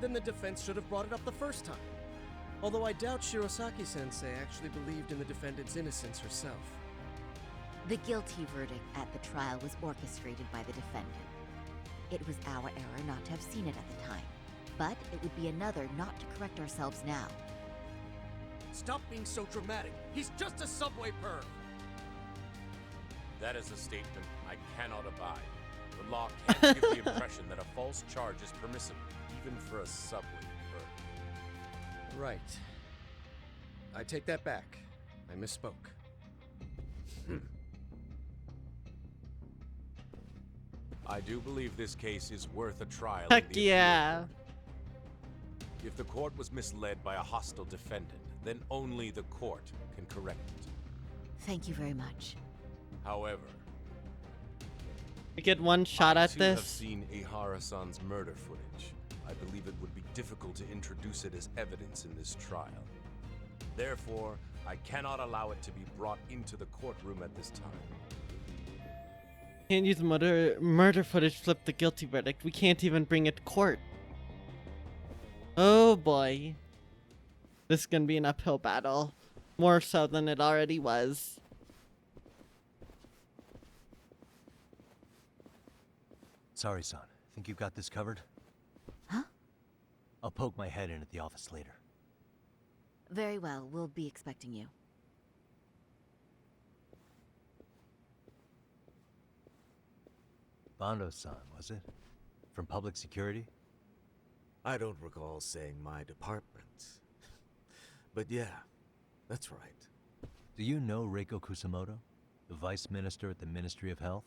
[SPEAKER 17] Then the defense should have brought it up the first time. Although I doubt Shirosaki-sensei actually believed in the defendant's innocence herself.
[SPEAKER 16] The guilty verdict at the trial was orchestrated by the defendant. It was our error not to have seen it at the time. But it would be another not to correct ourselves now.
[SPEAKER 17] Stop being so dramatic. He's just a subway perv.
[SPEAKER 18] That is a statement I cannot abide. The law can't give the impression that a false charge is permissible, even for a subway perv.
[SPEAKER 17] Right. I take that back. I misspoke.
[SPEAKER 18] I do believe this case is worth a trial.
[SPEAKER 1] Heck yeah.
[SPEAKER 18] If the court was misled by a hostile defendant, then only the court can correct it.
[SPEAKER 16] Thank you very much.
[SPEAKER 18] However,
[SPEAKER 1] We get one shot at
[SPEAKER 18] I have
[SPEAKER 1] this.
[SPEAKER 18] seen Ihara-san's murder footage. I believe it would be difficult to introduce it as evidence in this trial. Therefore, I cannot allow it to be brought into the courtroom at this time.
[SPEAKER 1] Can't use murder footage to flip the guilty verdict. We can't even bring it to court. Oh boy. This is gonna be an uphill battle. More so than it already was.
[SPEAKER 15] Sorry, son. Think you've got this covered?
[SPEAKER 16] Huh?
[SPEAKER 15] I'll poke my head in at the office later.
[SPEAKER 16] Very well, we'll be expecting you.
[SPEAKER 15] Bando-san, was it? From public security?
[SPEAKER 13] I don't recall saying my department. But yeah, that's right.
[SPEAKER 15] Do you know Reiko Kusamoto, the vice minister at the Ministry of Health?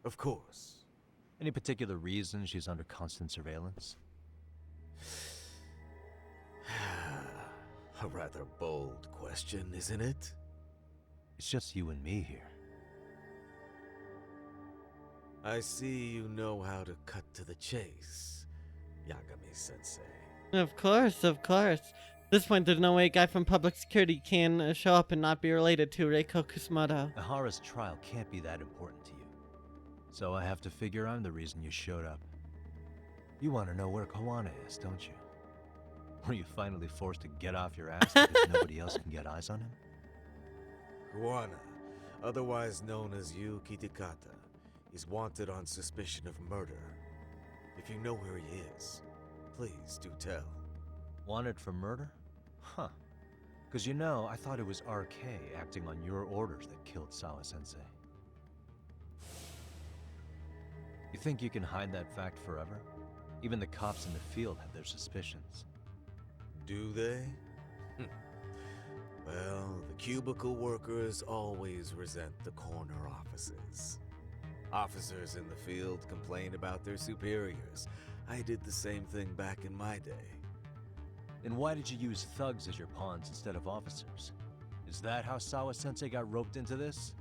[SPEAKER 13] Of course.
[SPEAKER 15] Any particular reason she's under constant surveillance?
[SPEAKER 13] A rather bold question, isn't it?
[SPEAKER 15] It's just you and me here.
[SPEAKER 13] I see you know how to cut to the chase, Yagami-sensei.
[SPEAKER 1] Of course, of course. At this point, there's no way a guy from public security can show up and not be related to Reiko Kusamoto.
[SPEAKER 15] Ahara's trial can't be that important to you. So I have to figure I'm the reason you showed up. You want to know where Kawana is, don't you? Were you finally forced to get off your ass because nobody else can get eyes on him?
[SPEAKER 13] Kawana, otherwise known as Yu Kitakata, is wanted on suspicion of murder. If you know where he is, please do tell.
[SPEAKER 15] Wanted for murder? Huh. Because you know, I thought it was RK acting on your orders that killed Sawa-sensei. You think you can hide that fact forever? Even the cops in the field have their suspicions.
[SPEAKER 13] Do they? Well, the cubicle workers always resent the corner offices. Officers in the field complain about their superiors. I did the same thing back in my day.
[SPEAKER 15] Then why did you use thugs as your pawns instead of officers? Is that how Sawa-sensei got roped into this?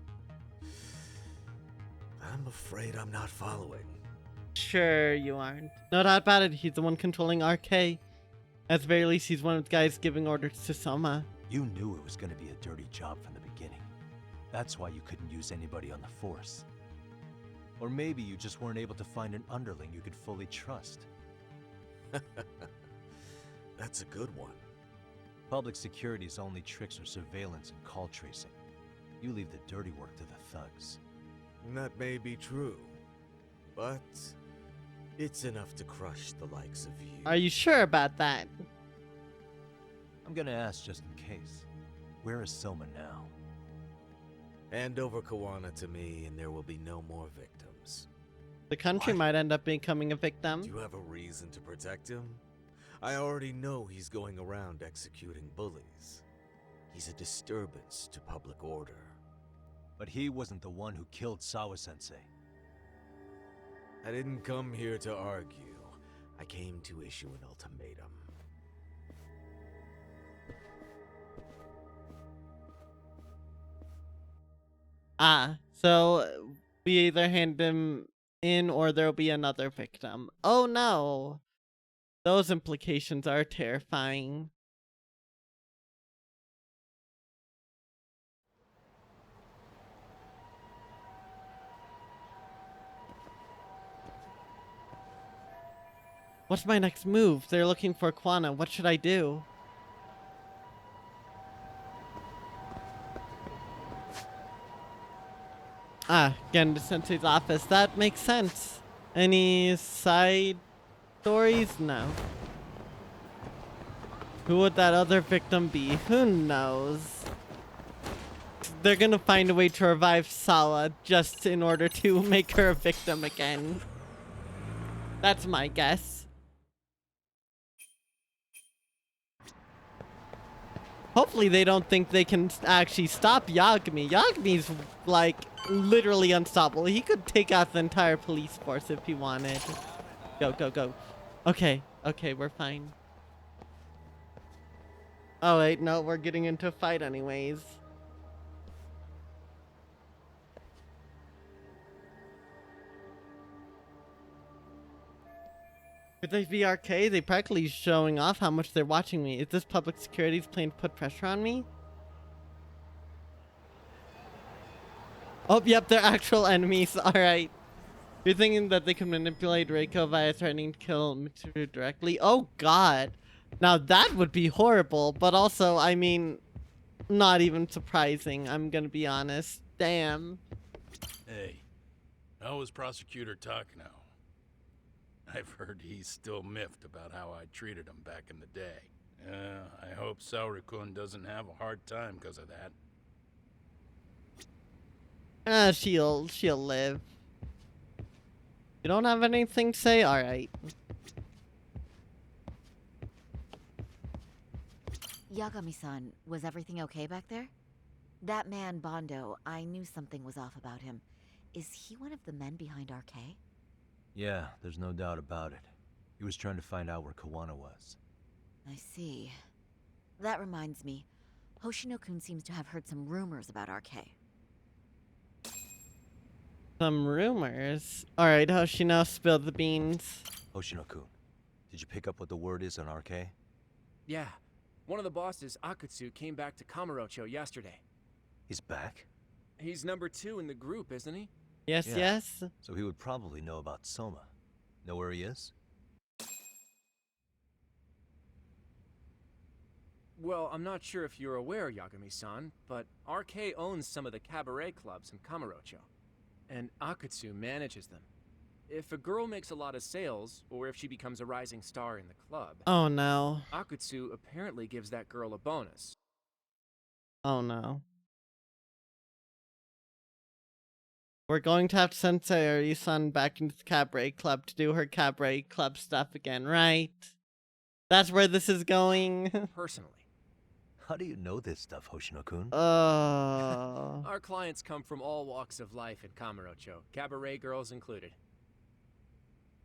[SPEAKER 13] I'm afraid I'm not following.
[SPEAKER 1] Sure you aren't. No doubt about it, he's the one controlling RK. At the very least, he's one of the guys giving orders to Soma.
[SPEAKER 15] You knew it was going to be a dirty job from the beginning. That's why you couldn't use anybody on the force. Or maybe you just weren't able to find an underling you could fully trust.
[SPEAKER 13] That's a good one.
[SPEAKER 15] Public security's only tricks are surveillance and call tracing. You leave the dirty work to the thugs.
[SPEAKER 13] That may be true, but it's enough to crush the likes of you.
[SPEAKER 1] Are you sure about that?
[SPEAKER 15] I'm gonna ask just in case. Where is Soma now?
[SPEAKER 13] Hand over Kawana to me and there will be no more victims.
[SPEAKER 1] The country might end up becoming a victim.
[SPEAKER 13] Do you have a reason to protect him? I already know he's going around executing bullies. He's a disturbance to public order.
[SPEAKER 15] But he wasn't the one who killed Sawa-sensei.
[SPEAKER 13] I didn't come here to argue. I came to issue an ultimatum.
[SPEAKER 1] So we either hand him in or there'll be another victim. Oh no! Those implications are terrifying. What's my next move? They're looking for Kawana. What should I do? Again, to Sensei's office. That makes sense. Any side stories? No. Who would that other victim be? Who knows? They're gonna find a way to revive Sawa just in order to make her a victim again. That's my guess. Hopefully they don't think they can actually stop Yagami. Yagami's like literally unstoppable. He could take out the entire police force if he wanted. Go, go, go. Okay, okay, we're fine. Oh wait, no, we're getting into a fight anyways. Could they be arcade? They practically showing off how much they're watching me. Is this public security's plan to put pressure on me? Oh, yep, they're actual enemies. Alright. You're thinking that they can manipulate Reiko via threatening to kill Mitsuru directly? Oh, God. Now, that would be horrible, but also, I mean, not even surprising, I'm gonna be honest. Damn.
[SPEAKER 14] Hey, how is Prosecutor Takano? I've heard he's still miffed about how I treated him back in the day. I hope Saori-kun doesn't have a hard time because of that.
[SPEAKER 1] She'll live. You don't have anything to say? Alright.
[SPEAKER 16] Yagami-san, was everything okay back there? That man, Bondo, I knew something was off about him. Is he one of the men behind RK?
[SPEAKER 15] Yeah, there's no doubt about it. He was trying to find out where Kawana was.
[SPEAKER 16] I see. That reminds me. Hoshino-kun seems to have heard some rumors about RK.
[SPEAKER 1] Some rumors? Alright, Hoshino, spill the beans.
[SPEAKER 15] Hoshino-kun, did you pick up what the word is on RK?
[SPEAKER 3] Yeah. One of the bosses, Akutsu, came back to Kamurocho yesterday.
[SPEAKER 15] He's back?
[SPEAKER 3] He's number 2 in the group, isn't he?
[SPEAKER 1] Yes,
[SPEAKER 15] Yeah.
[SPEAKER 1] yes.
[SPEAKER 15] So he would probably know about Soma. Know where he is?
[SPEAKER 3] Well, I'm not sure if you're aware, Yagami-san, but RK owns some of the cabaret clubs in Kamurocho, and Akutsu manages them. If a girl makes a lot of sales, or if she becomes a rising star in the club...
[SPEAKER 1] Oh no.
[SPEAKER 3] Akutsu apparently gives that girl a bonus.
[SPEAKER 1] Oh no. We're going to have to send Sayori-san back into the cabaret club to do her cabaret club stuff again, right? That's where this is going.
[SPEAKER 3] Personally.
[SPEAKER 15] How do you know this stuff, Hoshino-kun?
[SPEAKER 3] Our clients come from all walks of life in Kamurocho, cabaret girls included.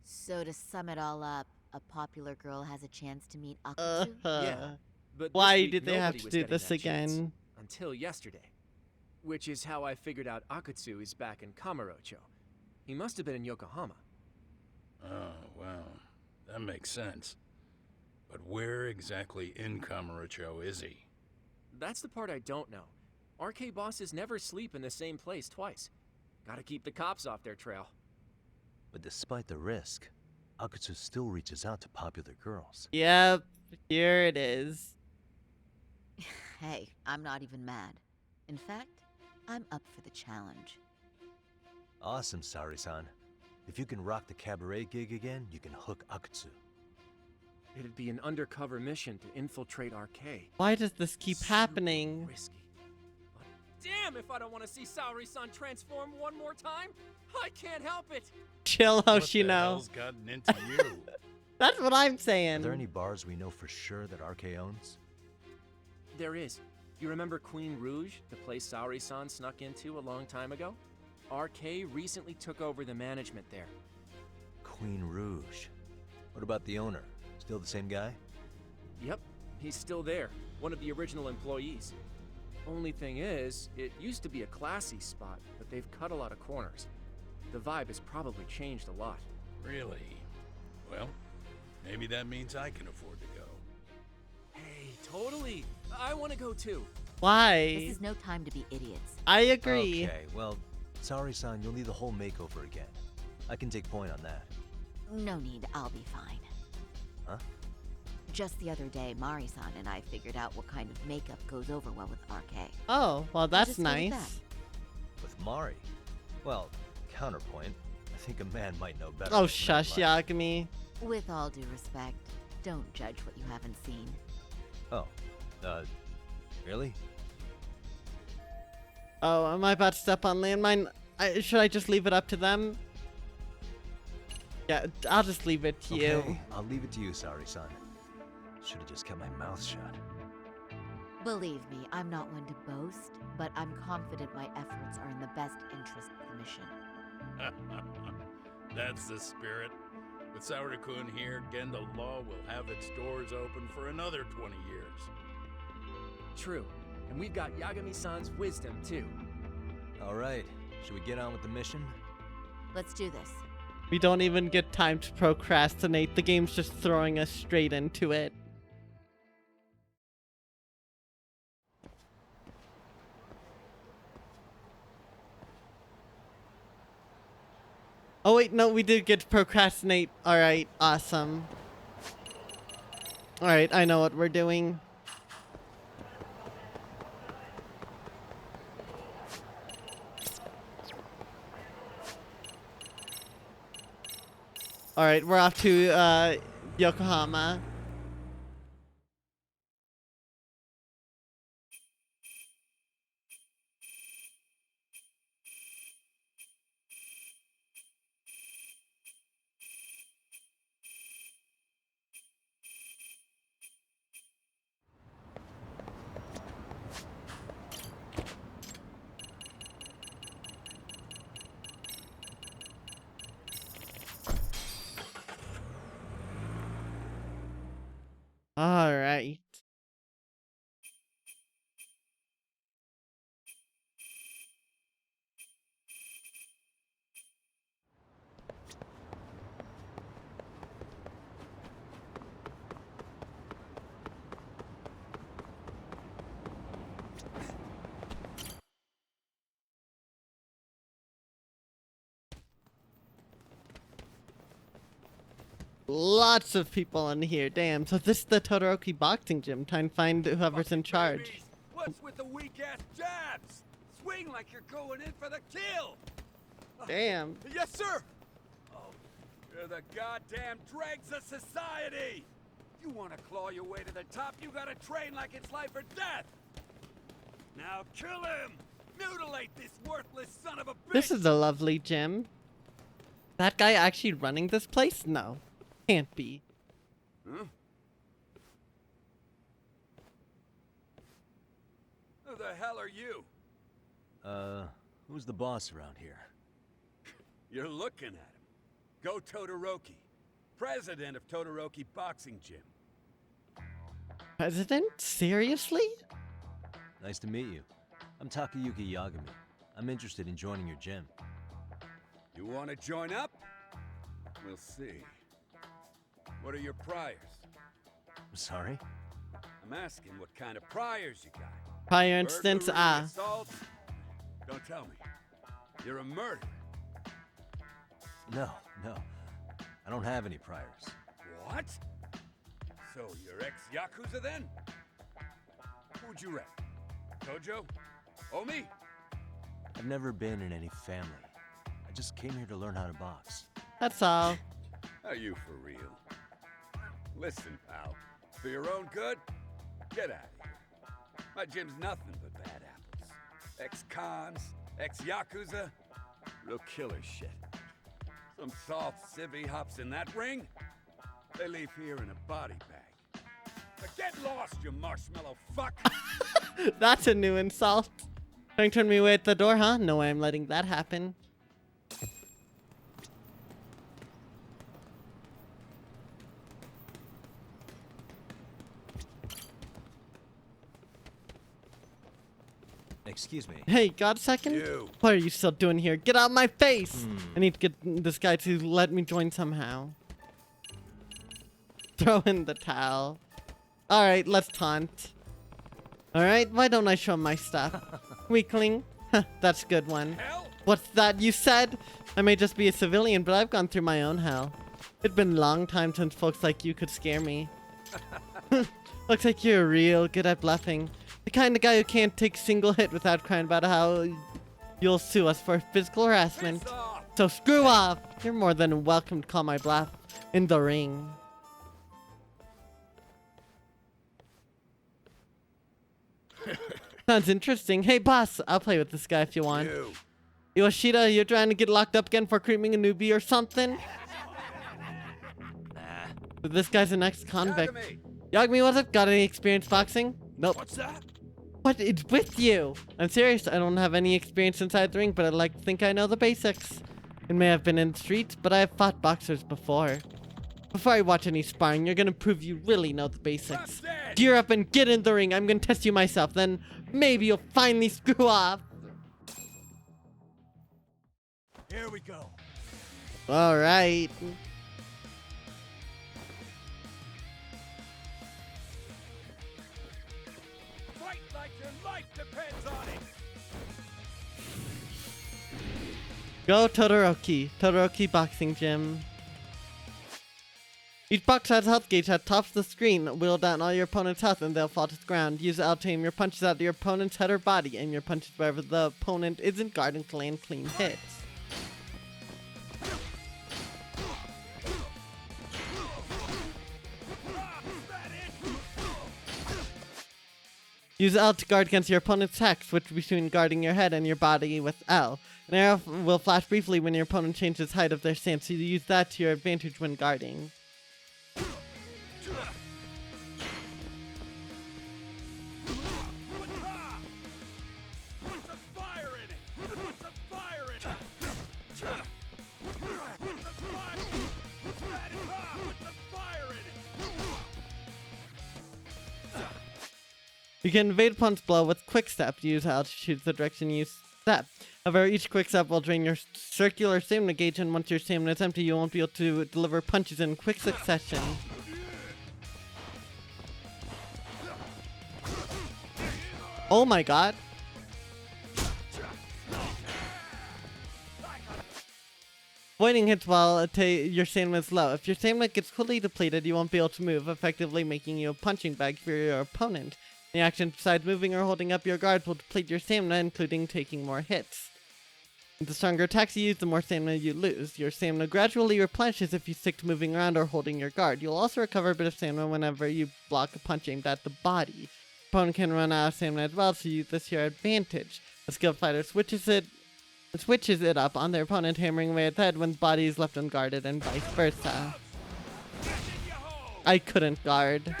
[SPEAKER 16] So to sum it all up, a popular girl has a chance to meet Akutsu?
[SPEAKER 3] Yeah, but
[SPEAKER 1] why
[SPEAKER 3] this week
[SPEAKER 1] did they have
[SPEAKER 3] nobody
[SPEAKER 1] to
[SPEAKER 3] was
[SPEAKER 1] do
[SPEAKER 3] getting
[SPEAKER 1] this
[SPEAKER 3] that chance,
[SPEAKER 1] again?
[SPEAKER 3] until yesterday. Which is how I figured out Akutsu is back in Kamurocho. He must have been in Yokohama.
[SPEAKER 14] Oh, wow. That makes sense. But where exactly in Kamurocho is he?
[SPEAKER 3] That's the part I don't know. RK bosses never sleep in the same place twice. Gotta keep the cops off their trail.
[SPEAKER 15] But despite the risk, Akutsu still reaches out to popular girls.
[SPEAKER 1] Yep, here it is.
[SPEAKER 16] Hey, I'm not even mad. In fact, I'm up for the challenge.
[SPEAKER 15] Awesome, Saori-san. If you can rock the cabaret gig again, you can hook Akutsu.
[SPEAKER 3] It'd be an undercover mission to infiltrate RK.
[SPEAKER 1] Why does this keep happening?
[SPEAKER 3] Risky. But damn if I don't want to see Saori-san transform one more time! I can't help it!
[SPEAKER 1] Chill,
[SPEAKER 14] What the
[SPEAKER 1] Hoshino.
[SPEAKER 14] hell's gotten into you?
[SPEAKER 1] That's what I'm
[SPEAKER 15] Are
[SPEAKER 1] saying.
[SPEAKER 15] there any bars we know for sure that RK owns?
[SPEAKER 3] There is. You remember Queen Rouge, the place Saori-san snuck into a long time ago? RK recently took over the management there.
[SPEAKER 15] Queen Rouge. What about the owner? Still the same guy?
[SPEAKER 3] Yep, he's still there, one of the original employees. Only thing is, it used to be a classy spot, but they've cut a lot of corners. The vibe has probably changed a lot.
[SPEAKER 14] Really? Well, maybe that means I can afford to go.
[SPEAKER 3] Hey, totally! I want to go too.
[SPEAKER 1] Why?
[SPEAKER 16] This is no time to be idiots.
[SPEAKER 1] I agree.
[SPEAKER 15] Okay, well, Saori-san, you'll need the whole makeover again. I can take point on that.
[SPEAKER 16] No need, I'll be fine.
[SPEAKER 15] Huh?
[SPEAKER 16] Just the other day, Mari-san and I figured out what kind of makeup goes over well with RK.
[SPEAKER 1] Oh, well, that's
[SPEAKER 16] Just leave it
[SPEAKER 1] nice.
[SPEAKER 16] that.
[SPEAKER 15] With Mari? Well, counterpoint. I think a man might know better.
[SPEAKER 1] Oh,
[SPEAKER 15] than
[SPEAKER 1] shush,
[SPEAKER 15] that,
[SPEAKER 1] Yagami.
[SPEAKER 16] With all due respect, don't judge what you haven't seen.
[SPEAKER 15] Oh, really?
[SPEAKER 1] Oh, am I about to step on landmine? Should I just leave it up to them? Yeah, I'll just leave it to you.
[SPEAKER 15] Okay, I'll leave it to you, Saori-san. Should have just kept my mouth shut.
[SPEAKER 16] Believe me, I'm not one to boast, but I'm confident my efforts are in the best interest of the mission.
[SPEAKER 14] That's the spirit. With Saori-kun here, Genda Law will have its doors open for another 20 years.
[SPEAKER 3] True, and we've got Yagami-san's wisdom too.
[SPEAKER 15] All right, should we get on with the mission?
[SPEAKER 16] Let's do this.
[SPEAKER 1] We don't even get time to procrastinate. The game's just throwing us straight into it. Oh wait, no, we did get to procrastinate. Alright, awesome. Alright, I know what we're doing. Alright, we're off to Yokohama. All right. Lots of people in here. Damn. So this is the Todoroki boxing gym. Time to find whoever's in charge.
[SPEAKER 19] What's with the weak-ass jabs? Swing like you're going in for the kill!
[SPEAKER 1] Damn.
[SPEAKER 19] Yes, sir! Oh, you're the goddamn dregs of society! You want to claw your way to the top, you gotta train like it's life or death! Now kill him! Mutilate this worthless son of a bitch!
[SPEAKER 1] This is a lovely gym. That guy actually running this place? No. Can't be.
[SPEAKER 19] Huh? Who the hell are you?
[SPEAKER 15] Who's the boss around here?
[SPEAKER 19] You're looking at him. Go Todoroki, president of Todoroki Boxing Gym.
[SPEAKER 1] President? Seriously?
[SPEAKER 15] Nice to meet you. I'm Takayuki Yagami. I'm interested in joining your gym.
[SPEAKER 19] You want to join up? We'll see. What are your priors?
[SPEAKER 15] I'm sorry?
[SPEAKER 19] I'm asking what kind of priors you got.
[SPEAKER 1] Prior instance,
[SPEAKER 19] Burglary, assault? Don't tell me. You're a murderer.
[SPEAKER 15] No. I don't have any priors.
[SPEAKER 19] What? So you're ex-Yakuza then? Who'd you wreck? Tojo? Omi?
[SPEAKER 15] I've never been in any family. I just came here to learn how to box.
[SPEAKER 1] That's all.
[SPEAKER 19] Are you for real? Listen, pal. For your own good, get out of here. My gym's nothing but bad apples. Ex-cons, ex-Yakuza, real killer shit. Some soft civvy hops in that ring, they leave here in a body bag. But get lost, you marshmallow fuck!
[SPEAKER 1] That's a new insult. Trying to turn me away at the door, huh? No way I'm letting that happen.
[SPEAKER 15] Excuse me.
[SPEAKER 1] Hey, got a second?
[SPEAKER 19] You.
[SPEAKER 1] What are you still doing here? Get out of my face! I need to get this guy to let me join somehow. Throw in the towel. Alright, let's taunt. Alright, why don't I show my stuff? Weakling. That's a good one. What's that you said? I may just be a civilian, but I've gone through my own hell. It'd been a long time since folks like you could scare me. Looks like you're real good at bluffing. The kind of guy who can't take a single hit without crying about how you'll sue us for physical harassment. So screw off! You're more than welcome to call my bluff in the ring. Sounds interesting. Hey boss, I'll play with this guy if you want. Yoshida, you're trying to get locked up again for creaming a newbie or something? This guy's an ex-convict. Yagami, what's up? Got any experience boxing? Nope.
[SPEAKER 19] What's that?
[SPEAKER 1] What is with you? I'm serious. I don't have any experience inside the ring, but I'd like to think I know the basics. It may have been in the streets, but I have fought boxers before. Before I watch any sparring, you're gonna prove you really know the basics. Gear up and get in the ring. I'm gonna test you myself. Then maybe you'll finally screw off.
[SPEAKER 19] Here we go.
[SPEAKER 1] All right.
[SPEAKER 19] Fight like your life depends on it.
[SPEAKER 1] Go Todoroki. Todoroki Boxing Gym. Each box has a health gauge at the top of the screen. Wheel down all your opponent's health and they'll fall to the ground. Use L to aim your punches at your opponent's head or body. Aim your punches wherever the opponent isn't guarding to land clean hits. Use L to guard against your opponent's attack. Switch between guarding your head and your body with L. An arrow will flash briefly when your opponent changes height of their stance, so you use that to your advantage when guarding. You can evade opponent's blow with quick step. Use L to choose the direction you step. However, each quick step will drain your circular stamina gauge, and once your stamina is empty, you won't be able to deliver punches in quick succession. Oh my god. Avoiding hits while your stamina is low. If your stamina gets fully depleted, you won't be able to move, effectively making you a punching bag for your opponent. The action besides moving or holding up your guards will deplete your stamina, including taking more hits. The stronger attacks you use, the more stamina you lose. Your stamina gradually replenishes if you stick to moving around or holding your guard. You'll also recover a bit of stamina whenever you block a punch aimed at the body. The opponent can run out of stamina as well, so use this to your advantage. A skilled fighter switches it up on their opponent, hammering away at the head when the body is left unguarded, and vice versa. I couldn't guard.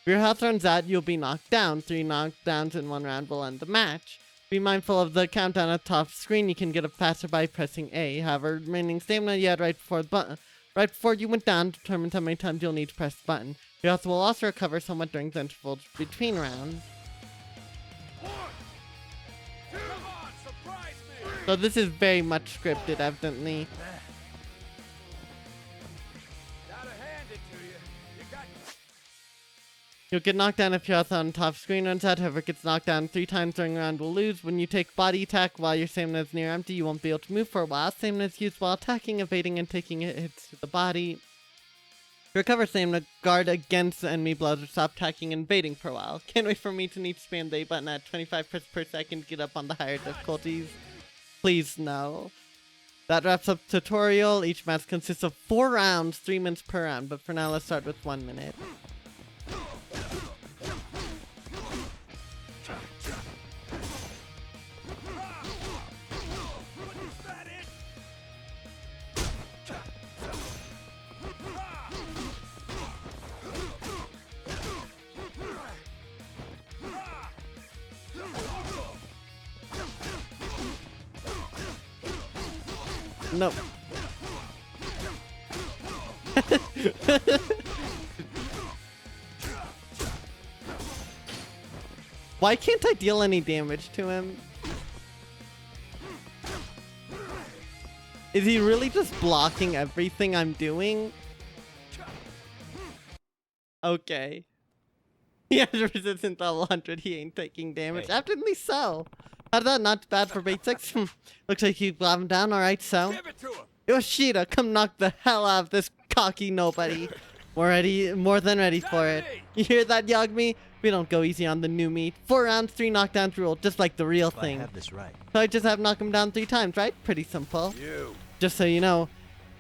[SPEAKER 1] If your health runs out, you'll be knocked down. 3 knockdowns in 1 round will end the match. Be mindful of the countdown at the top of the screen. You can get up faster by pressing A. However, remaining stamina you had right before you went down determines how many times you'll need to press the button. Your health will also recover somewhat during the intervals between rounds. So this is very much scripted, evidently. You'll get knocked down if your health on the top screen runs out. Whoever gets knocked down 3 times during a round will lose. When you take body attack while your stamina is near empty, you won't be able to move for a while. Stamina is used while attacking, evading, and taking hits to the body. To recover stamina, guard against enemy blows or stop attacking and evading for a while. Can't wait for me to need to spam the A button at 25 press per second to get up on the higher difficulties. Please no. That wraps up the tutorial. Each match consists of 4 rounds, 3 minutes per round. But for now, let's start with 1 minute. No. Why can't I deal any damage to him? Is he really just blocking everything I'm doing? Okay. He has resistance level 100. He ain't taking damage.
[SPEAKER 15] Hey.
[SPEAKER 1] Evidently so. How's that? Not bad for basics. Looks like you got him down. Alright, so. Yoshida, come knock the hell out of this cocky nobody. More than ready for it. You hear that, Yagami? We don't go easy on the new meat. 4 rounds, 3 knockdowns rule, just like the real thing.
[SPEAKER 15] I have this right.
[SPEAKER 1] So I just have to knock him down 3 times, right? Pretty simple. Just so you know,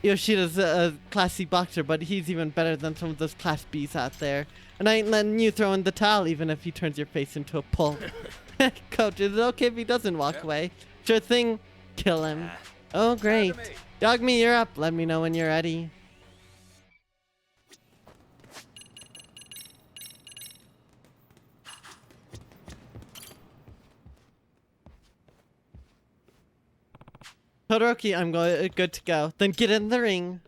[SPEAKER 1] Yoshida's a classy boxer, but he's even better than some of those class Bs out there. And I ain't letting you throw in the towel, even if he turns your face into a pulp. Coach, is it okay if he doesn't walk away? Sure thing. Kill him. Oh, great. Yagami, you're up. Let me know when you're ready. Todoroki, I'm good to go. Then get in the ring.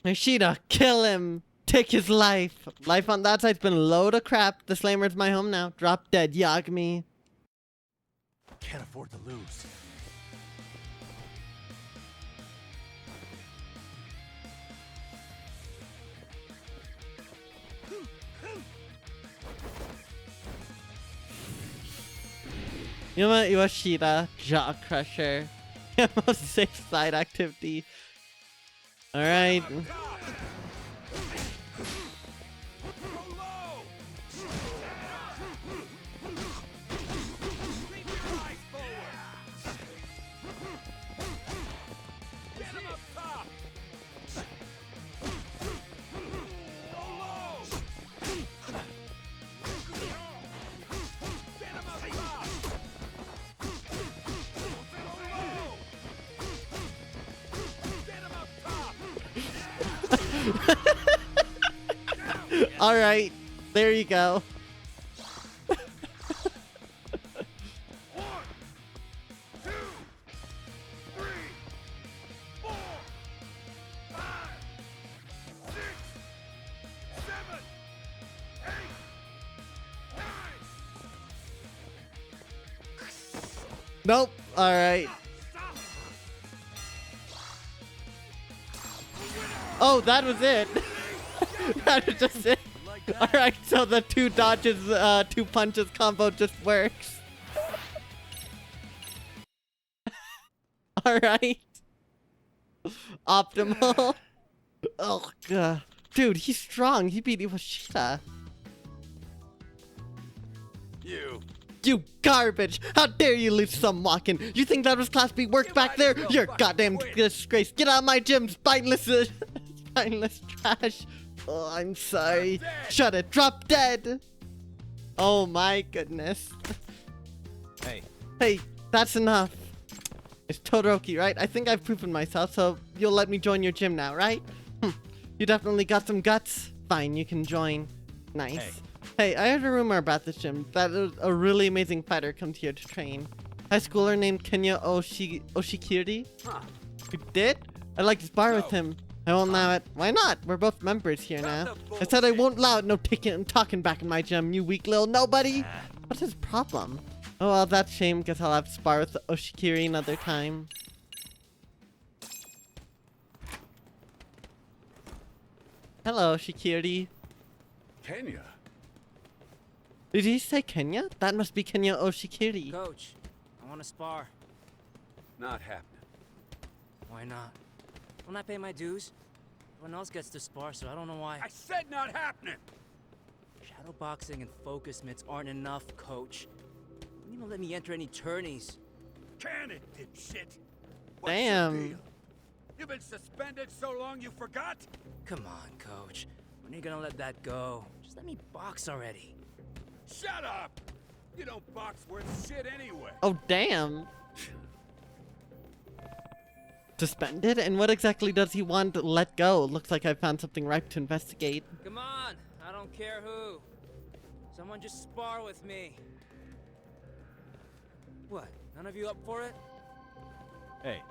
[SPEAKER 1] Yoshida, kill him. Take his life. Life on that side's been a load of crap. The Slammer's my home now. Drop dead, Yagami.
[SPEAKER 15] Can't afford to lose.
[SPEAKER 1] You know what, Yoshida, Jaw Crusher. Most safe side activity. Alright. Alright, there you go. Nope. All right. Oh, that was it. That was just it. All right, so the two dodges, two punches combo just works. All right. Optimal. Oh god, dude, he's strong. He beat Iwashita. You garbage! How dare you leave some walking? You think that was Class B work back there? You're a goddamn disgrace. Get out of my gym, spineless, spineless trash. Oh, I'm sorry. Shut it. Drop dead. Oh my goodness.
[SPEAKER 2] Hey.
[SPEAKER 1] Hey, that's enough. It's Todoroki, right? I think I've proven myself, so you'll let me join your gym now, right? You definitely got some guts. Fine, you can join. Nice. Hey, I heard a rumor about this gym that a really amazing fighter comes here to train. High schooler named Kenya Oshikiri.
[SPEAKER 19] Huh.
[SPEAKER 1] You did? I'd like to spar with him. I won't allow it. Why not? We're both members here now. I said I won't allow it. No taking and talking back in my gym, you weak little nobody. What's his problem? Oh, well, that's a shame. Guess I'll have to spar with Oshikiri another time. Hello, Oshikiri.
[SPEAKER 19] Kenya?
[SPEAKER 1] Did he say Kenya? That must be Kenya Oshikiri.
[SPEAKER 4] Coach, I want to spar.
[SPEAKER 19] Not happening.
[SPEAKER 4] Why not? Don't I pay my dues? Everyone else gets to spar, so I don't know why.
[SPEAKER 19] I said not happening!
[SPEAKER 4] Shadow boxing and focus mitts aren't enough, Coach. You don't let me enter any tourneys.
[SPEAKER 19] Can it, dipshit? What's
[SPEAKER 1] Damn.
[SPEAKER 19] the deal? You've been suspended so long you forgot?
[SPEAKER 4] Come on, Coach. When are you gonna let that go? Just let me box already.
[SPEAKER 19] Shut up! You don't box worth shit anyway.
[SPEAKER 1] Oh, damn. Suspended? And what exactly does he want to let go? Looks like I found something ripe to investigate.
[SPEAKER 4] Come on, I don't care who. Someone just spar with me. What? None of you up for it?
[SPEAKER 15] Hey,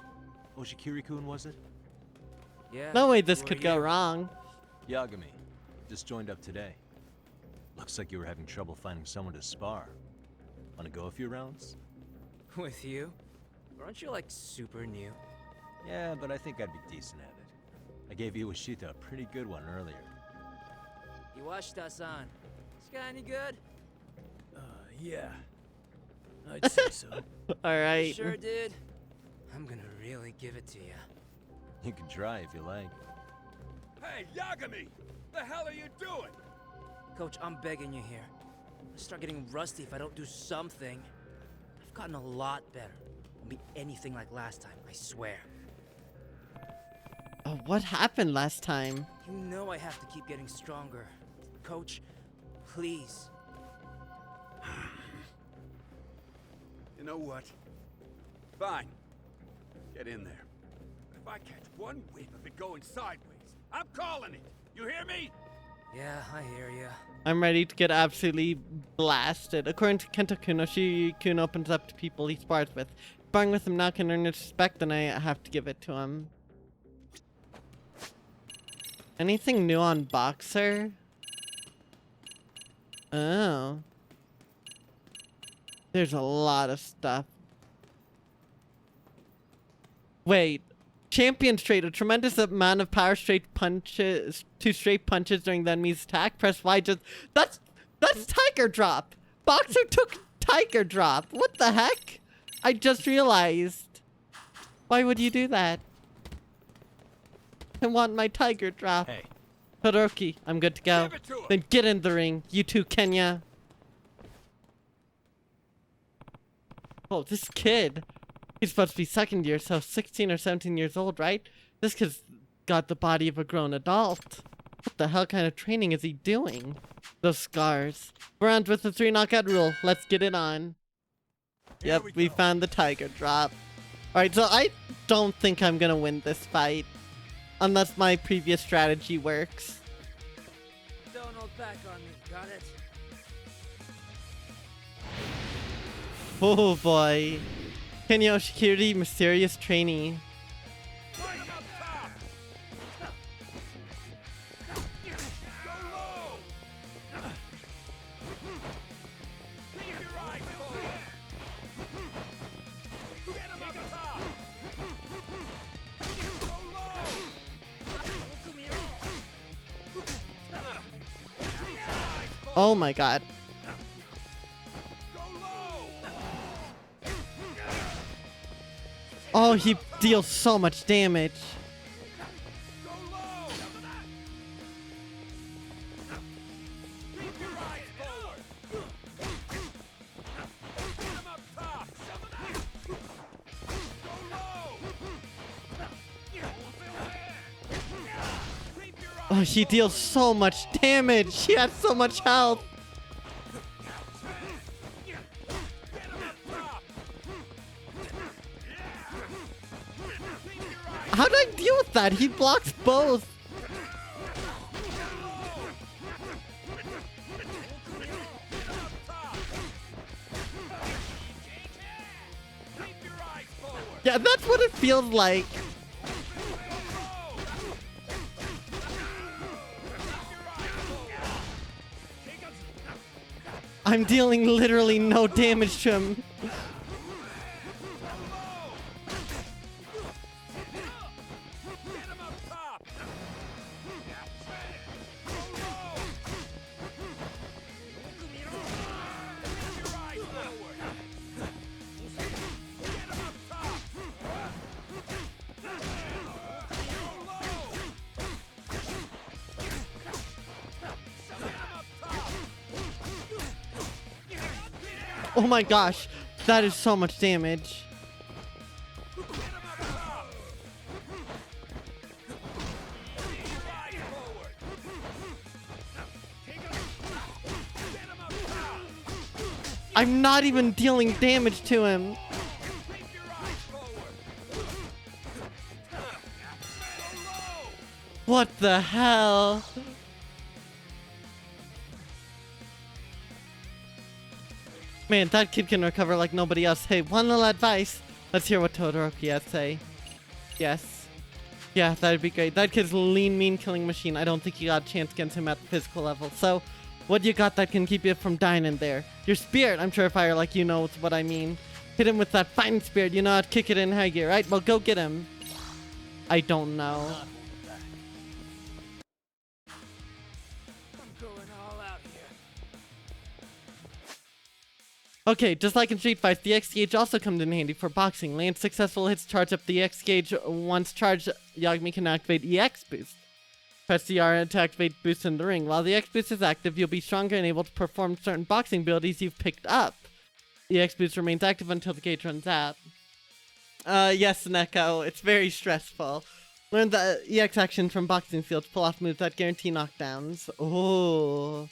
[SPEAKER 15] Oshikiri-kun, was it?
[SPEAKER 4] Yeah.
[SPEAKER 1] No way this
[SPEAKER 4] who
[SPEAKER 1] could
[SPEAKER 4] are
[SPEAKER 1] go
[SPEAKER 4] you?
[SPEAKER 1] wrong.
[SPEAKER 15] Yagami. Just joined up today. Looks like you were having trouble finding someone to spar. Wanna go a few rounds?
[SPEAKER 4] With you? Aren't you like super new?
[SPEAKER 15] Yeah, but I think I'd be decent at it. I gave Iwashita a pretty good one earlier.
[SPEAKER 4] Iwashita-san. This guy any good?
[SPEAKER 12] Yeah. I'd say so.
[SPEAKER 1] Alright.
[SPEAKER 4] Sure did. I'm gonna really give it to you.
[SPEAKER 15] You can try if you like.
[SPEAKER 19] Hey, Yagami! The hell are you doing?
[SPEAKER 4] Coach, I'm begging you here. I'm gonna start getting rusty if I don't do something. I've gotten a lot better. Won't be anything like last time, I swear.
[SPEAKER 1] Oh, what happened last time?
[SPEAKER 4] You know I have to keep getting stronger. Coach, please.
[SPEAKER 19] You know what? Fine. Get in there. But if I catch one whiff of it going sideways, I'm calling it. You hear me?
[SPEAKER 4] Yeah, I hear ya.
[SPEAKER 1] I'm ready to get absolutely blasted. According to Kento-kun, Oshikiri-kun opens up to people he spars with. Sparring with him now can earn his respect, and I have to give it to him. Anything new on Boxer? Oh. There's a lot of stuff. Wait. Champion straight, a tremendous amount of power straight punches, two straight punches during the enemy's attack. Press Y just, that's Tiger Drop. Boxer took Tiger Drop. What the heck? I just realized. Why would you do that? I want my Tiger Drop.
[SPEAKER 15] Hey.
[SPEAKER 1] Todoroki, I'm good to go.
[SPEAKER 19] Give it to him.
[SPEAKER 1] Then get in the ring. You too, Kenya. Oh, this kid. He's supposed to be second year, so 16 or 17 years old, right? This kid's got the body of a grown adult. What the hell kind of training is he doing? Those scars. We're on with the 3 knockout rule. Let's get it on. Yep, we found the Tiger Drop. Alright, so I don't think I'm gonna win this fight. Unless my previous strategy works.
[SPEAKER 4] Don't hold back on me, got it?
[SPEAKER 1] Oh boy. Kenya Oshikiri, mysterious trainee. Oh my god. Oh, he deals so much damage. Oh, he deals so much damage. He has so much health. How do I deal with that? He blocks both. Yeah, that's what it feels like. I'm dealing literally no damage to him. Oh my gosh, that is so much damage. I'm not even dealing damage to him. What the hell? Man, that kid can recover like nobody else. Hey, one little advice. Let's hear what Todoroki has to say. Yes. Yeah, that'd be great. That kid's a lean, mean killing machine. I don't think you got a chance against him at the physical level. So, what you got that can keep you from dying in there? Your spirit. I'm sure Fire like you knows what I mean. Hit him with that fighting spirit. You know how to kick it in high gear, right? Well, go get him. I don't know. Okay, just like in Street Fights, the X gauge also comes in handy for boxing. Land successful hits charge up the X gauge. Once charged, Yagami can activate EX boost. Press the R to activate boost in the ring. While the X boost is active, you'll be stronger and able to perform certain boxing abilities you've picked up. The X boost remains active until the gauge runs out. Yes, Neko, it's very stressful. Learn the EX action from boxing fields. Pull off moves that guarantee knockdowns. Oh.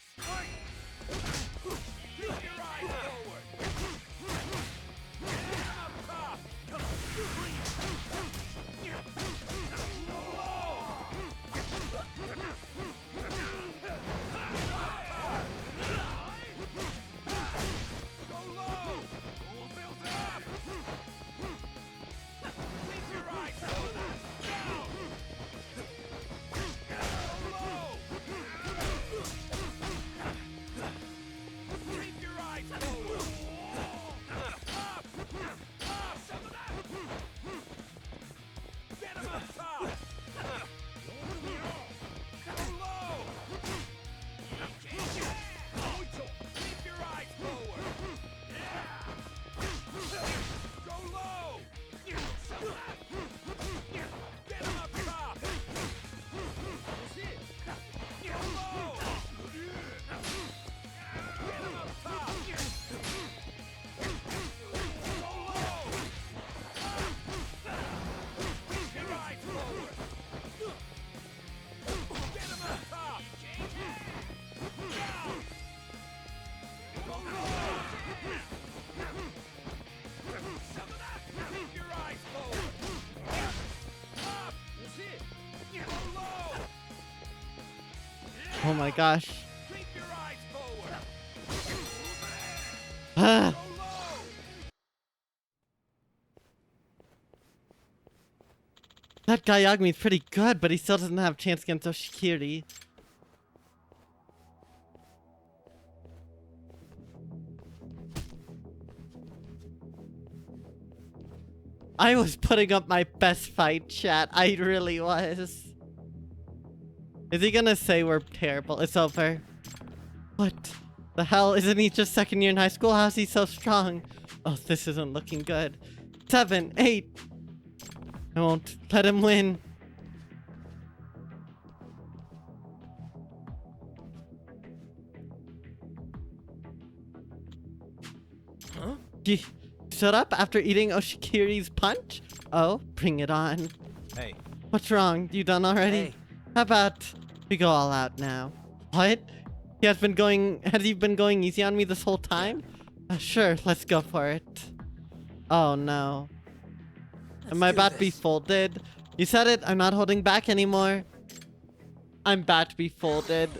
[SPEAKER 1] Oh my gosh. Ah. That guy Yagami is pretty good, but he still doesn't have a chance against Oshikiri. I was putting up my best fight, chat. I really was. Is he gonna say we're terrible? It's over. What the hell? Isn't he just second year in high school? How's he so strong? Oh, this isn't looking good. 7, 8. I won't let him win.
[SPEAKER 12] Huh?
[SPEAKER 1] You stood up after eating Oshikiri's punch? Oh, bring it on.
[SPEAKER 2] Hey.
[SPEAKER 1] What's wrong? You done already?
[SPEAKER 4] Hey.
[SPEAKER 1] How about we go all out now? What? Has he been going easy on me this whole time? Sure, let's go for it. Oh no. Am I about to be folded? You said it, I'm not holding back anymore. I'm about to be folded.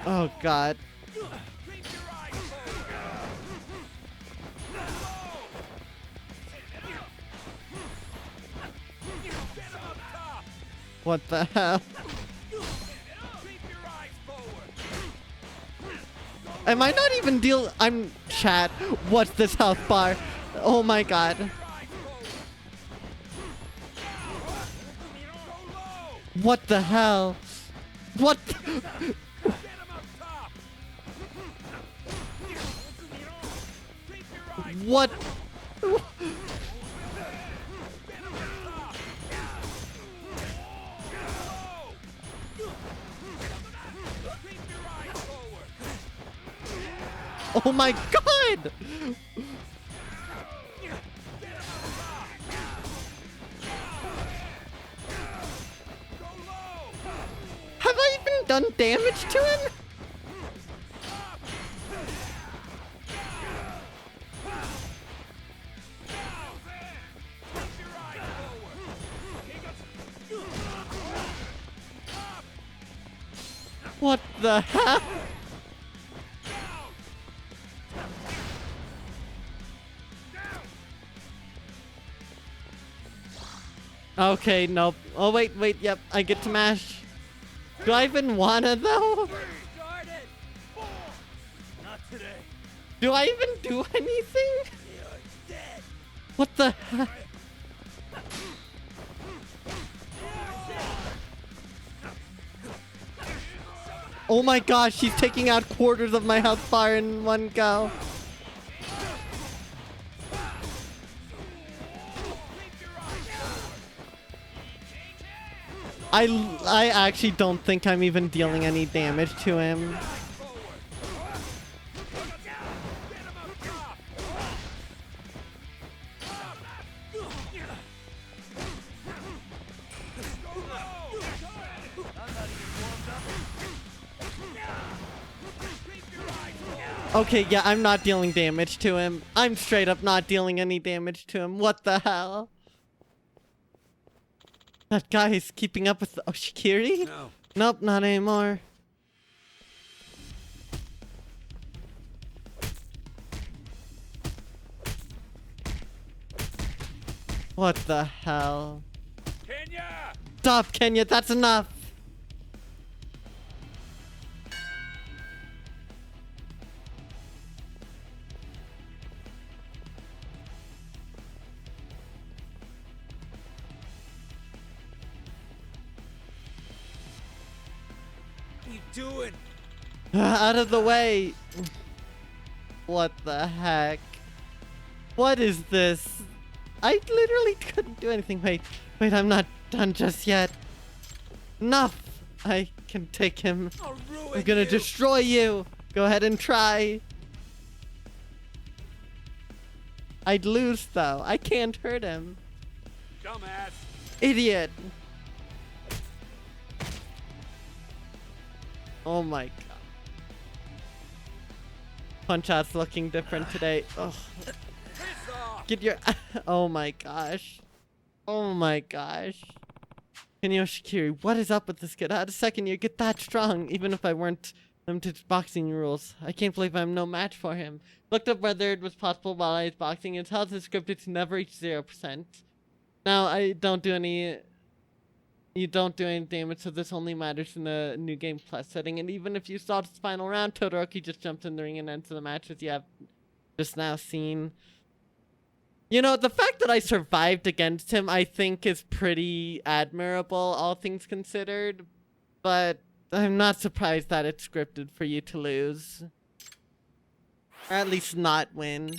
[SPEAKER 1] Oh god. What the hell? Am I not even I'm chat. What's this health bar? Oh my god. What the hell? What? What? Oh my god! Have I even done damage to him? What the hell? Okay, nope. Oh, wait, yep, I get to mash. Do I even wanna, though?
[SPEAKER 12] Not today.
[SPEAKER 1] Do I even do anything? What the heck? Oh my gosh, she's taking out quarters of my health bar in one go. I actually don't think I'm even dealing any damage to him. Okay, yeah, I'm not dealing damage to him. I'm straight up not dealing any damage to him. What the hell? That guy is keeping up with Oshikiri?
[SPEAKER 19] No.
[SPEAKER 1] Nope, not anymore. What the hell?
[SPEAKER 19] Kenya!
[SPEAKER 1] Stop, Kenya, that's enough!
[SPEAKER 12] What are you doing?
[SPEAKER 1] Out of the way! What the heck? What is this? I literally couldn't do anything. Wait, I'm not done just yet. Enough! I can take him. I'm gonna destroy you! Go ahead and try. I'd lose though. I can't hurt him.
[SPEAKER 19] Dumbass!
[SPEAKER 1] Idiot! Oh my god. Punch out's looking different today. Ugh. Get your... Oh my gosh. Oh my gosh. Yoshikiri, what is up with this kid? How did second year get that strong, even if I weren't limited to boxing rules? I can't believe I'm no match for him. Looked up whether it was possible while I was boxing. It tells the scripted to never reach 0%. Now, I don't do any... You don't do any damage, so this only matters in the New Game Plus setting. And even if you saw this final round, Todoroki just jumped in the ring and ends the match as you have just now seen. You know, the fact that I survived against him, I think, is pretty admirable, all things considered. But I'm not surprised that it's scripted for you to lose. Or at least not win.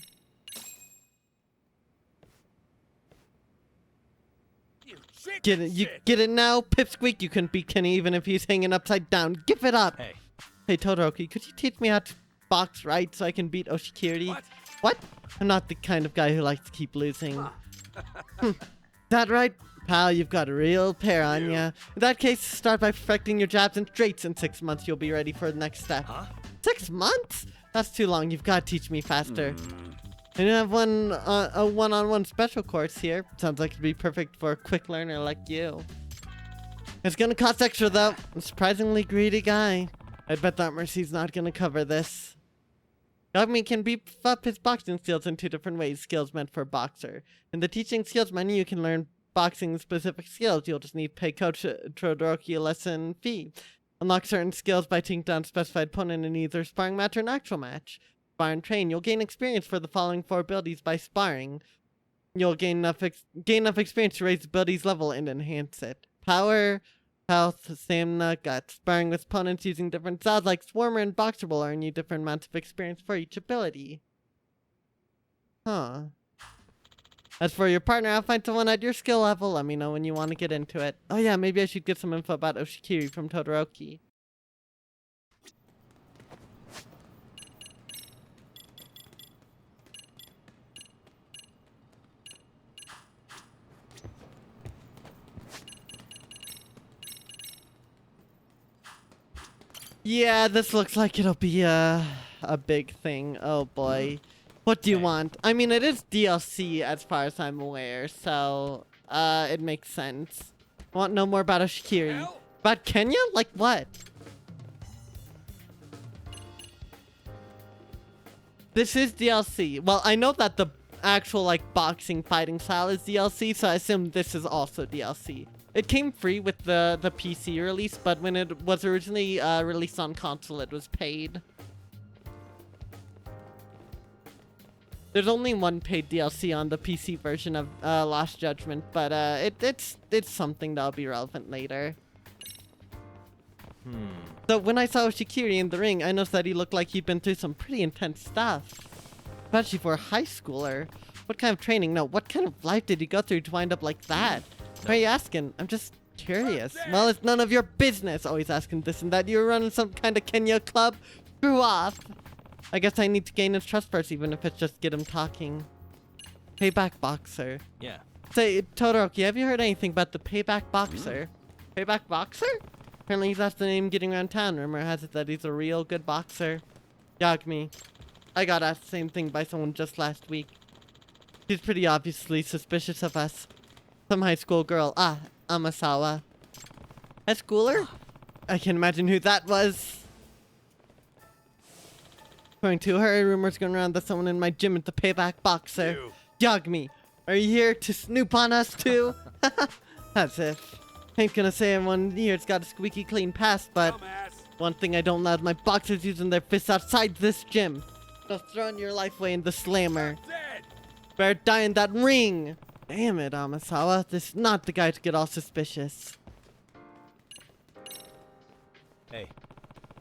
[SPEAKER 1] Get it? You get it now? Pipsqueak, you couldn't beat Kenny even if he's hanging upside down. Give it up! Hey, Todoroki, could you teach me how to box right so I can beat Oshikiri? What? I'm not the kind of guy who likes to keep losing. That right? Pal, you've got a real pair on ya. In that case, start by perfecting your jabs and straights. In 6 months, you'll be ready for the next step. 6 months? That's too long. You've got to teach me faster. And you have a one-on-one special course here. Sounds like it'd be perfect for a quick learner like you. It's gonna cost extra, though. I'm a surprisingly greedy guy. I bet that Mercy's not gonna cover this. Yagami can beef up his boxing skills in 2 different ways. Skills meant for a boxer. In the teaching skills menu, you can learn boxing specific skills. You'll just need to pay Coach Todoroki a lesson fee. Unlock certain skills by taking down a specified opponent in either sparring match or an actual match. Spar and train. You'll gain experience for the following 4 abilities by sparring. You'll gain enough experience to raise the ability's level and enhance it. Power, health, stamina, guts. Sparring with opponents using different styles like Swarmer and Boxer will earn you different amounts of experience for each ability. Huh. As for your partner, I'll find someone at your skill level. Let me know when you want to get into it. Oh yeah, maybe I should get some info about Oshikiri from Todoroki. Yeah, this looks like it'll be a big thing. Oh boy. What do you want? I mean, it is DLC as far as I'm aware, so it makes sense. I want to know more about Oshikiri. About Kenya? Like what? This is DLC. Well, I know that the actual like boxing fighting style is DLC, so I assume this is also DLC. It came free with the PC release, but when it was originally released on console, it was paid. There's only one paid DLC on the PC version of Lost Judgment, but it's something that'll be relevant later. So when I saw Oshikiri in the ring, I noticed that he looked like he'd been through some pretty intense stuff. Especially for a high schooler. What kind of training? No, what kind of life did he go through to wind up like that? Why are you asking? I'm just curious. Well, it's none of your business. Always asking this and that. You're running some kind of Kenya club? Screw off. I guess I need to gain his trust first, even if it's just get him talking. Payback Boxer.
[SPEAKER 2] Yeah.
[SPEAKER 1] Say, Todoroki, have you heard anything about the Payback Boxer? Payback Boxer? Apparently that's the name getting around town. Rumor has it that he's a real good boxer. Yagami. I got asked the same thing by someone just last week. She's pretty obviously suspicious of us. Some high school girl. Amasawa. High schooler? I can imagine who that was. According to her, rumors going around that someone in my gym at the Payback Boxer. Yagami, are you here to snoop on us too? As if. Ain't gonna say everyone here's got a squeaky clean past, but one thing I don't allow is my boxers using their fists outside this gym. Just throwing your life away in the slammer. Better die in that ring! Damn it, Amasawa. This is not the guy to get all suspicious.
[SPEAKER 2] Hey.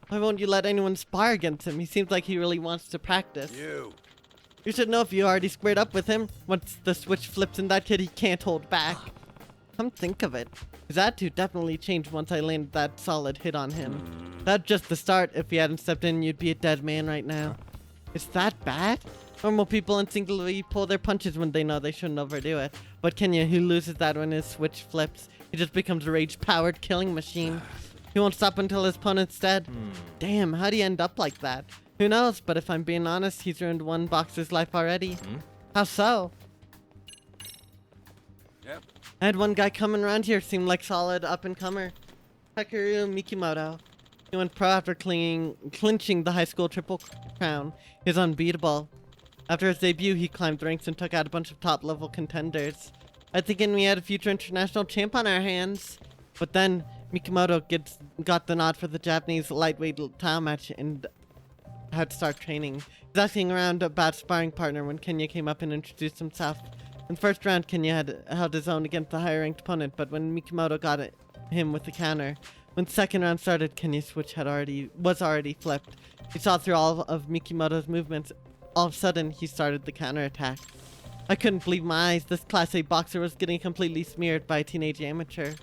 [SPEAKER 1] Why won't you let anyone spar against him? He seems like he really wants to practice. You should know if you already squared up with him. Once the switch flips in that kid, he can't hold back. Come think of it. His attitude definitely changed once I landed that solid hit on him. That's just the start. If he hadn't stepped in, you'd be a dead man right now. Is that bad? Normal people instinctively pull their punches when they know they shouldn't overdo it. But Kenya, who loses that when his switch flips, he just becomes a rage-powered killing machine. He won't stop until his opponent's dead. Damn, how'd he end up like that? Who knows, but if I'm being honest, he's ruined one boxer's life already. How so? I had one guy coming around here, seemed like solid up-and-comer. Takayuki Mikimoto. He went pro after clinching the high school triple crown. He was unbeatable. After his debut, he climbed ranks and took out a bunch of top-level contenders. I think we had a future international champ on our hands. But then, Mikimoto got the nod for the Japanese lightweight title match, and how to start training. He's asking around about sparring partner when Kenya came up and introduced himself. In the first round, Kenya had held his own against the higher ranked opponent, but when Mikimoto got him with the counter, when the second round started, Kenya's switch was already flipped. He saw through all of Mikimoto's movements. All of a sudden, he started the counterattack. I couldn't believe my eyes. This Class A boxer was getting completely smeared by a teenage amateur.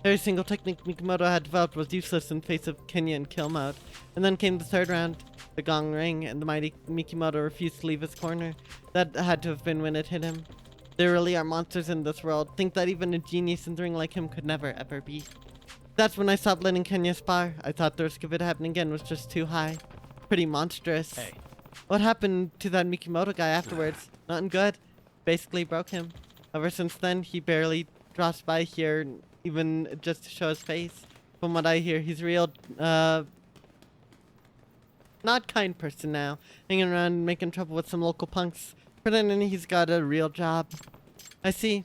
[SPEAKER 1] Every single technique Mikimoto had developed was useless in face of Kenya in kill mode. And then came the third round. The gong rang, and the mighty Mikimoto refused to leave his corner. That had to have been when it hit him. There really are monsters in this world. Think that even a genius in the ring like him could never ever beat. That's when I stopped letting Kenya spar. I thought the risk of it happening again was just too high. Pretty monstrous.
[SPEAKER 2] Hey.
[SPEAKER 1] What happened to that Mikimoto guy afterwards? Nothing good. Basically broke him. Ever since then, he barely drops by here, even just to show his face. From what I hear, he's a real, not kind person now. Hanging around and making trouble with some local punks. Pretending he's got a real job. I see.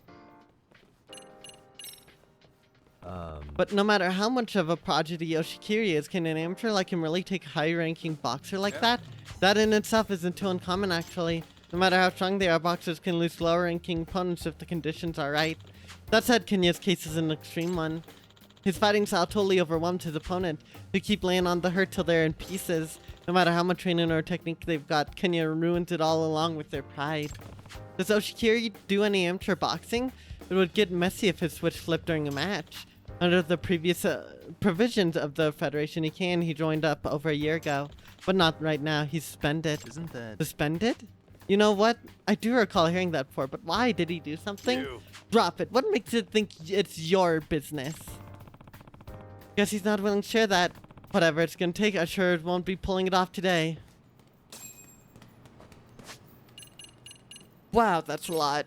[SPEAKER 1] But no matter how much of a prodigy Yoshikiri is, can an amateur like him really take a high-ranking boxer like that? That in itself isn't too uncommon, actually. No matter how strong they are, boxers can lose lower-ranking opponents if the conditions are right. That said, Kenya's case is an extreme one. His fighting style totally overwhelmed his opponent, who keep laying on the hurt till they're in pieces. No matter how much training or technique they've got, Kenya ruins it all along with their pride. Does Yoshikiri do any amateur boxing? It would get messy if his switch flipped during a match. Under the previous provisions of the Federation, he joined up over a year ago. But not right now, he's suspended.
[SPEAKER 15] Isn't that...
[SPEAKER 1] Suspended? You know what? I do recall hearing that before, but why? Did he do something? Drop it. What makes it think it's your business? Guess he's not willing to share that. Whatever it's gonna take, I sure won't be pulling it off today. Wow, that's a lot.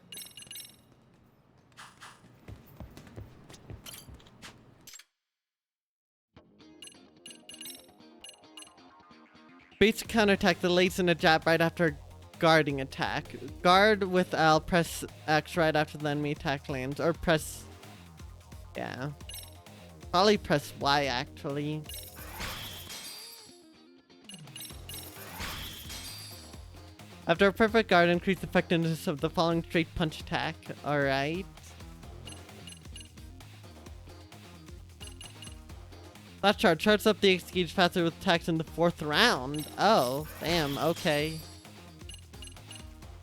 [SPEAKER 1] Basic counterattack that lays in a jab right after guarding attack. Guard with L, press X right after the enemy attack lands. Or press... yeah. Probably press Y, actually. After a perfect guard, increase the effectiveness of the following straight punch attack. Alright. That chart charts up the X gauge faster with attacks in the 4th round. Oh, damn, okay.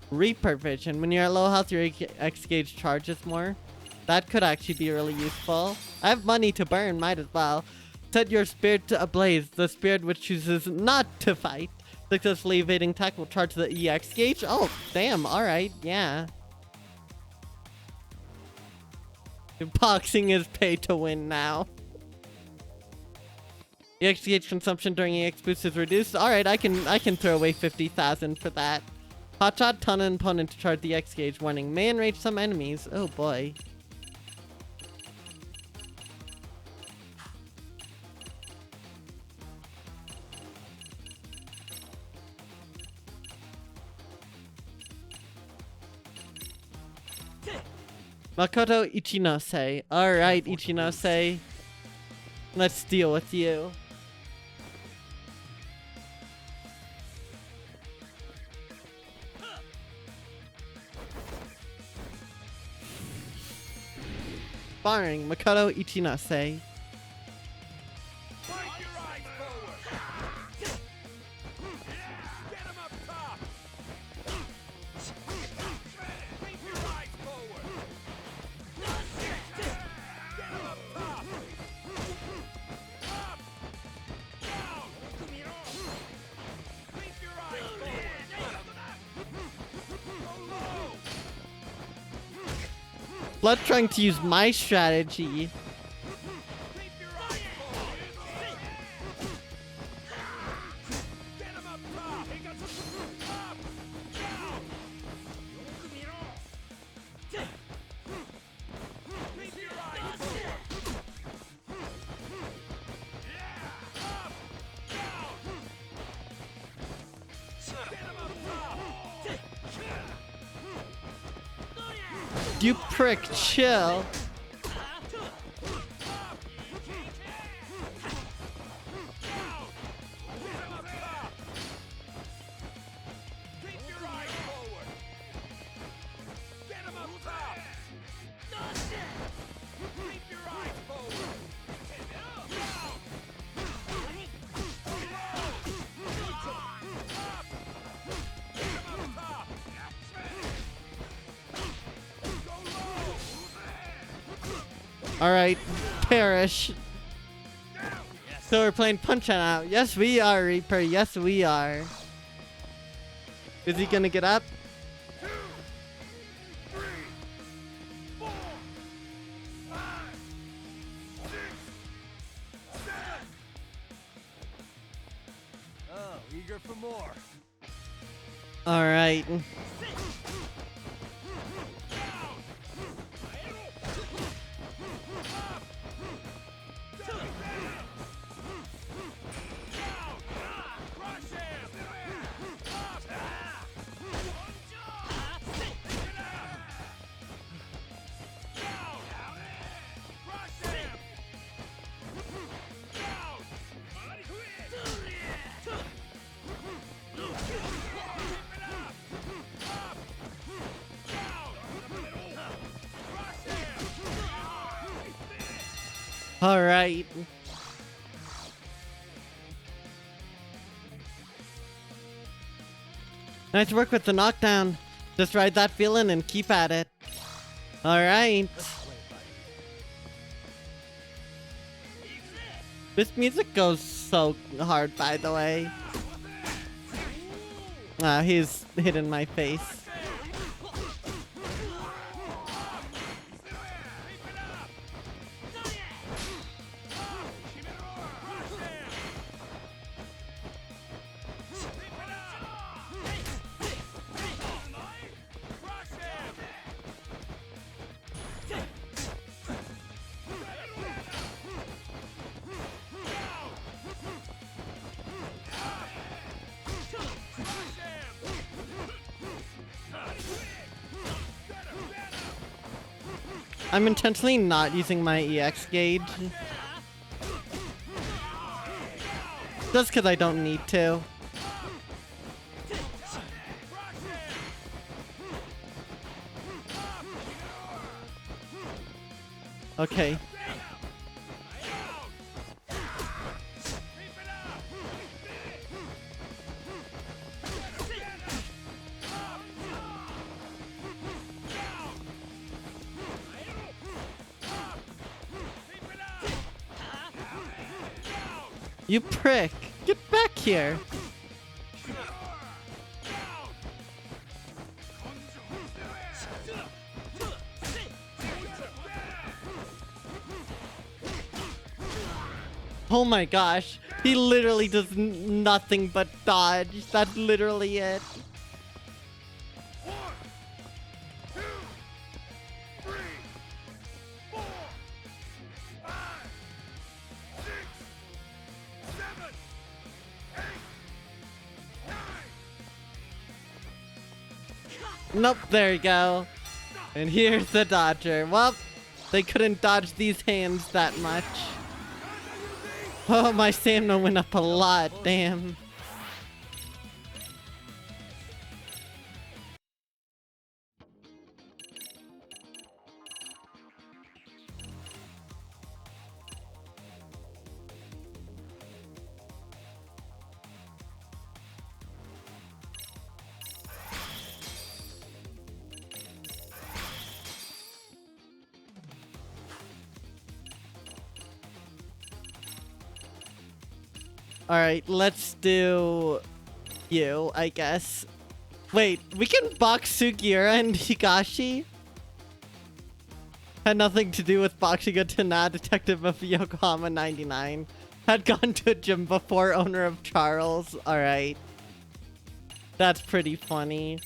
[SPEAKER 1] Reaper Vision. When you're at low health, your X gauge charges more. That could actually be really useful. I have money to burn, might as well. Set your spirit ablaze. The spirit which chooses not to fight. Successfully evading attack will charge the EX gauge. Oh, damn, alright, yeah. Boxing is pay to win now. EX gauge consumption during EX boost is reduced. Alright, I can throw away 50,000 for that. Hotshot, ton an opponent to charge the X gauge. Warning, may enrage some enemies. Oh boy. Makoto Ichinose. Alright, Ichinose. Let's deal with you. Sparring, Makoto Ichinose. Blood trying to use my strategy. You prick, chill. Alright, perish. So we're playing Punch Out. Yes, we are, Reaper. Yes, we are. Is he gonna get up?
[SPEAKER 15] Oh, eager for more.
[SPEAKER 1] Alright. Alright. Nice work with the knockdown. Just ride that feeling and keep at it. Alright. This music goes so hard, by the way. Ah, he's hitting my face. I'm intentionally not using my EX gauge. Just because I don't need to. Okay. You prick! Get back here! Oh my gosh, he literally does nothing but dodge. That's literally it. Nope, there you go. And here's the dodger. Well, they couldn't dodge these hands that much. Oh, my stamina went up a lot, damn. Alright, let's do you, I guess. Wait, we can box Sugiura and Higashi? Had nothing to do with boxing a Tana, detective of Yokohama 99. Had gone to a gym before, owner of Charles. Alright. That's pretty funny.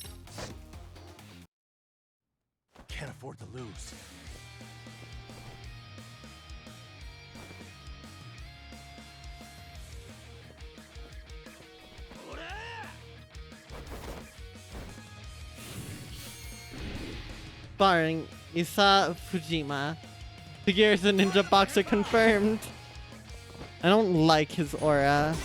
[SPEAKER 15] Can't afford to lose.
[SPEAKER 1] Barring Isa Fujima. Sugiura is a ninja boxer confirmed. I don't like his aura.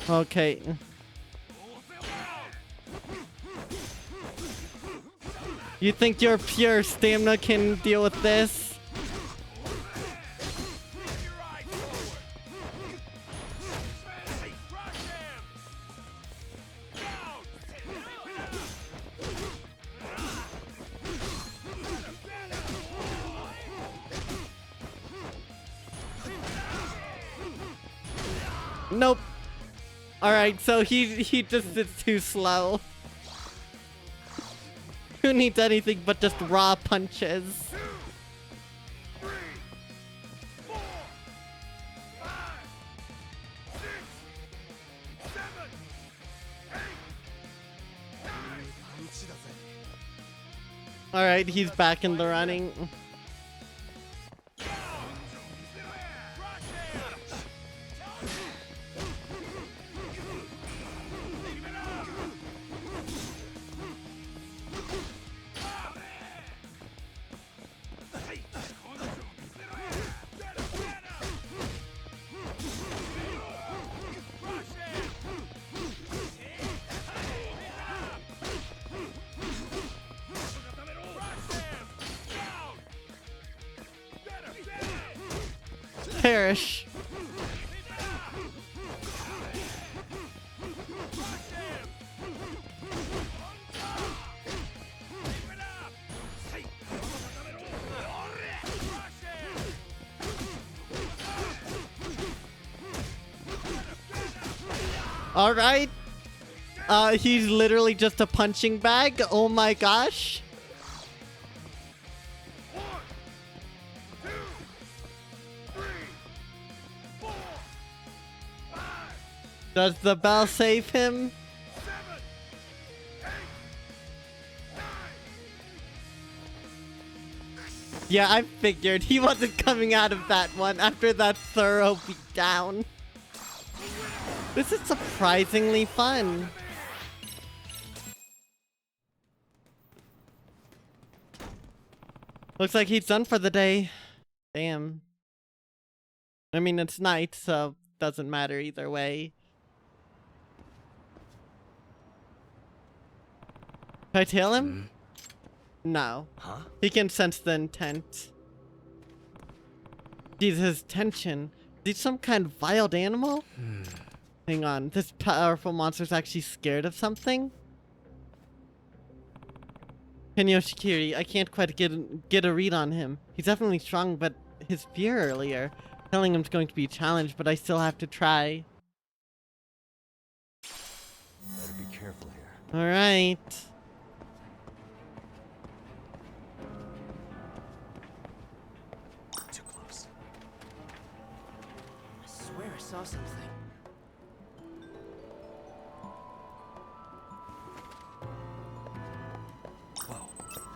[SPEAKER 1] Okay. You think your pure stamina can deal with this? Nope. Alright, so he just is too slow. Who needs anything but just raw punches? Alright, he's back in the running. Perish. All right. He's literally just a punching bag. Oh my gosh. Does the bell save him? Yeah, I figured he wasn't coming out of that one after that thorough beatdown. This is surprisingly fun. Looks like he's done for the day. Damn. I mean, it's night, so doesn't matter either way. Can I tail him? No.
[SPEAKER 18] Huh?
[SPEAKER 1] He can sense the intent. Jeez, his tension. Is he some kind of wild animal? Hang on, this powerful monster's actually scared of something? Kenyoshikiri, I can't quite get a read on him. He's definitely strong, but his fear earlier, telling him's going to be a challenge, but I still have to try.
[SPEAKER 18] Better be careful here.
[SPEAKER 1] Alright.
[SPEAKER 18] Too close.
[SPEAKER 12] I swear I saw something.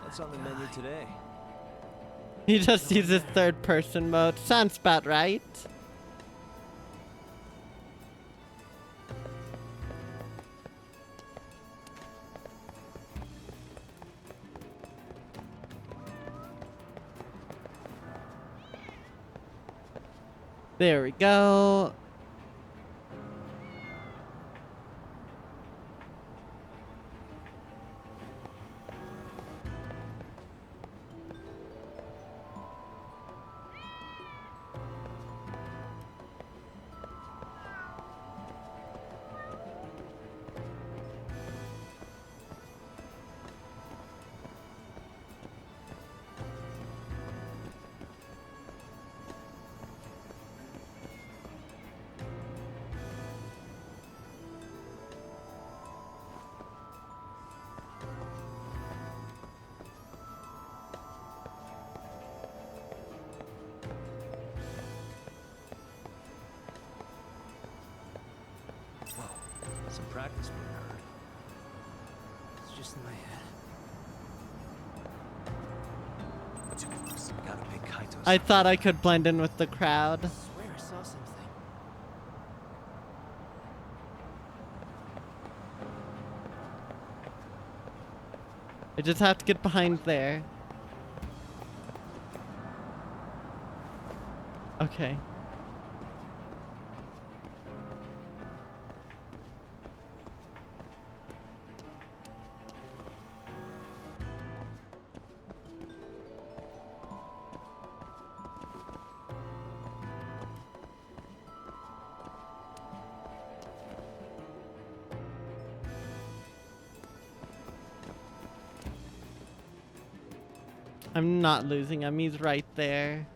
[SPEAKER 15] What's on the menu today?
[SPEAKER 1] He just uses third person mode. Sounds about right. There we go.
[SPEAKER 15] Some practice being heard.
[SPEAKER 12] It's just in my head.
[SPEAKER 15] Too close. Gotta pick Kaito's.
[SPEAKER 1] I thought I could blend in with the crowd.
[SPEAKER 12] I swear I saw something.
[SPEAKER 1] I just have to get behind there. Okay. I'm not losing him. He's right there.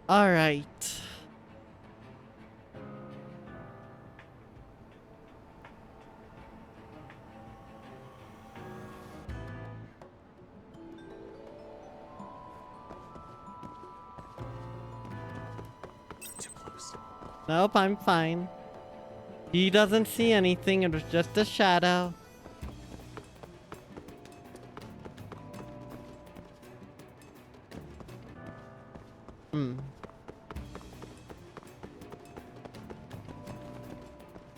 [SPEAKER 1] All right.
[SPEAKER 15] Too close.
[SPEAKER 1] Nope, I'm fine. He doesn't see anything. It was just a shadow.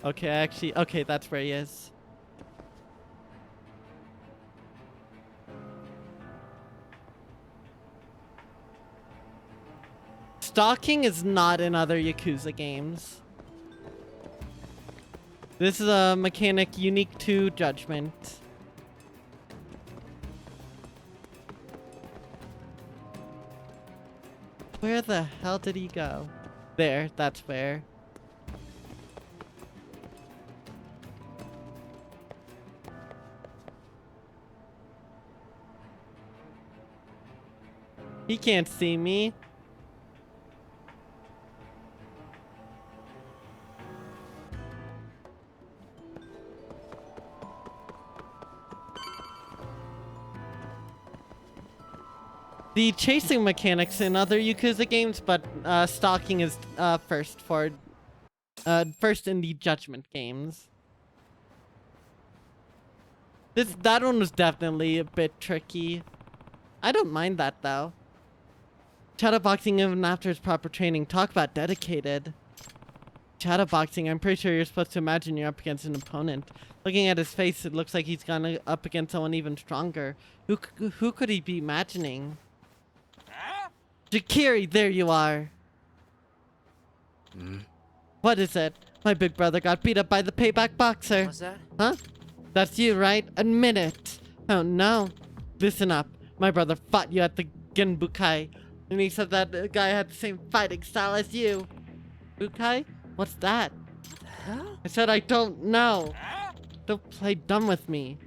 [SPEAKER 1] Okay, actually, okay, that's where he is. Stalking is not in other Yakuza games. This is a mechanic unique to Judgment. Where the hell did he go? There, that's where. He can't see me. The chasing mechanics in other Yakuza games, but stalking is first in the Judgment games. That one was definitely a bit tricky. I don't mind that though. Shadowboxing even after its proper training. Talk about dedicated. Shadowboxing, I'm pretty sure you're supposed to imagine you're up against an opponent. Looking at his face, it looks like he's gone up against someone even stronger. Who could he be imagining? Jakiri, there you are. What is it? My big brother got beat up by the payback boxer.
[SPEAKER 12] What's that?
[SPEAKER 1] Huh? That's you, right? Admit it. Oh no. Listen up. My brother fought you at the Genbukai, and he said that the guy had the same fighting style as you. Bukai? What's that?
[SPEAKER 12] What the hell?
[SPEAKER 1] I said I don't know. Don't play dumb with me.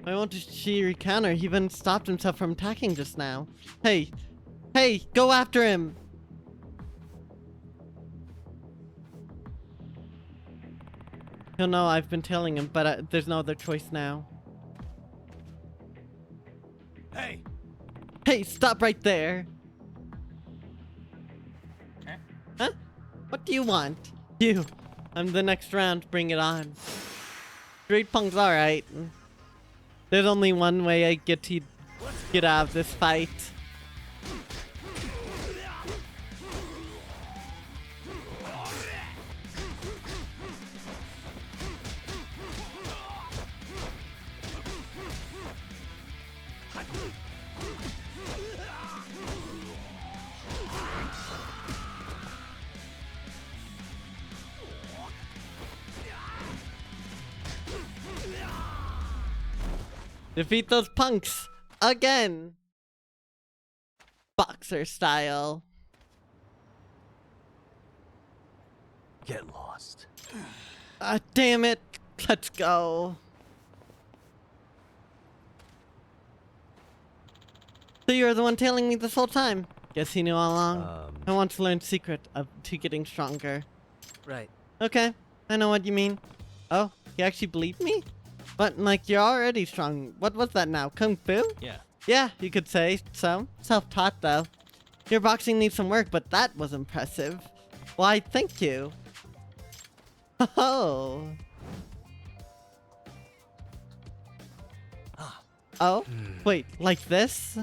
[SPEAKER 1] I want to see your counter. He even stopped himself from attacking just now. Hey, hey, go after him. He'll know I've been telling him, but there's no other choice now.
[SPEAKER 2] Hey!
[SPEAKER 1] Hey, stop right there. Huh? What do you want? You. I'm the next round. Bring it on. Straight punk's alright. There's only one way I get out of this fight. Defeat those punks again. Boxer style.
[SPEAKER 15] Get lost.
[SPEAKER 1] Damn it. Let's go. So you're the one tailing me this whole time. Guess he knew all along. I want to learn secret to getting stronger.
[SPEAKER 12] Right.
[SPEAKER 1] Okay, I know what you mean. Oh, you actually believe me? But, like, you're already strong. What was that now? Kung Fu?
[SPEAKER 2] Yeah.
[SPEAKER 1] Yeah, you could say so. Self-taught, though. Your boxing needs some work, but that was impressive. Why, thank you. Oh. Oh? Wait, like this?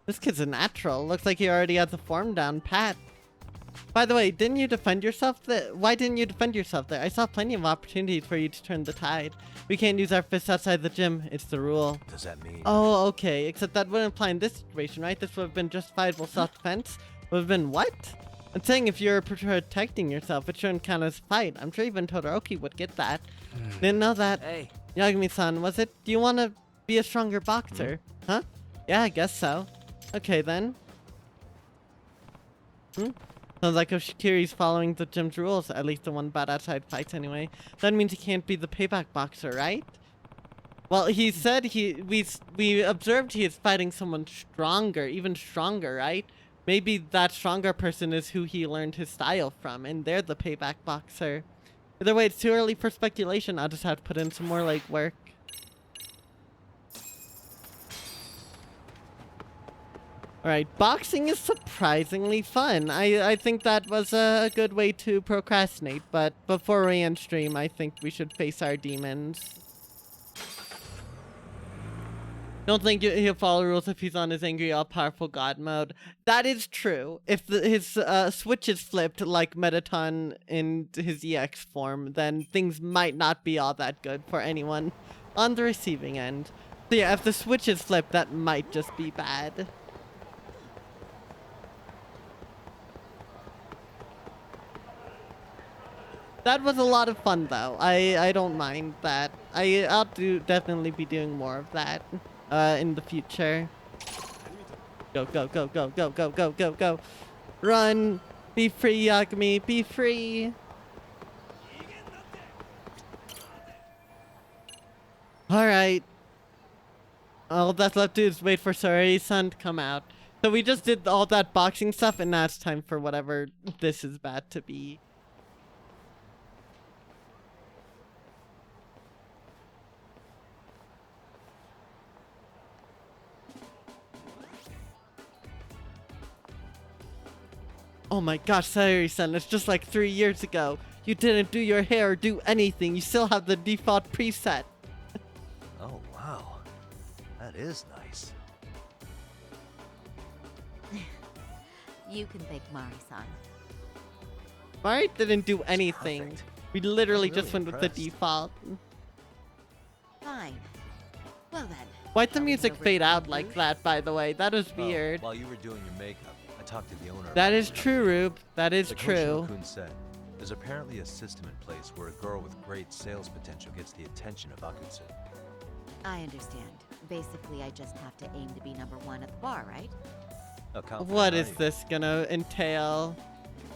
[SPEAKER 1] This kid's a natural. Looks like he already has the form down pat. By the way, didn't you defend yourself why didn't you defend yourself there? I saw plenty of opportunities for you to turn the tide. We can't use our fists outside the gym. It's the rule.
[SPEAKER 15] What does that mean?
[SPEAKER 1] Oh, okay. Except that wouldn't apply in this situation, right? This would have been justifiable self-defense. Would have been what? I'm saying if you're protecting yourself, it shouldn't count as fight. I'm sure even Todoroki would get that. Didn't know that.
[SPEAKER 12] Hey.
[SPEAKER 1] Yagami-san, was it? Do you want to Be a stronger boxer. Huh? Yeah, I guess so. Okay, then. Sounds like Oshikiri's following the gym's rules, at least the one about outside fights anyway. That means he can't be the payback boxer, right? Well, he said we observed he is fighting someone stronger, even stronger, right? Maybe that stronger person is who he learned his style from, and they're the payback boxer. Either way, it's too early for speculation. I'll just have to put in some more legwork. Alright, boxing is surprisingly fun. I think that was a good way to procrastinate, but before we end stream, I think we should face our demons. Don't think he'll follow rules if he's on his angry all-powerful god mode. That is true. If his switch is flipped like Metaton in his EX form, then things might not be all that good for anyone on the receiving end. So yeah, if the switch is flipped, that might just be bad. That was a lot of fun, though. I don't mind that. I'll definitely be doing more of that in the future. Go, go, go, go, go, go, go, go, go. Run. Be free, Yagami. Be free. Alright. All that's left to do is wait for Sorei-san to come out. So we just did all that boxing stuff, and now it's time for whatever this is about to be. Oh my gosh, Sayuri-san, it's just like 3 years ago. You didn't do your hair or do anything. You still have the default preset.
[SPEAKER 15] Oh, wow. That is nice.
[SPEAKER 16] You can thank Mari-san.
[SPEAKER 1] Mari didn't do anything.
[SPEAKER 15] Perfect.
[SPEAKER 1] We literally
[SPEAKER 15] I'm really
[SPEAKER 1] just went with the
[SPEAKER 15] impressed.
[SPEAKER 1] default.
[SPEAKER 16] Fine. Well then.
[SPEAKER 1] Why'd the
[SPEAKER 16] shall we head
[SPEAKER 1] music
[SPEAKER 16] over to
[SPEAKER 1] fade
[SPEAKER 16] the
[SPEAKER 1] out
[SPEAKER 16] booth?
[SPEAKER 1] like that, by the way? That was
[SPEAKER 15] Well,
[SPEAKER 1] weird.
[SPEAKER 15] while you were doing your makeup, I talked to the owner.
[SPEAKER 1] That
[SPEAKER 15] about
[SPEAKER 1] is
[SPEAKER 15] it.
[SPEAKER 1] true, Rube. That is
[SPEAKER 15] Like
[SPEAKER 1] true.
[SPEAKER 15] Hoshino-kun said, there's apparently a system in place where a girl with great sales potential gets the attention of Akutsu.
[SPEAKER 16] I understand. Basically, I just have to aim to be #1 at the bar, right?
[SPEAKER 1] What is this gonna entail?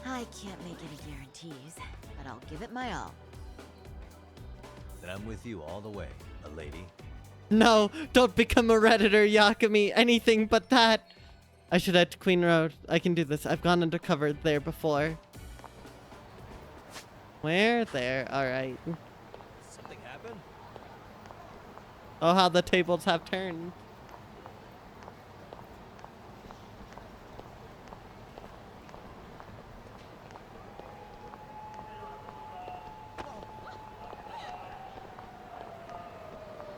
[SPEAKER 16] I can't make any guarantees, but I'll give it my all.
[SPEAKER 15] Then I'm with you all the way, a lady.
[SPEAKER 1] No, don't become a Redditor, Yagami. Anything but that. I should head to Queen Road. I can do this. I've gone undercover there before. Where? There. Alright.
[SPEAKER 15] Something happened?
[SPEAKER 1] Oh, how the tables have turned.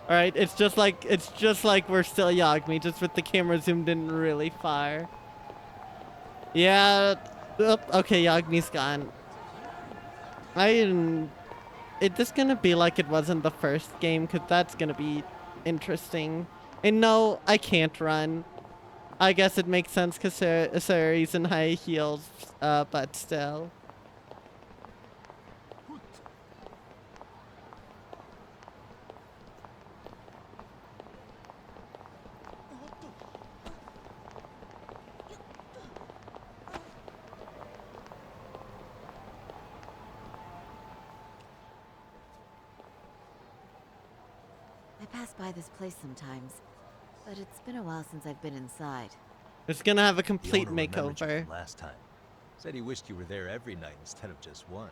[SPEAKER 1] Alright, it's just like we're still Yagami, just with the camera zoomed in really far. Yeah. Oop, okay, Yagami's gone. Is this gonna be like it was in the first game? Cause that's gonna be interesting. And no, I can't run. I guess it makes sense cause Sayuri's in high heels, but still.
[SPEAKER 16] I pass by this place sometimes, but it's been a while since I've been inside.
[SPEAKER 1] It's gonna have a
[SPEAKER 15] The
[SPEAKER 1] complete
[SPEAKER 15] owner remembered you
[SPEAKER 1] makeover.
[SPEAKER 15] from last time. Said he wished you were there every night instead of just one.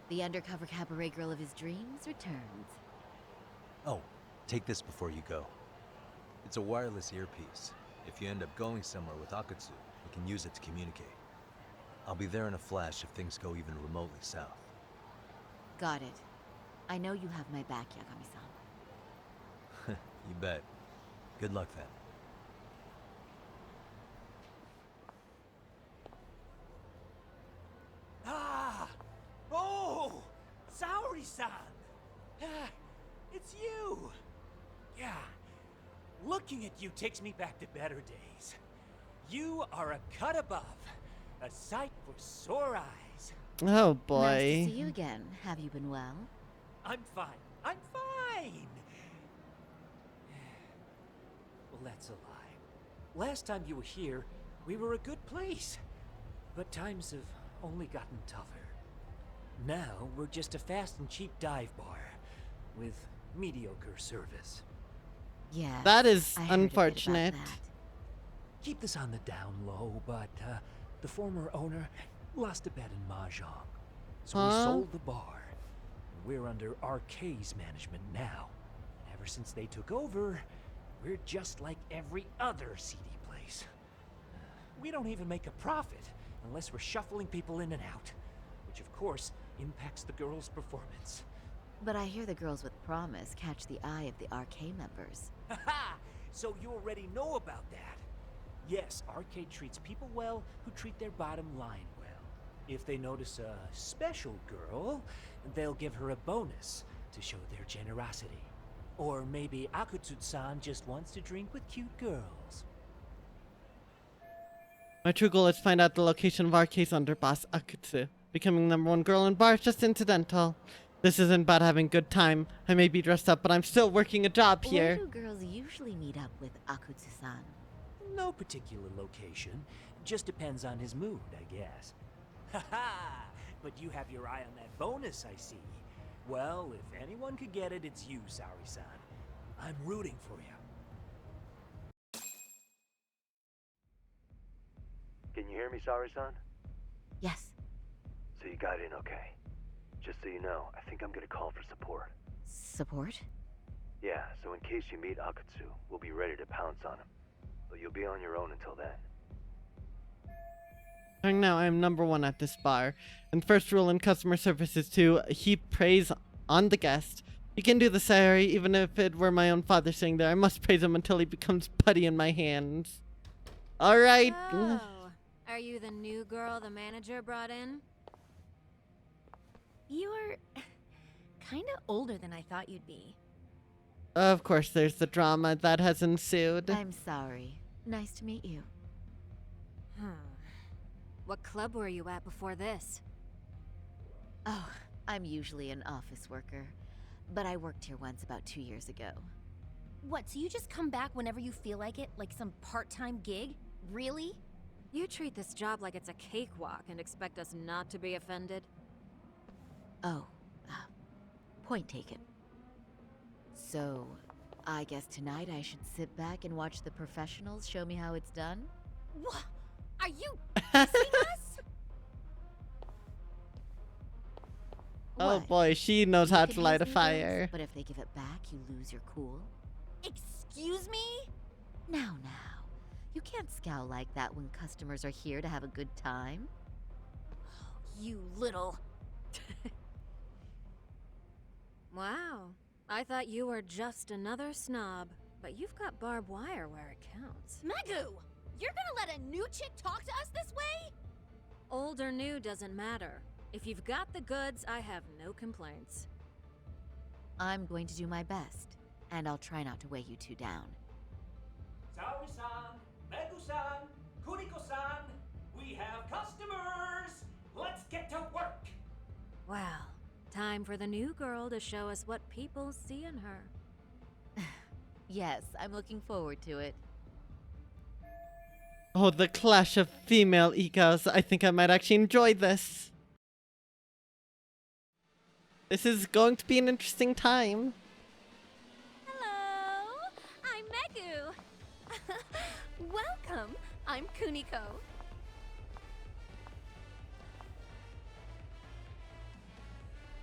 [SPEAKER 16] The undercover cabaret girl of his dreams returns.
[SPEAKER 15] Oh, take this before you go. It's a wireless earpiece. If you end up going somewhere with Akutsu, you can use it to communicate. I'll be there in a flash if things go even remotely south.
[SPEAKER 16] Got it. I know you have my back, Yagami-san.
[SPEAKER 15] You bet. Good luck then.
[SPEAKER 20] Ah! Oh! Saori-san! Ah, it's you! Yeah. Looking at you takes me back to better days. You are a cut above. A sight for sore eyes.
[SPEAKER 1] Oh
[SPEAKER 16] Nice to
[SPEAKER 1] boy.
[SPEAKER 16] see you again. Have you been well?
[SPEAKER 20] I'm fine. I'm fine! that's a lie. Last time you were here, we were a good place. But times have only gotten tougher. Now, we're just a fast and cheap dive bar with mediocre service.
[SPEAKER 16] Yeah.
[SPEAKER 1] That is
[SPEAKER 16] I heard a bit about
[SPEAKER 1] unfortunate.
[SPEAKER 16] that.
[SPEAKER 20] Keep this on the down low, but the former owner lost a bet in Mahjong. So we
[SPEAKER 1] Huh?
[SPEAKER 20] sold the bar. We're under RK's management now. And ever since they took over, we're just like every other seedy place. We don't even make a profit unless we're shuffling people in and out, which of course impacts the girls' performance.
[SPEAKER 16] But I hear the girls with promise catch the eye of the RK members.
[SPEAKER 20] Haha! So you already know about that. Yes, Arcade treats people well who treat their bottom line well. If they notice a special girl, they'll give her a bonus to show their generosity. Or maybe Akutsu-san just wants to drink with cute girls.
[SPEAKER 1] My true goal is to find out the location of RK's underboss, Akutsu. Becoming #1 girl in bar is just incidental. This isn't about having good time. I may be dressed up, but I'm still working a job
[SPEAKER 16] Where
[SPEAKER 1] here.
[SPEAKER 16] do girls usually meet up with Akutsu-san?
[SPEAKER 20] No particular location. Just depends on his mood, I guess. Haha! But you have your eye on that bonus, I see. Well, if anyone could get it, it's you, Saori-san. I'm rooting for you.
[SPEAKER 21] Can you hear me, Saori-san?
[SPEAKER 16] Yes.
[SPEAKER 21] So you got in okay. Just so you know, I think I'm gonna call for support.
[SPEAKER 16] Support?
[SPEAKER 21] Yeah, so in case you meet Akutsu, we'll be ready to pounce on him. But you'll be on your own until then.
[SPEAKER 1] Right now, I am #1 at this bar, and first rule in customer service is to heap praise on the guest. You can do the Saori, even if it were my own father sitting there. I must praise him until he becomes putty in my hands. Alright.
[SPEAKER 22] Oh, are you the new girl the manager brought in?
[SPEAKER 23] You're kinda older than I thought you'd be.
[SPEAKER 1] Of course, there's the drama that has ensued.
[SPEAKER 16] I'm sorry. Nice to meet you.
[SPEAKER 22] What club were you at before this?
[SPEAKER 16] Oh, I'm usually an office worker, but I worked here once about 2 years ago.
[SPEAKER 23] What, so you just come back whenever you feel like it, like some part-time gig? Really?
[SPEAKER 22] You treat this job like it's a cakewalk and expect us not to be offended?
[SPEAKER 16] Oh, point taken. So, I guess tonight I should sit back and watch the professionals show me how it's done?
[SPEAKER 23] What? Are you dissing us?
[SPEAKER 1] Oh
[SPEAKER 16] What?
[SPEAKER 1] boy, she knows
[SPEAKER 16] You
[SPEAKER 1] how
[SPEAKER 16] can
[SPEAKER 1] to light a
[SPEAKER 16] use me,
[SPEAKER 1] fire.
[SPEAKER 16] girls, but if they give it back, you lose your cool.
[SPEAKER 23] Excuse me?
[SPEAKER 16] Now. You can't scowl like that when customers are here to have a good time.
[SPEAKER 23] You little...
[SPEAKER 22] Wow, I thought you were just another snob, but you've got barbed wire where it counts.
[SPEAKER 23] Megu! You're gonna let a new chick talk to us this way?
[SPEAKER 22] Old or new doesn't matter. If you've got the goods, I have no complaints.
[SPEAKER 16] I'm going to do my best, and I'll try not to weigh you two down.
[SPEAKER 20] Saori-san, Megu-san, Kuniko-san, we have customers! Let's get to work!
[SPEAKER 22] Well, time for the new girl to show us what people see in her.
[SPEAKER 16] Yes, I'm looking forward to it.
[SPEAKER 1] Oh, the clash of female egos. I think I might actually enjoy this. This is going to be an interesting time.
[SPEAKER 23] Hello, I'm Megu. Welcome, I'm Kuniko.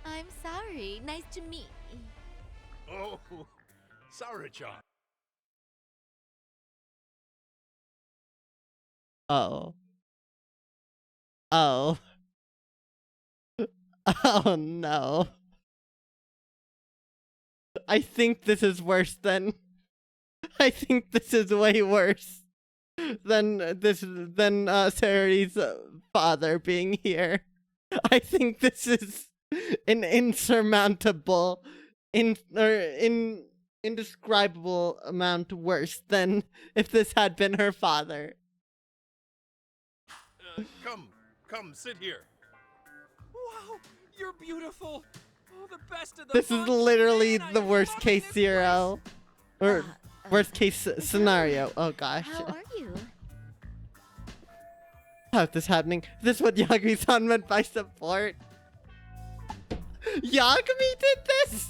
[SPEAKER 16] I'm sorry. Nice to meet you.
[SPEAKER 14] Oh, Saori-chan.
[SPEAKER 1] Oh. Oh. Oh no. I think this is worse than... I think this is way worse than Saori's father being here. I think this is an insurmountable, indescribable amount worse than if this had been her father.
[SPEAKER 14] Come, sit here.
[SPEAKER 3] Wow, you're beautiful. Oh, the best of the
[SPEAKER 1] This is
[SPEAKER 3] bunch.
[SPEAKER 1] literally
[SPEAKER 3] Man, I
[SPEAKER 1] the
[SPEAKER 3] am
[SPEAKER 1] worst
[SPEAKER 3] loving
[SPEAKER 1] case
[SPEAKER 3] this
[SPEAKER 1] zero. Or Worst case scenario. Oh gosh.
[SPEAKER 16] How are you?
[SPEAKER 1] How's this happening? Is this what Yagami-san meant by support? Yagami did this?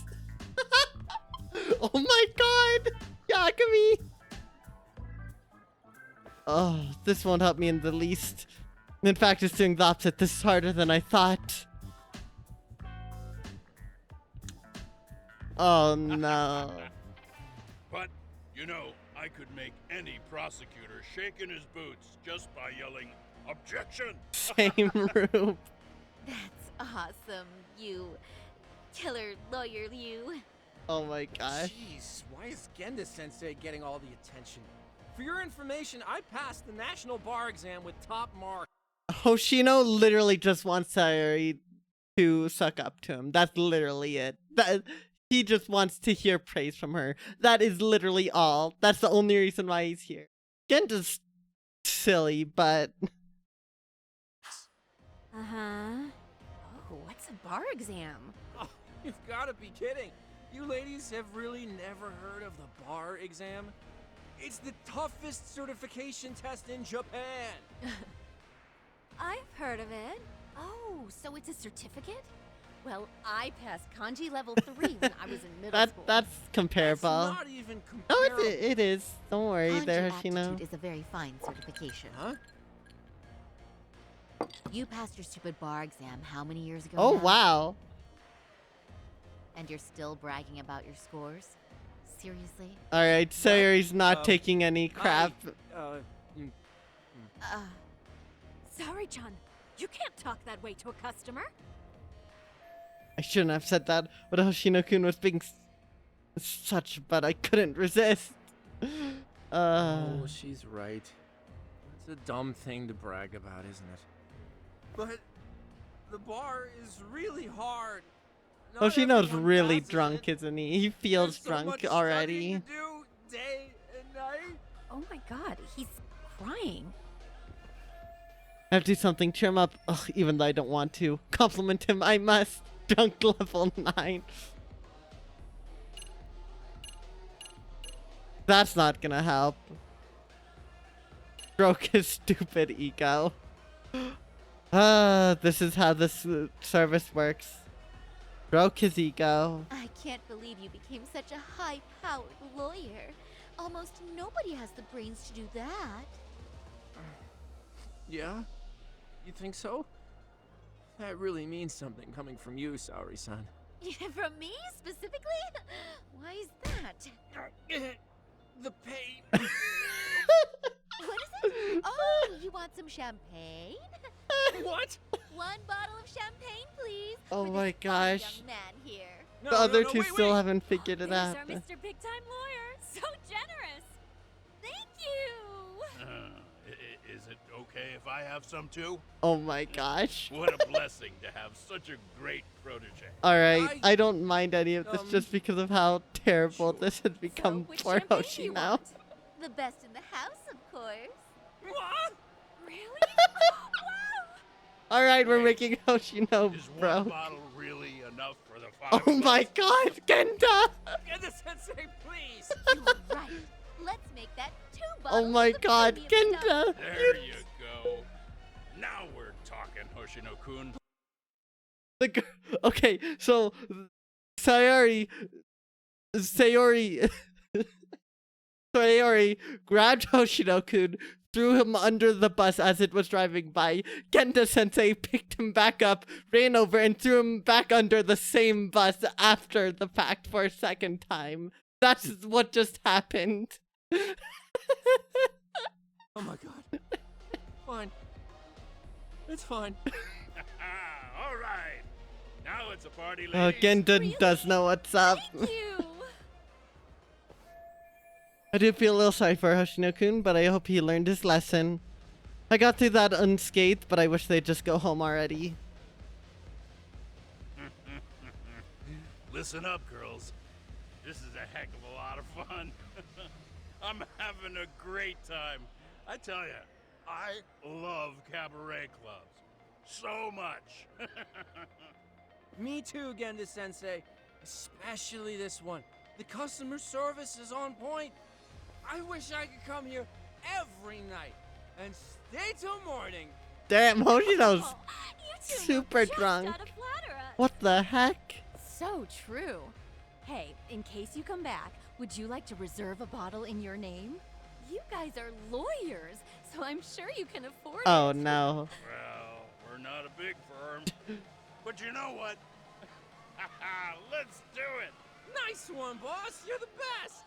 [SPEAKER 1] Oh my god! Yagami! Oh, this won't help me in the least. In fact, it's doing the opposite. This is harder than I thought. Oh no.
[SPEAKER 14] But, you know, I could make any prosecutor shake in his boots just by yelling, "Objection!"
[SPEAKER 1] Same room.
[SPEAKER 16] That's awesome, you killer lawyer, you.
[SPEAKER 1] Oh my gosh.
[SPEAKER 3] Jeez, why is Genda Sensei getting all the attention? For your information, I passed the national bar exam with top marks.
[SPEAKER 1] Hoshino literally just wants Sayori to suck up to him. That's literally it. He just wants to hear praise from her. That is literally all. That's the only reason why he's here. Genda's silly, but...
[SPEAKER 23] Uh-huh. Oh, what's a bar exam?
[SPEAKER 3] Oh, you've got to be kidding. You ladies have really never heard of the bar exam? It's the toughest certification test in Japan.
[SPEAKER 23] I've heard of it. Oh, so it's a certificate? Well, I passed kanji level 3 when I was in middle school.
[SPEAKER 1] That's comparable.
[SPEAKER 3] That's not even comparable.
[SPEAKER 1] Oh, it is. Don't worry
[SPEAKER 16] Kanji
[SPEAKER 1] there,
[SPEAKER 16] aptitude
[SPEAKER 1] Hoshino.
[SPEAKER 16] is a very fine certification.
[SPEAKER 3] Huh?
[SPEAKER 16] You passed your stupid bar exam how many years ago
[SPEAKER 1] Oh,
[SPEAKER 16] now?
[SPEAKER 1] wow.
[SPEAKER 16] And you're still bragging about your scores? Seriously?
[SPEAKER 1] Alright, Sayori's not taking any crap.
[SPEAKER 22] Sorry-chan, you can't talk that way to a customer.
[SPEAKER 1] I shouldn't have said that, but Hoshino-kun was being such, but I couldn't resist.
[SPEAKER 3] Oh, she's right. It's a dumb thing to brag about, isn't it? But the bar is really hard.
[SPEAKER 1] Hoshino's really drunk, isn't he? He feels drunk already.
[SPEAKER 3] To do day and night.
[SPEAKER 23] Oh my god, he's crying.
[SPEAKER 1] I have to do something, cheer him up. Ugh, even though I don't want to. Compliment him, I must. Drunk level 9. That's not gonna help. Stroke his stupid ego. This is how this service works. Stroke his ego.
[SPEAKER 16] I can't believe you became such a high-powered lawyer. Almost nobody has the brains to do that.
[SPEAKER 3] Yeah? You think so? That really means something coming from you, Saori-san.
[SPEAKER 16] From me, specifically? Why is that?
[SPEAKER 3] The pain.
[SPEAKER 16] What is it? Oh, you want some champagne?
[SPEAKER 3] What?
[SPEAKER 16] One bottle of champagne, please.
[SPEAKER 1] Oh
[SPEAKER 16] for
[SPEAKER 1] my
[SPEAKER 16] this fine
[SPEAKER 1] gosh.
[SPEAKER 16] young man here.
[SPEAKER 1] The other two still haven't figured it
[SPEAKER 22] There's
[SPEAKER 1] out.
[SPEAKER 22] our Mr. Big Time Lawyer. So generous. Thank you.
[SPEAKER 14] Is it okay if I have some too?
[SPEAKER 1] Oh my gosh.
[SPEAKER 14] What a blessing to have such a great protege.
[SPEAKER 1] Alright, I don't mind any of this just because of how terrible this has become
[SPEAKER 16] which
[SPEAKER 1] for
[SPEAKER 16] champagne do
[SPEAKER 1] Hoshi
[SPEAKER 16] you
[SPEAKER 1] now.
[SPEAKER 16] want? The best in the house, of course.
[SPEAKER 3] What?
[SPEAKER 22] Really?
[SPEAKER 1] Alright, we're making Hoshino
[SPEAKER 14] Is one
[SPEAKER 1] broke.
[SPEAKER 14] bottle really enough for the
[SPEAKER 1] Oh
[SPEAKER 14] 5 of
[SPEAKER 1] my
[SPEAKER 14] us?
[SPEAKER 1] god, Genda!
[SPEAKER 3] Genda Sensei, please!
[SPEAKER 16] You were right. Let's make that 2 bottles.
[SPEAKER 1] Oh my
[SPEAKER 16] of the
[SPEAKER 1] god,
[SPEAKER 16] premium
[SPEAKER 1] Genda!
[SPEAKER 16] stuff.
[SPEAKER 14] There you go. Now we're talking, Hoshino-kun.
[SPEAKER 1] Okay, so Sayori grabbed Hoshino-kun, threw him under the bus as it was driving by. Genda Sensei picked him back up, ran over, and threw him back under the same bus after the fact for a second time. That's what just happened.
[SPEAKER 3] Oh my god. Fine. It's fine.
[SPEAKER 14] All right. Now it's a party,
[SPEAKER 1] Oh,
[SPEAKER 14] ladies.
[SPEAKER 1] Genda does know what's up.
[SPEAKER 22] Thank you.
[SPEAKER 1] I do feel a little sorry for Hoshino-kun, but I hope he learned his lesson. I got through that unscathed, but I wish they'd just go home already.
[SPEAKER 14] Listen up, girls. This is a heck of a lot of fun. I'm having a great time. I tell you, I love cabaret clubs so much.
[SPEAKER 3] Me too, Genda Sensei. Especially this one. The customer service is on point. I wish I could come here every night and stay till morning.
[SPEAKER 1] Damn, Hoshino's
[SPEAKER 23] Oh, you two
[SPEAKER 1] super
[SPEAKER 23] look just
[SPEAKER 1] drunk.
[SPEAKER 23] out of flatter us.
[SPEAKER 1] What the heck?
[SPEAKER 23] So true. Hey, in case you come back, would you like to reserve a bottle in your name? You guys are lawyers, so I'm sure you can afford
[SPEAKER 1] Oh
[SPEAKER 23] it.
[SPEAKER 1] no.
[SPEAKER 14] Well, we're not a big firm. But you know what? Let's do it!
[SPEAKER 3] Nice one, boss. You're the best.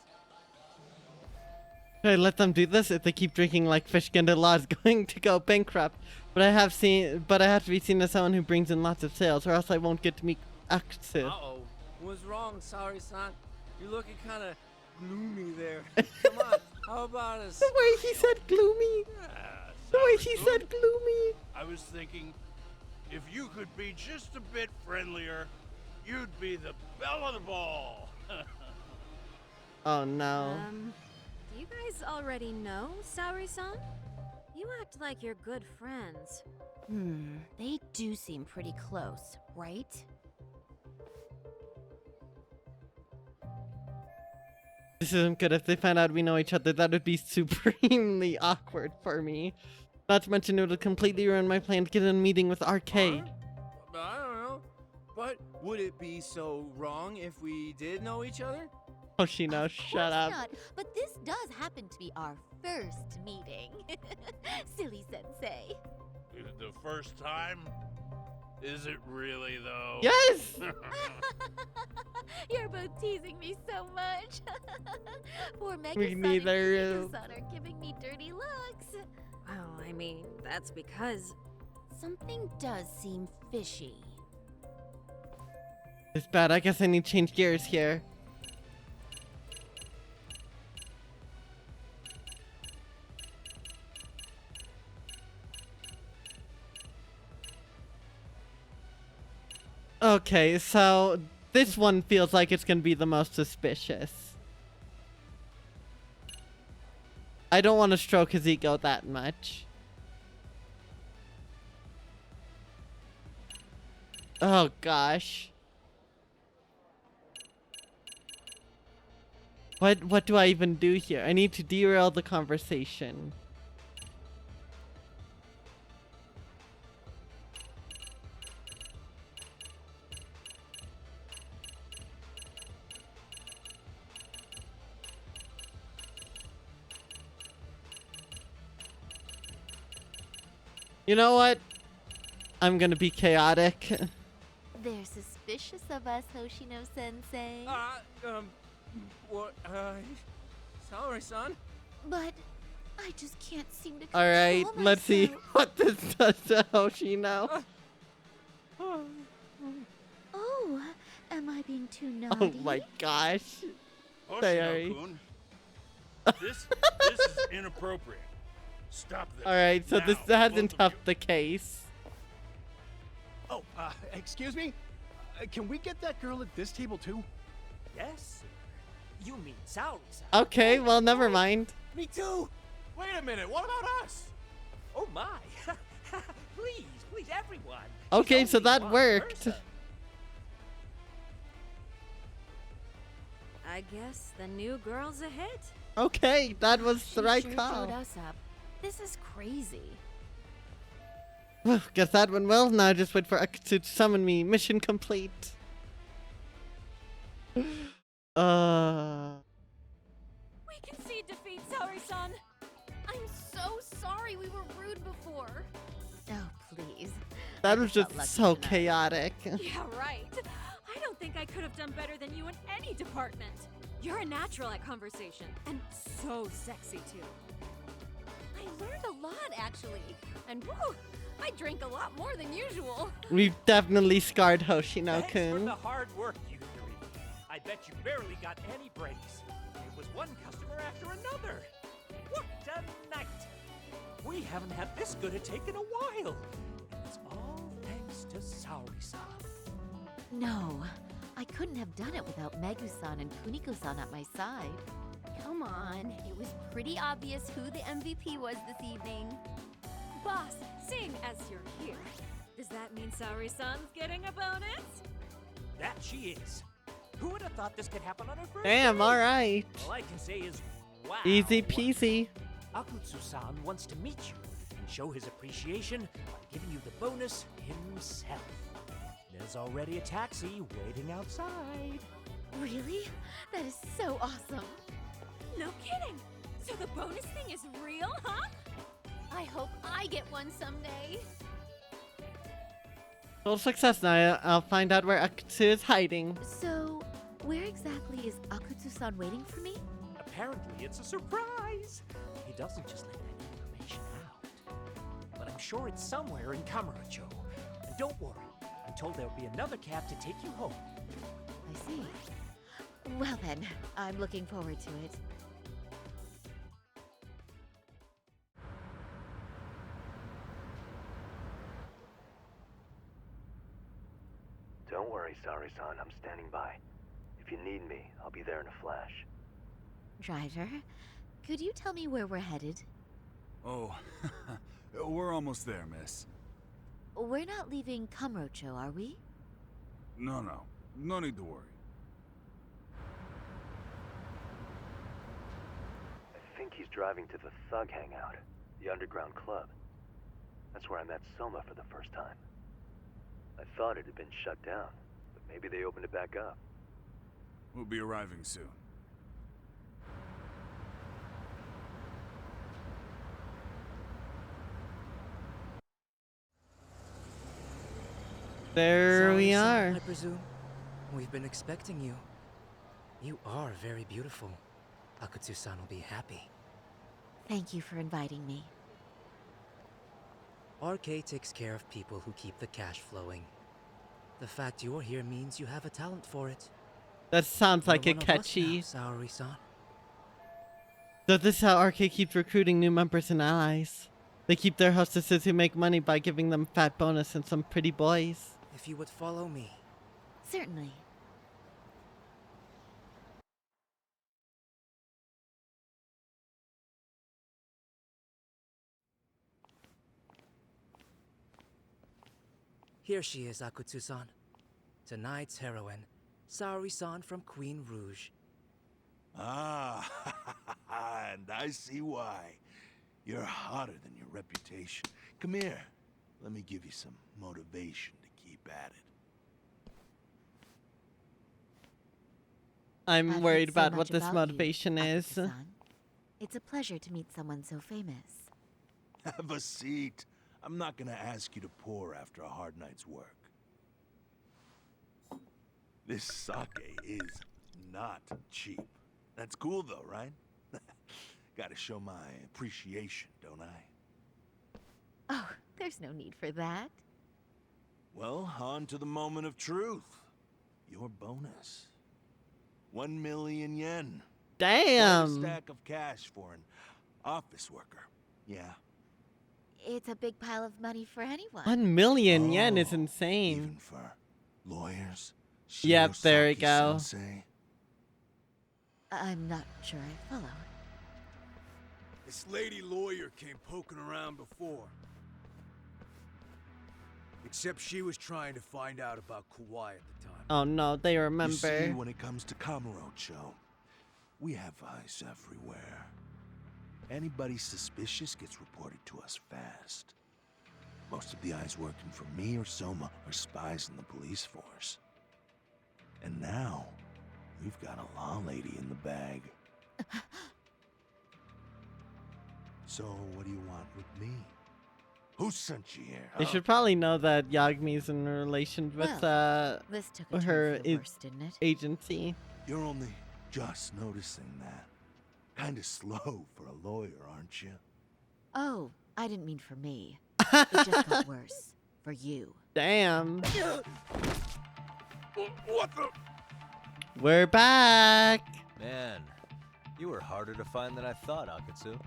[SPEAKER 1] Should I let them do this? If they keep drinking like fish, Genda Law is going to go bankrupt. But I have to be seen as someone who brings in lots of sales, or else I won't get to meet Akutsu.
[SPEAKER 3] Uh-oh. What's wrong, sorry, son? You're looking kind of gloomy there. Come on, how about us?
[SPEAKER 1] The way he said gloomy. The way he said gloomy.
[SPEAKER 14] I was thinking, if you could be just a bit friendlier, you'd be the belle of the ball.
[SPEAKER 1] Oh no.
[SPEAKER 22] Do you guys already know Saori-san? You act like you're good friends.
[SPEAKER 16] They do seem pretty close, right?
[SPEAKER 1] This isn't good. If they find out we know each other, that would be supremely awkward for me. Not to mention it would completely ruin my plan to get in a meeting with RK.
[SPEAKER 3] I don't know. But would it be so wrong if we did know each other?
[SPEAKER 1] Hoshino, shut up.
[SPEAKER 16] Not, but this does happen to be our first meeting. Silly Sensei.
[SPEAKER 14] The first time? Is it really, though?
[SPEAKER 1] Yes!
[SPEAKER 16] You're both teasing me so much. Poor Megason
[SPEAKER 1] We
[SPEAKER 16] and
[SPEAKER 1] neither
[SPEAKER 16] Kuniko-san are giving me dirty looks.
[SPEAKER 22] Well, I mean, that's because
[SPEAKER 16] Something does seem fishy.
[SPEAKER 1] It's bad. I guess I need to change gears here. Okay, so this one feels like it's gonna be the most suspicious. I don't want to stroke his ego that much. Oh gosh. What do I even do here? I need to derail the conversation. You know what? I'm gonna be chaotic.
[SPEAKER 16] They're suspicious of us, Hoshino-sensei.
[SPEAKER 3] What, sorry, son.
[SPEAKER 16] But I just can't seem to
[SPEAKER 1] All right,
[SPEAKER 16] control
[SPEAKER 1] let's see
[SPEAKER 16] myself.
[SPEAKER 1] what this does to Hoshino.
[SPEAKER 16] Oh, am I being too naughty?
[SPEAKER 1] Oh my gosh. Sorry.
[SPEAKER 14] Hoshino-kun, this is inappropriate. Stop this.
[SPEAKER 1] All right, so
[SPEAKER 14] now,
[SPEAKER 1] this hasn't
[SPEAKER 14] both of
[SPEAKER 1] helped the case.
[SPEAKER 7] Oh, excuse me? Can we get that girl at this table too?
[SPEAKER 20] Yes, sir. You mean Saori-san?
[SPEAKER 1] Okay, well, never mind.
[SPEAKER 20] Me too.
[SPEAKER 7] Wait a minute, what about us?
[SPEAKER 20] Oh my. please, everyone.
[SPEAKER 1] Okay,
[SPEAKER 20] She's
[SPEAKER 1] so
[SPEAKER 20] only
[SPEAKER 1] that
[SPEAKER 20] one
[SPEAKER 1] worked.
[SPEAKER 20] person.
[SPEAKER 22] I guess the new girl's a hit.
[SPEAKER 1] Okay, that was the right
[SPEAKER 16] Sure
[SPEAKER 1] call.
[SPEAKER 16] showed us up. This is crazy.
[SPEAKER 1] Well, guess that went well. Now just wait for Akutsu to summon me. Mission complete.
[SPEAKER 23] We concede defeat, Saori-san.
[SPEAKER 16] I'm so sorry we were rude before. Oh, please.
[SPEAKER 1] That was just
[SPEAKER 16] lucky
[SPEAKER 1] so
[SPEAKER 16] tonight.
[SPEAKER 1] chaotic.
[SPEAKER 22] Yeah, right. I don't think I could have done better than you in any department. You're a natural at conversation, and so sexy too.
[SPEAKER 23] I learned a lot, actually. And woo, I drink a lot more than usual.
[SPEAKER 1] We've definitely scarred
[SPEAKER 20] Thanks for
[SPEAKER 1] Hoshino-kun.
[SPEAKER 20] the hard work, you three. I bet you barely got any breaks. It was one customer after another. What a night! We haven't had this good a take in a while. And it's all thanks to Saori-san.
[SPEAKER 16] No, I couldn't have done it without Megu-san and Kuniko-san at my side.
[SPEAKER 23] Come on, it was pretty obvious who the MVP was this evening.
[SPEAKER 22] Boss, seeing as you're here, does that mean Saori-san's getting a bonus?
[SPEAKER 20] That she is. Who would have thought this could happen on her first
[SPEAKER 1] Damn,
[SPEAKER 20] day?
[SPEAKER 1] alright.
[SPEAKER 20] All I can say is, Wow.
[SPEAKER 1] Easy peasy.
[SPEAKER 20] Akutsu-san wants to meet you and show his appreciation by giving you the bonus himself. There's already a taxi waiting outside.
[SPEAKER 23] Really? That is so awesome.
[SPEAKER 22] No kidding! So the bonus thing is real, huh?
[SPEAKER 23] I hope I get one someday.
[SPEAKER 1] Full success now. I'll find out where Akutsu is hiding.
[SPEAKER 16] So, where exactly is Akutsu-san waiting for me?
[SPEAKER 20] Apparently, it's a surprise. He doesn't just let that information out. But I'm sure it's somewhere in Kamurocho. And don't worry, I'm told there'll be another cab to take you home.
[SPEAKER 16] I see. Well then, I'm looking forward to it.
[SPEAKER 21] Don't worry, Sari-san. I'm standing by. If you need me, I'll be there in a flash.
[SPEAKER 16] Driver, could you tell me where we're headed?
[SPEAKER 8] Oh, we're almost there, miss.
[SPEAKER 16] We're not leaving Kamurocho, are we?
[SPEAKER 8] No need to worry.
[SPEAKER 21] I think he's driving to the Thug Hangout, the underground club. That's where I met Soma for the first time. I thought it had been shut down, but maybe they opened it back up.
[SPEAKER 8] We'll be arriving soon.
[SPEAKER 1] There we
[SPEAKER 4] Sari-san,
[SPEAKER 1] are.
[SPEAKER 4] I presume. We've been expecting you. You are very beautiful. Akutsu-san will be happy.
[SPEAKER 16] Thank you for inviting me.
[SPEAKER 4] RK takes care of people who keep the cash flowing. The fact you're here means you have a talent for it.
[SPEAKER 1] That sounds like
[SPEAKER 4] You're
[SPEAKER 1] a
[SPEAKER 4] one of us
[SPEAKER 1] catchy.
[SPEAKER 4] now, Saori-san.
[SPEAKER 1] So this is how RK keeps recruiting new members and allies. They keep their hostesses who make money by giving them fat bonus and some pretty boys.
[SPEAKER 4] If you would follow me.
[SPEAKER 16] Certainly.
[SPEAKER 4] Here she is, Akutsu-san. Tonight's heroine, Saori-san from Queen Rouge.
[SPEAKER 9] Ah, and I see why. You're hotter than your reputation. Come here. Let me give you some motivation to keep at it.
[SPEAKER 1] I'm
[SPEAKER 16] I've
[SPEAKER 1] worried
[SPEAKER 16] heard so
[SPEAKER 1] about
[SPEAKER 16] much
[SPEAKER 1] what this
[SPEAKER 16] about
[SPEAKER 1] motivation
[SPEAKER 16] you,
[SPEAKER 1] is.
[SPEAKER 16] Akutsu-san. It's a pleasure to meet someone so famous.
[SPEAKER 9] Have a seat. I'm not gonna ask you to pour after a hard night's work. This sake is not cheap. That's cool though, right? Gotta show my appreciation, don't I?
[SPEAKER 16] Oh, there's no need for that.
[SPEAKER 9] Well, on to the moment of truth. Your bonus. 1 million yen.
[SPEAKER 1] Damn.
[SPEAKER 9] Quite a stack of cash for an office worker. Yeah.
[SPEAKER 16] It's a big pile of money for anyone.
[SPEAKER 1] 1 million yen is insane.
[SPEAKER 9] Even for lawyers?
[SPEAKER 1] Yep, there we go.
[SPEAKER 9] Sensei?
[SPEAKER 16] I'm not sure I follow.
[SPEAKER 8] This lady lawyer came poking around before. Except she was trying to find out about Kauai at the time.
[SPEAKER 1] Oh no, they
[SPEAKER 9] You
[SPEAKER 1] remember.
[SPEAKER 9] see, when it comes to Kamurocho, we have eyes everywhere. Anybody suspicious gets reported to us fast. Most of the eyes working for me or Soma are spies in the police force. And now, we've got a law lady in the bag. So, what do you want with me? Who sent you here,
[SPEAKER 1] They
[SPEAKER 9] huh?
[SPEAKER 1] should probably know that Yagami's in a relation with
[SPEAKER 16] this took a turn
[SPEAKER 1] her
[SPEAKER 16] for the worse, didn't it?
[SPEAKER 1] agency.
[SPEAKER 9] You're only just noticing that. Kinda slow for a lawyer, aren't you?
[SPEAKER 16] Oh, I didn't mean for me. It just got worse. For you.
[SPEAKER 1] Damn.
[SPEAKER 9] What the?
[SPEAKER 1] We're back.
[SPEAKER 15] Man, you were harder to find than I thought, Akutsu.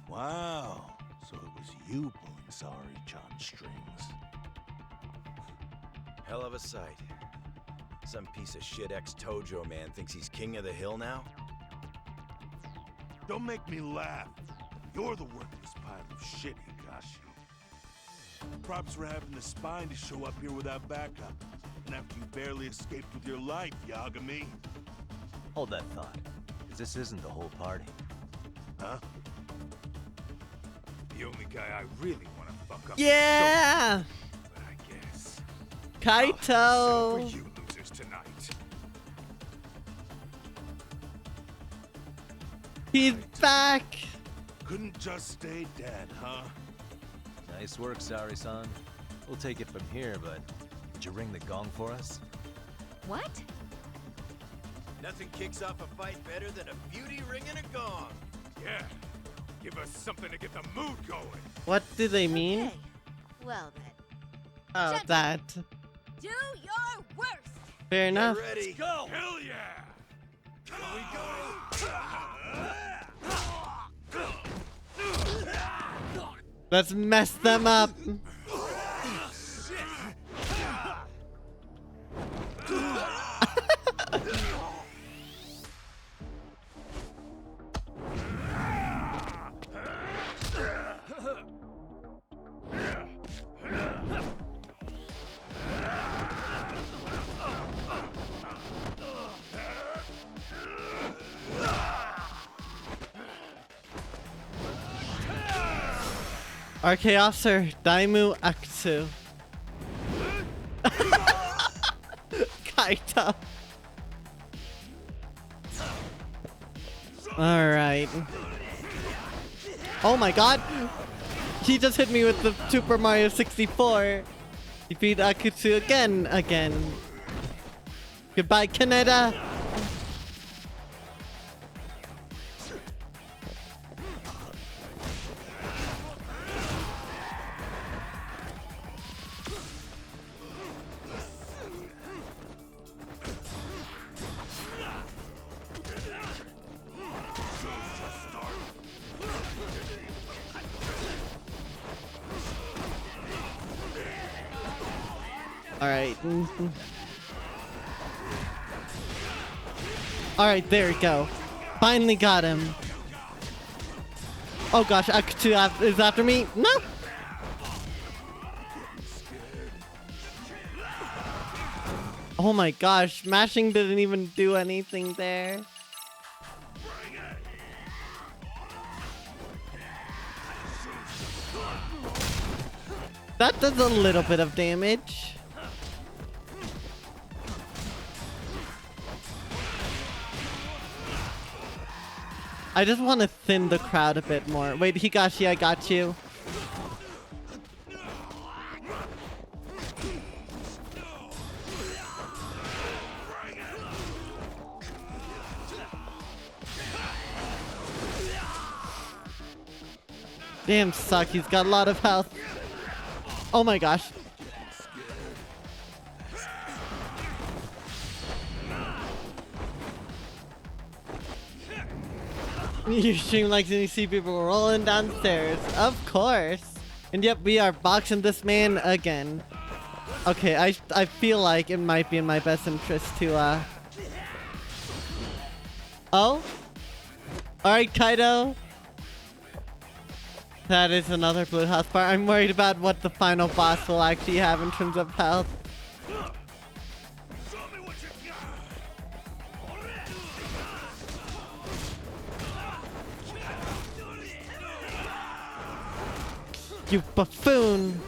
[SPEAKER 9] Wow. So it was you pulling Saori-chan's strings.
[SPEAKER 11] Hell of a sight. Some piece of shit ex-Tojo man thinks he's king of the hill now?
[SPEAKER 9] Don't make me laugh. You're the worthless pile of shit, Hikashi. Props for having the spine to show up here without backup. And after you barely escaped with your life, Yagami.
[SPEAKER 15] Hold that thought. 'Cause this isn't the whole party.
[SPEAKER 9] Huh?
[SPEAKER 19] The only guy I really want to fuck up.
[SPEAKER 1] Yeah!
[SPEAKER 19] Is Shoto, but I guess
[SPEAKER 1] Kaito!
[SPEAKER 19] for you losers tonight.
[SPEAKER 1] He's back!
[SPEAKER 9] Couldn't just stay dead, huh?
[SPEAKER 15] Nice work, Saori-san. We'll take it from here, but did you ring the gong for us?
[SPEAKER 23] What?
[SPEAKER 11] Nothing kicks off a fight better than a beauty ringing a gong.
[SPEAKER 19] Yeah. Give us something to get the mood going.
[SPEAKER 1] What do they mean?
[SPEAKER 16] Okay. Well then.
[SPEAKER 1] Oh,
[SPEAKER 16] Gentlemen,
[SPEAKER 1] that.
[SPEAKER 16] do your worst.
[SPEAKER 1] Fair enough.
[SPEAKER 11] Ready?
[SPEAKER 19] Go! Hell yeah!
[SPEAKER 11] Here we go.
[SPEAKER 1] Let's mess them up. RK Officer Daimu Akutsu. Kaito. Alright. Oh my god! He just hit me with the Super Mario 64. He beat Akutsu again. Goodbye, Kaneda. Alright. Alright, there we go. Finally got him. Oh gosh, Akutsu is after me. No! Oh my gosh, mashing didn't even do anything there. That does a little bit of damage. I just want to thin the crowd a bit more. Wait, Higashi, I got you. Damn, suck. He's got a lot of health. Oh my gosh. You stream like you see people rolling downstairs. Of course. And yep, we are boxing this man again. Okay, I feel like it might be in my best interest to Oh? Alright, Kaido. That is another blue house part. I'm worried about what the final boss will actually have in terms of health. You buffoon!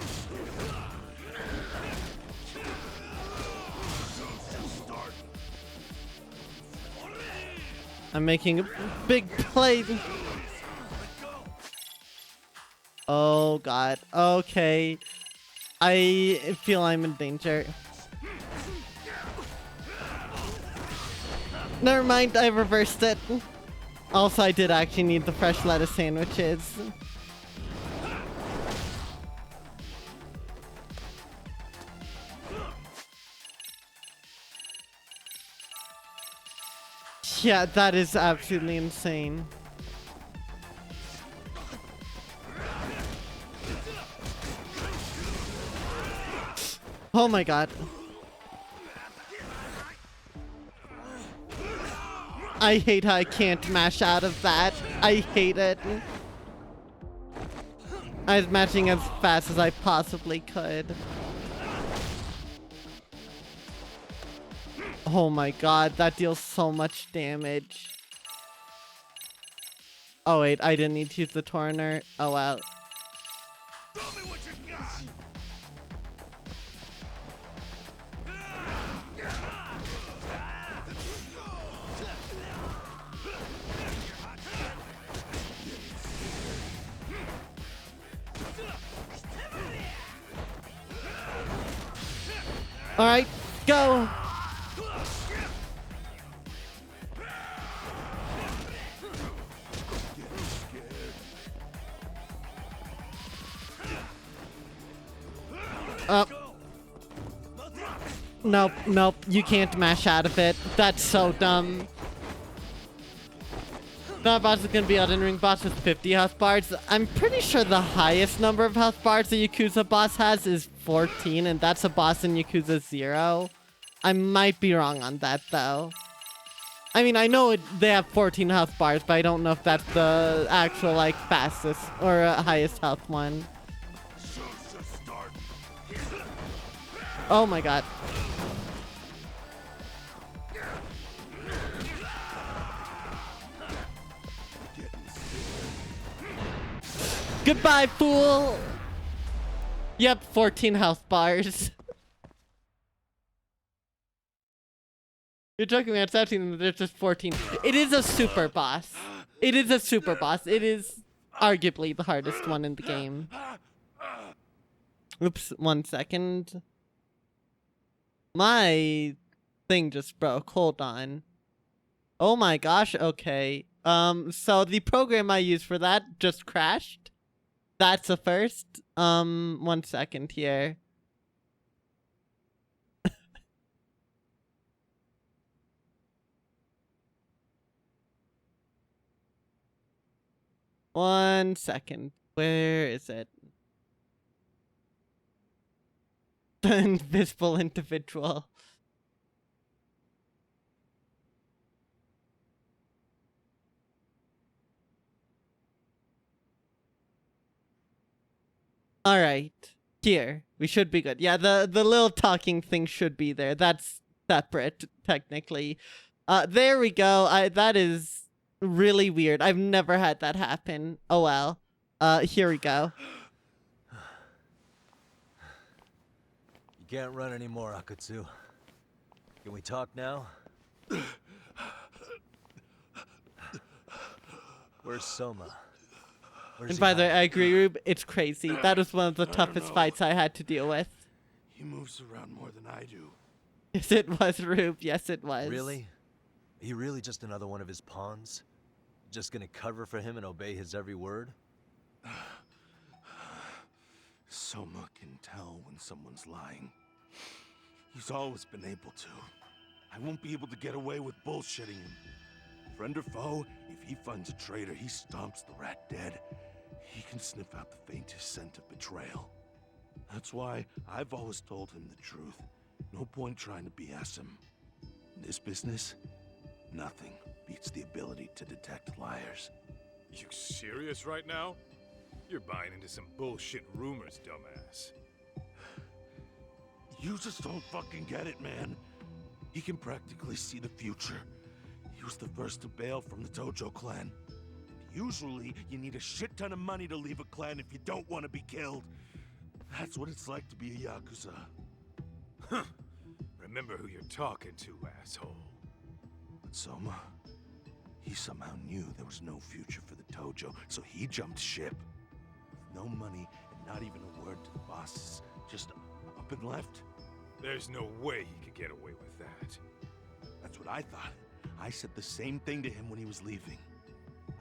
[SPEAKER 1] I'm making a big play. Oh god. Okay. I feel I'm in danger. Never mind, I reversed it. Also, I did actually need the fresh lettuce sandwiches. Yeah, that is absolutely insane. Oh my god. I hate how I can't mash out of that. I hate it. I was mashing as fast as I possibly could. Oh my god, that deals so much damage. Oh wait, I didn't need to use the Torner. Oh well. All right, go. Nope, nope, you can't mash out of it. That's so dumb. That boss is gonna be Elden Ring boss with 50 health bars. I'm pretty sure the highest number of health bars the Yakuza boss has is 14, and that's a boss in Yakuza 0. I might be wrong on that, though. I mean, I know they have 14 health bars, but I don't know if that's the actual, like, fastest or highest health one. Oh my god. Goodbye, fool! Yep, 14 health bars. You're joking me, it's 17 and there's just 14. It is a super boss. It is a super boss. It is arguably the hardest one in the game. Oops, 1 second. My thing just broke. Hold on. Oh my gosh, okay. So the program I used for that just crashed. That's a first. 1 second here. One second. Where is it? The invisible individual. All right. Here. We should be good. Yeah, the little talking thing should be there. That's separate, technically. There we go. That is really weird. I've never had that happen. Oh well. Here we go.
[SPEAKER 15] You can't run anymore, Akatsu. Can we talk now? Where's Soma?
[SPEAKER 1] And by the way, I agree, Rube. It's crazy. That was one of the toughest fights I had to deal with.
[SPEAKER 9] He moves around more than I do.
[SPEAKER 1] Yes, it was, Rube. Yes, it was.
[SPEAKER 15] Really? Are you really just another one of his pawns? Just gonna cover for him and obey his every word?
[SPEAKER 9] Soma can tell when someone's lying. He's always been able to. I won't be able to get away with bullshitting him. Friend or foe, if he finds a traitor, he stomps the rat dead. He can sniff out the faintest scent of betrayal. That's why I've always told him the truth. No point trying to BS him. In this business, nothing beats the ability to detect liars.
[SPEAKER 5] You serious right now? You're buying into some bullshit rumors, dumbass.
[SPEAKER 9] You just don't fucking get it, man. He can practically see the future. He was the first to bail from the Tojo clan. Usually, you need a shit ton of money to leave a clan if you don't want to be killed. That's what it's like to be a Yakuza.
[SPEAKER 5] Huh. Remember who you're talking to, asshole.
[SPEAKER 9] But Soma, he somehow knew there was no future for the Tojo, so he jumped ship. With no money and not even a word to the bosses, just up and left.
[SPEAKER 5] There's no way he could get away with that.
[SPEAKER 9] That's what I thought. I said the same thing to him when he was leaving.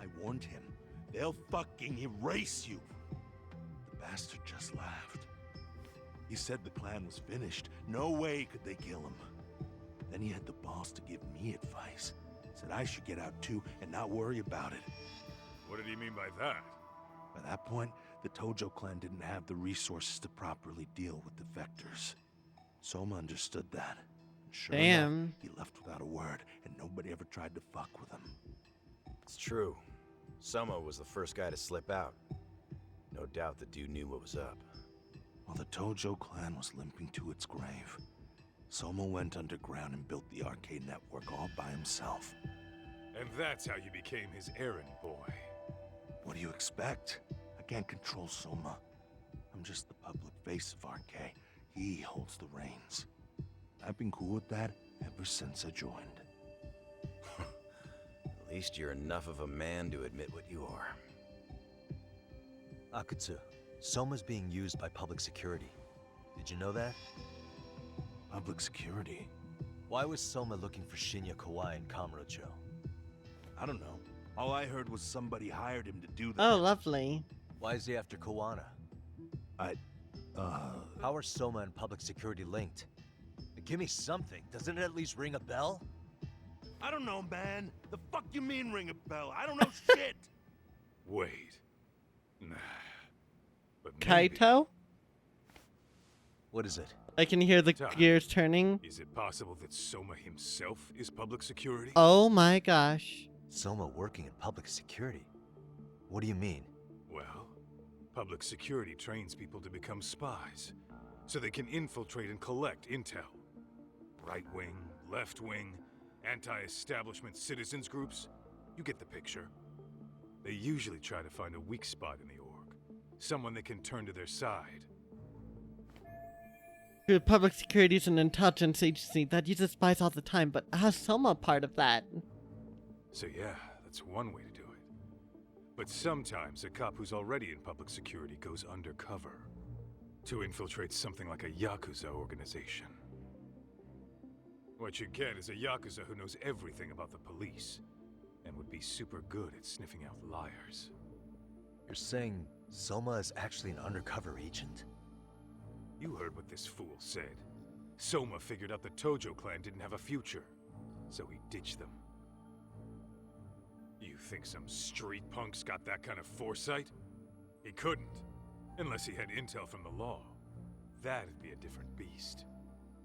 [SPEAKER 9] I warned him, they'll fucking erase you. The bastard just laughed. He said the plan was finished. No way could they kill him. Then he had the balls to give me advice. Said I should get out too and not worry about it.
[SPEAKER 5] What did he mean by that?
[SPEAKER 9] By that point, the Tojo clan didn't have the resources to properly deal with defectors. Soma understood that. Sure
[SPEAKER 1] Damn.
[SPEAKER 9] Enough, he left without a word, and nobody ever tried to fuck with him.
[SPEAKER 11] It's true. Soma was the first guy to slip out. No doubt the dude knew what was up.
[SPEAKER 9] While the Tojo clan was limping to its grave, Soma went underground and built the arcade network all by himself.
[SPEAKER 5] And that's how you became his errand boy.
[SPEAKER 9] What do you expect? I can't control Soma. I'm just the public face of RK. He holds the reins. I've been cool with that ever since I joined.
[SPEAKER 11] At least you're enough of a man to admit what you are.
[SPEAKER 15] Akutsu, Soma's being used by public security. Did you know that?
[SPEAKER 9] Public security?
[SPEAKER 15] Why was Soma looking for Shinya Kawai and Kamurocho?
[SPEAKER 9] I don't know. All I heard was somebody hired him to do that.
[SPEAKER 1] Oh, lovely.
[SPEAKER 15] Why is he after Kawana? How are Soma and public security linked? Give me something. Doesn't it at least ring a bell?
[SPEAKER 9] I don't know, man. The fuck you mean ring a bell? I don't know shit.
[SPEAKER 5] Wait. Nah. But maybe.
[SPEAKER 1] Kaito?
[SPEAKER 15] What is it?
[SPEAKER 1] I can hear the gears turning.
[SPEAKER 5] Is it possible that Soma himself is public security?
[SPEAKER 1] Oh my gosh.
[SPEAKER 15] Soma working in public security? What do you mean?
[SPEAKER 5] Well, public security trains people to become spies, so they can infiltrate and collect intel. Right wing, left wing, anti-establishment citizens groups. You get the picture. They usually try to find a weak spot in the org, someone they can turn to their side.
[SPEAKER 1] Public security is an intelligence agency that uses spies all the time, but how's Soma part of that?
[SPEAKER 5] So yeah, that's one way to do it. But sometimes a cop who's already in public security goes undercover to infiltrate something like a Yakuza organization. What you get is a Yakuza who knows everything about the police and would be super good at sniffing out liars.
[SPEAKER 15] You're saying Soma is actually an undercover agent?
[SPEAKER 5] You heard what this fool said. Soma figured out the Tojo clan didn't have a future, so he ditched them. You think some street punk's got that kind of foresight? He couldn't, unless he had intel from the law. That'd be a different beast.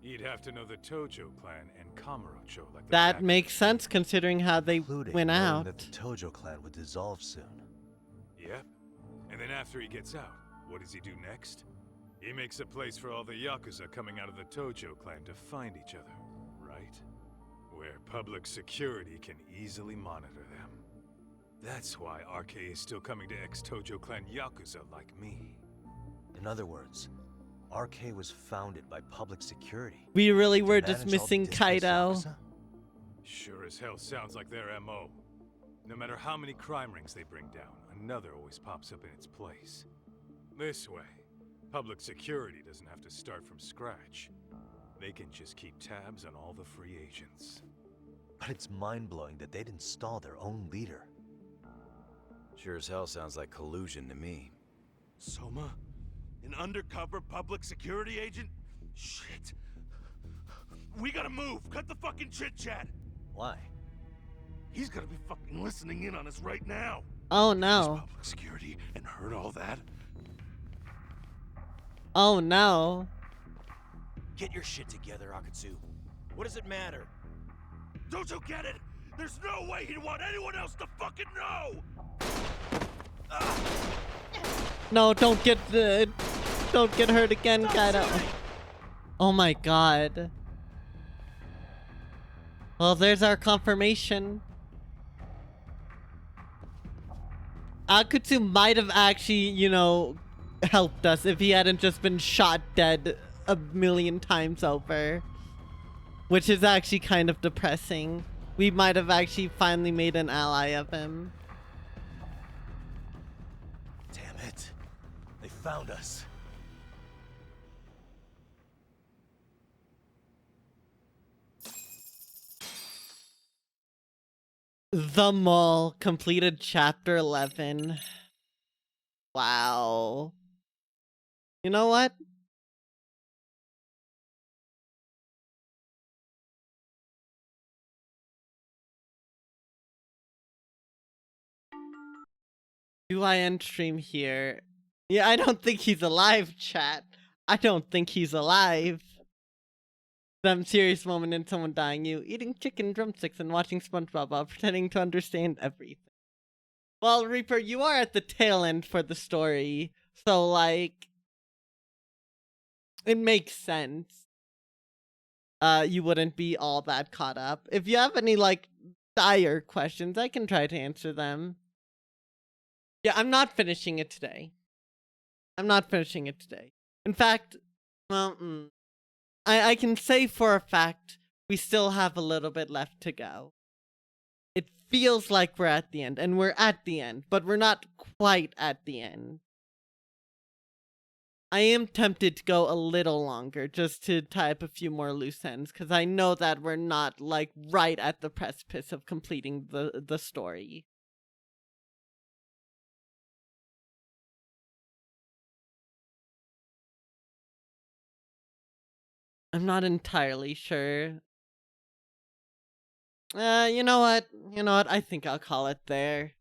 [SPEAKER 5] He'd have to know the Tojo clan and Kamurocho like the
[SPEAKER 1] That makes sense considering how they went out.
[SPEAKER 15] That the Tojo clan would dissolve soon.
[SPEAKER 5] Yep. And then after he gets out, what does he do next? He makes a place for all the Yakuza coming out of the Tojo clan to find each other, right? Where public security can easily monitor them. That's why RK is still coming to ex-Tojo clan Yakuza like me.
[SPEAKER 15] In other words, RK was founded by public security.
[SPEAKER 1] We really were
[SPEAKER 15] to
[SPEAKER 1] just
[SPEAKER 15] manage all the
[SPEAKER 1] missing
[SPEAKER 15] displaced
[SPEAKER 1] Kaito.
[SPEAKER 15] Yakuza?
[SPEAKER 5] Sure as hell sounds like their MO. No matter how many crime rings they bring down, another always pops up in its place. This way, public security doesn't have to start from scratch. They can just keep tabs on all the free agents.
[SPEAKER 15] But it's mind-blowing that they'd install their own leader.
[SPEAKER 11] Sure as hell sounds like collusion to me.
[SPEAKER 9] Soma? An undercover public security agent? Shit. We gotta move. Cut the fucking chit-chat.
[SPEAKER 15] Why?
[SPEAKER 9] He's gonna be fucking listening in on us right now.
[SPEAKER 1] Oh
[SPEAKER 9] He's
[SPEAKER 1] no.
[SPEAKER 9] public security and heard all that.
[SPEAKER 1] Oh no.
[SPEAKER 11] Get your shit together, Akutsu. What does it matter?
[SPEAKER 9] Don't you get it? There's no way he'd want anyone else to fucking know!
[SPEAKER 1] No, don't get hurt again, Kaito. Oh my god. Well, there's our confirmation. Akutsu might have actually, you know, helped us if he hadn't just been shot dead a million times over. Which is actually kind of depressing. We might have actually finally made an ally of him.
[SPEAKER 15] Damn it. They found us.
[SPEAKER 1] The Mall completed chapter 11. Wow. You know what? Do I end stream here? Yeah, I don't think he's alive, chat. I don't think he's alive. Some serious moment in someone dying, you eating chicken drumsticks and watching SpongeBob while pretending to understand everything. Well, Reaper, you are at the tail end for the story, so like it makes sense. You wouldn't be all that caught up. If you have any like dire questions, I can try to answer them. Yeah, I'm not finishing it today. I'm not finishing it today. In fact, well, I can say for a fact we still have a little bit left to go. It feels like we're at the end, and we're at the end, but we're not quite at the end. I am tempted to go a little longer just to tie up a few more loose ends, because I know that we're not, like, right at the precipice of completing the story. I'm not entirely sure. You know what? I think I'll call it there.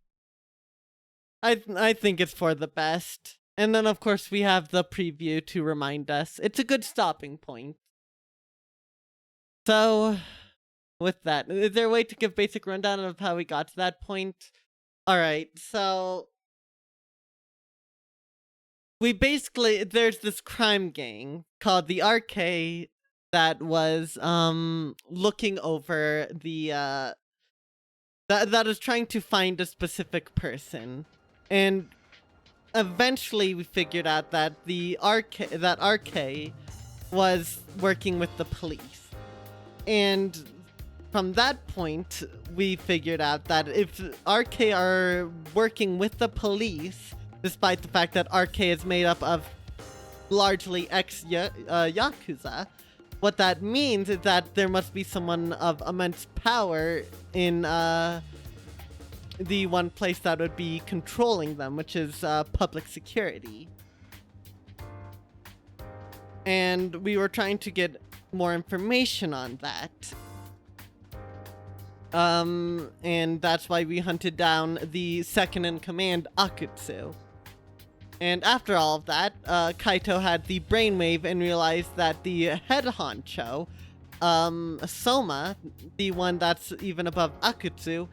[SPEAKER 1] I think it's for the best. And then, of course, we have the preview to remind us. It's a good stopping point. So, with that, is there a way to give basic rundown of how we got to that point? Alright, so we basically, there's this crime gang called the RK that was looking over the that is trying to find a specific person. And eventually we figured out that that RK was working with the police. And from that point, we figured out that if RK are working with the police, despite the fact that RK is made up of largely ex-Yakuza, what that means is that there must be someone of immense power in the one place that would be controlling them, which is public security. And we were trying to get more information on that. And that's why we hunted down the second in command, Akutsu. And after all of that, Kaito had the brainwave and realized that the head honcho, Soma, the one that's even above Akutsu,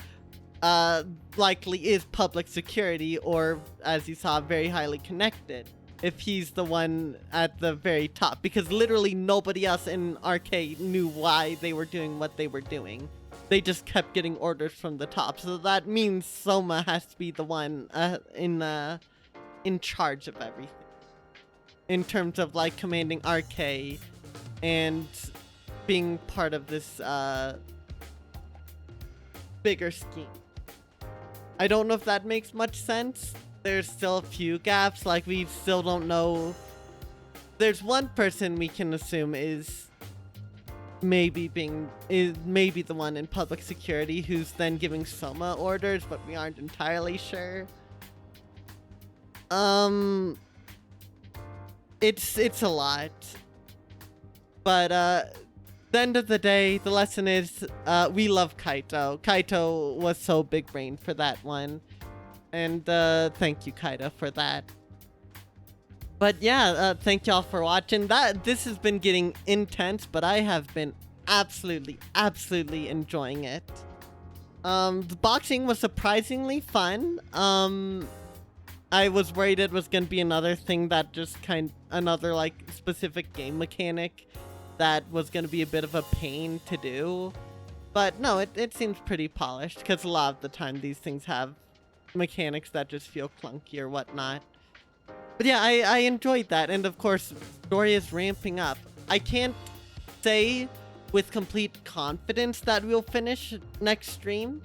[SPEAKER 1] likely is public security, or, as you saw, very highly connected, if he's the one at the very top, because literally nobody else in RK knew why they were doing what they were doing. They just kept getting orders from the top, so that means Soma has to be the one in charge of everything, in terms of, like, commanding RK and being part of this bigger scheme. I don't know if that makes much sense. There's still a few gaps, like we still don't know. There's one person we can assume is maybe the one in public security who's then giving Soma orders, but we aren't entirely sure. It's a lot. But the end of the day, the lesson is we love Kaito. Kaito was so big brain for that one. And thank you, Kaito, for that. But yeah, thank y'all for watching. This has been getting intense, but I have been absolutely enjoying it. The boxing was surprisingly fun. I was worried it was gonna be another thing that just another like specific game mechanic that was gonna be a bit of a pain to do. But no, it seems pretty polished, because a lot of the time these things have mechanics that just feel clunky or whatnot. But yeah, I enjoyed that, and of course, story is ramping up. I can't say with complete confidence that we'll finish next stream,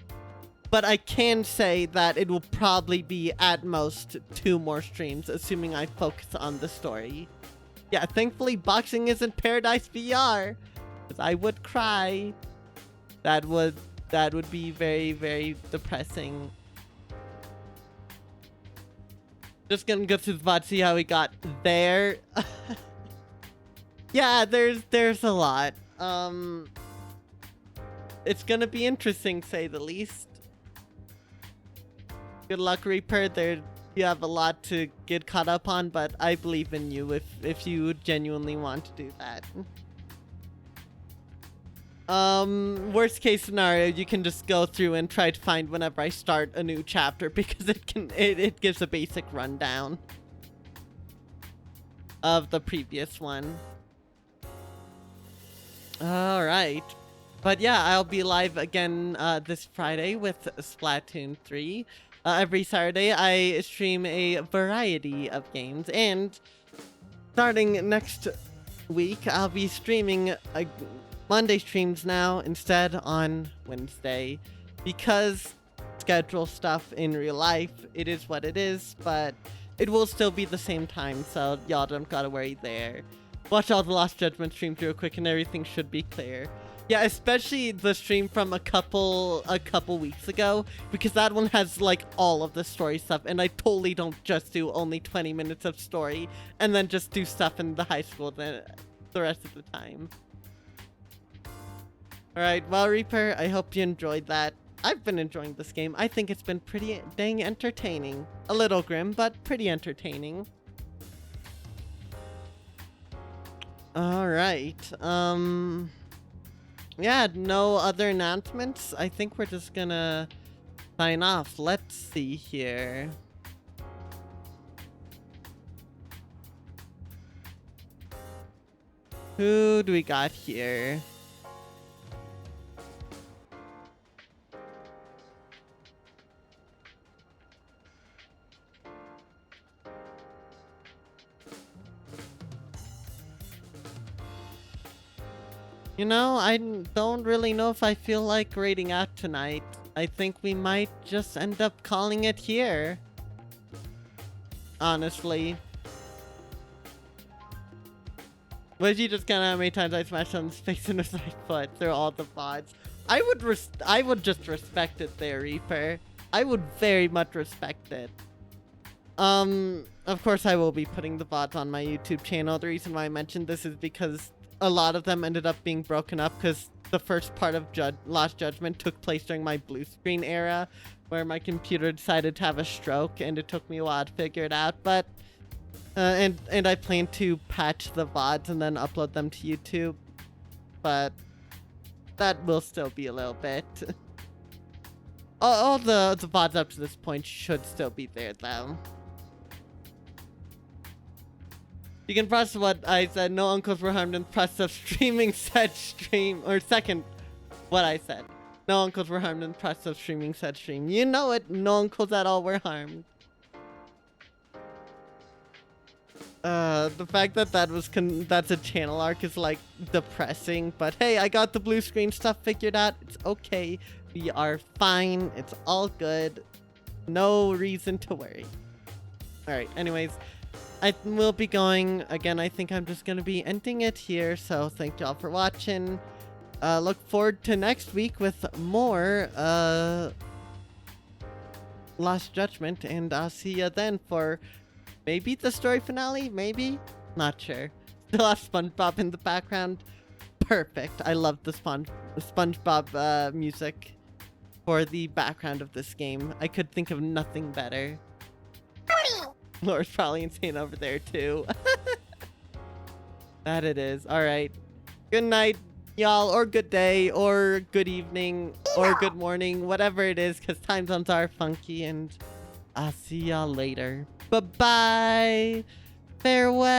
[SPEAKER 1] but I can say that it will probably be at most 2 more streams, assuming I focus on the story. Yeah, thankfully boxing isn't Paradise VR, because I would cry. That would be very depressing. Just gonna go through the VOD, see how we got there. Yeah, there's a lot. It's gonna be interesting, say the least. Good luck, Reaper. You have a lot to get caught up on, but I believe in you if you genuinely want to do that. Worst case scenario, you can just go through and try to find whenever I start a new chapter, because it gives a basic rundown of the previous one. Alright. But yeah, I'll be live again this Friday with Splatoon 3. Every Saturday, I stream a variety of games, and starting next week, I'll be streaming Monday streams now instead on Wednesday, because schedule stuff in real life, it is what it is, but it will still be the same time, so y'all don't gotta worry there. Watch all the Lost Judgment streams real quick and everything should be clear. Yeah, especially the stream from a couple weeks ago, because that one has like all of the story stuff, and I totally don't just do only 20 minutes of story and then just do stuff in the high school the rest of the time. Alright, well, Reaper, I hope you enjoyed that. I've been enjoying this game. I think it's been pretty dang entertaining. A little grim, but pretty entertaining. Alright, yeah, no other announcements. I think we're just gonna sign off. Let's see here. Who do we got here? You know, I don't really know if I feel like raiding out tonight. I think we might just end up calling it here. Honestly. Would you just count how many times I smashed someone's face in his right foot through all the VODs? I would just respect it there, Reaper. I would very much respect it. Of course I will be putting the VODs on my YouTube channel. The reason why I mentioned this is because a lot of them ended up being broken up because the first part of Lost Judgment took place during my blue screen era, where my computer decided to have a stroke, and it took me a while to figure it out. But and I plan to patch the VODs and then upload them to YouTube, but that will still be a little bit. all the VODs up to this point should still be there though. You can process what I said. No uncles were harmed in the process of streaming said stream. Or second, what I said. No uncles were harmed in the process of streaming said stream. You know it. No uncles at all were harmed. The fact that that's a channel arc is like depressing. But hey, I got the blue screen stuff figured out. It's okay. We are fine. It's all good. No reason to worry. Alright, anyways. I will be going. Again, I think I'm just going to be ending it here. So thank y'all for watching. Look forward to next week with more Lost Judgment. And I'll see you then for maybe the story finale. Maybe? Not sure. Still have SpongeBob in the background. Perfect. I love the SpongeBob music for the background of this game. I could think of nothing better. Laura's probably insane over there too. That it is. Alright. Good night, y'all, or good day, or good evening, or good morning, whatever it is, because time zones are funky, and I'll see y'all later. Bye-bye. Farewell.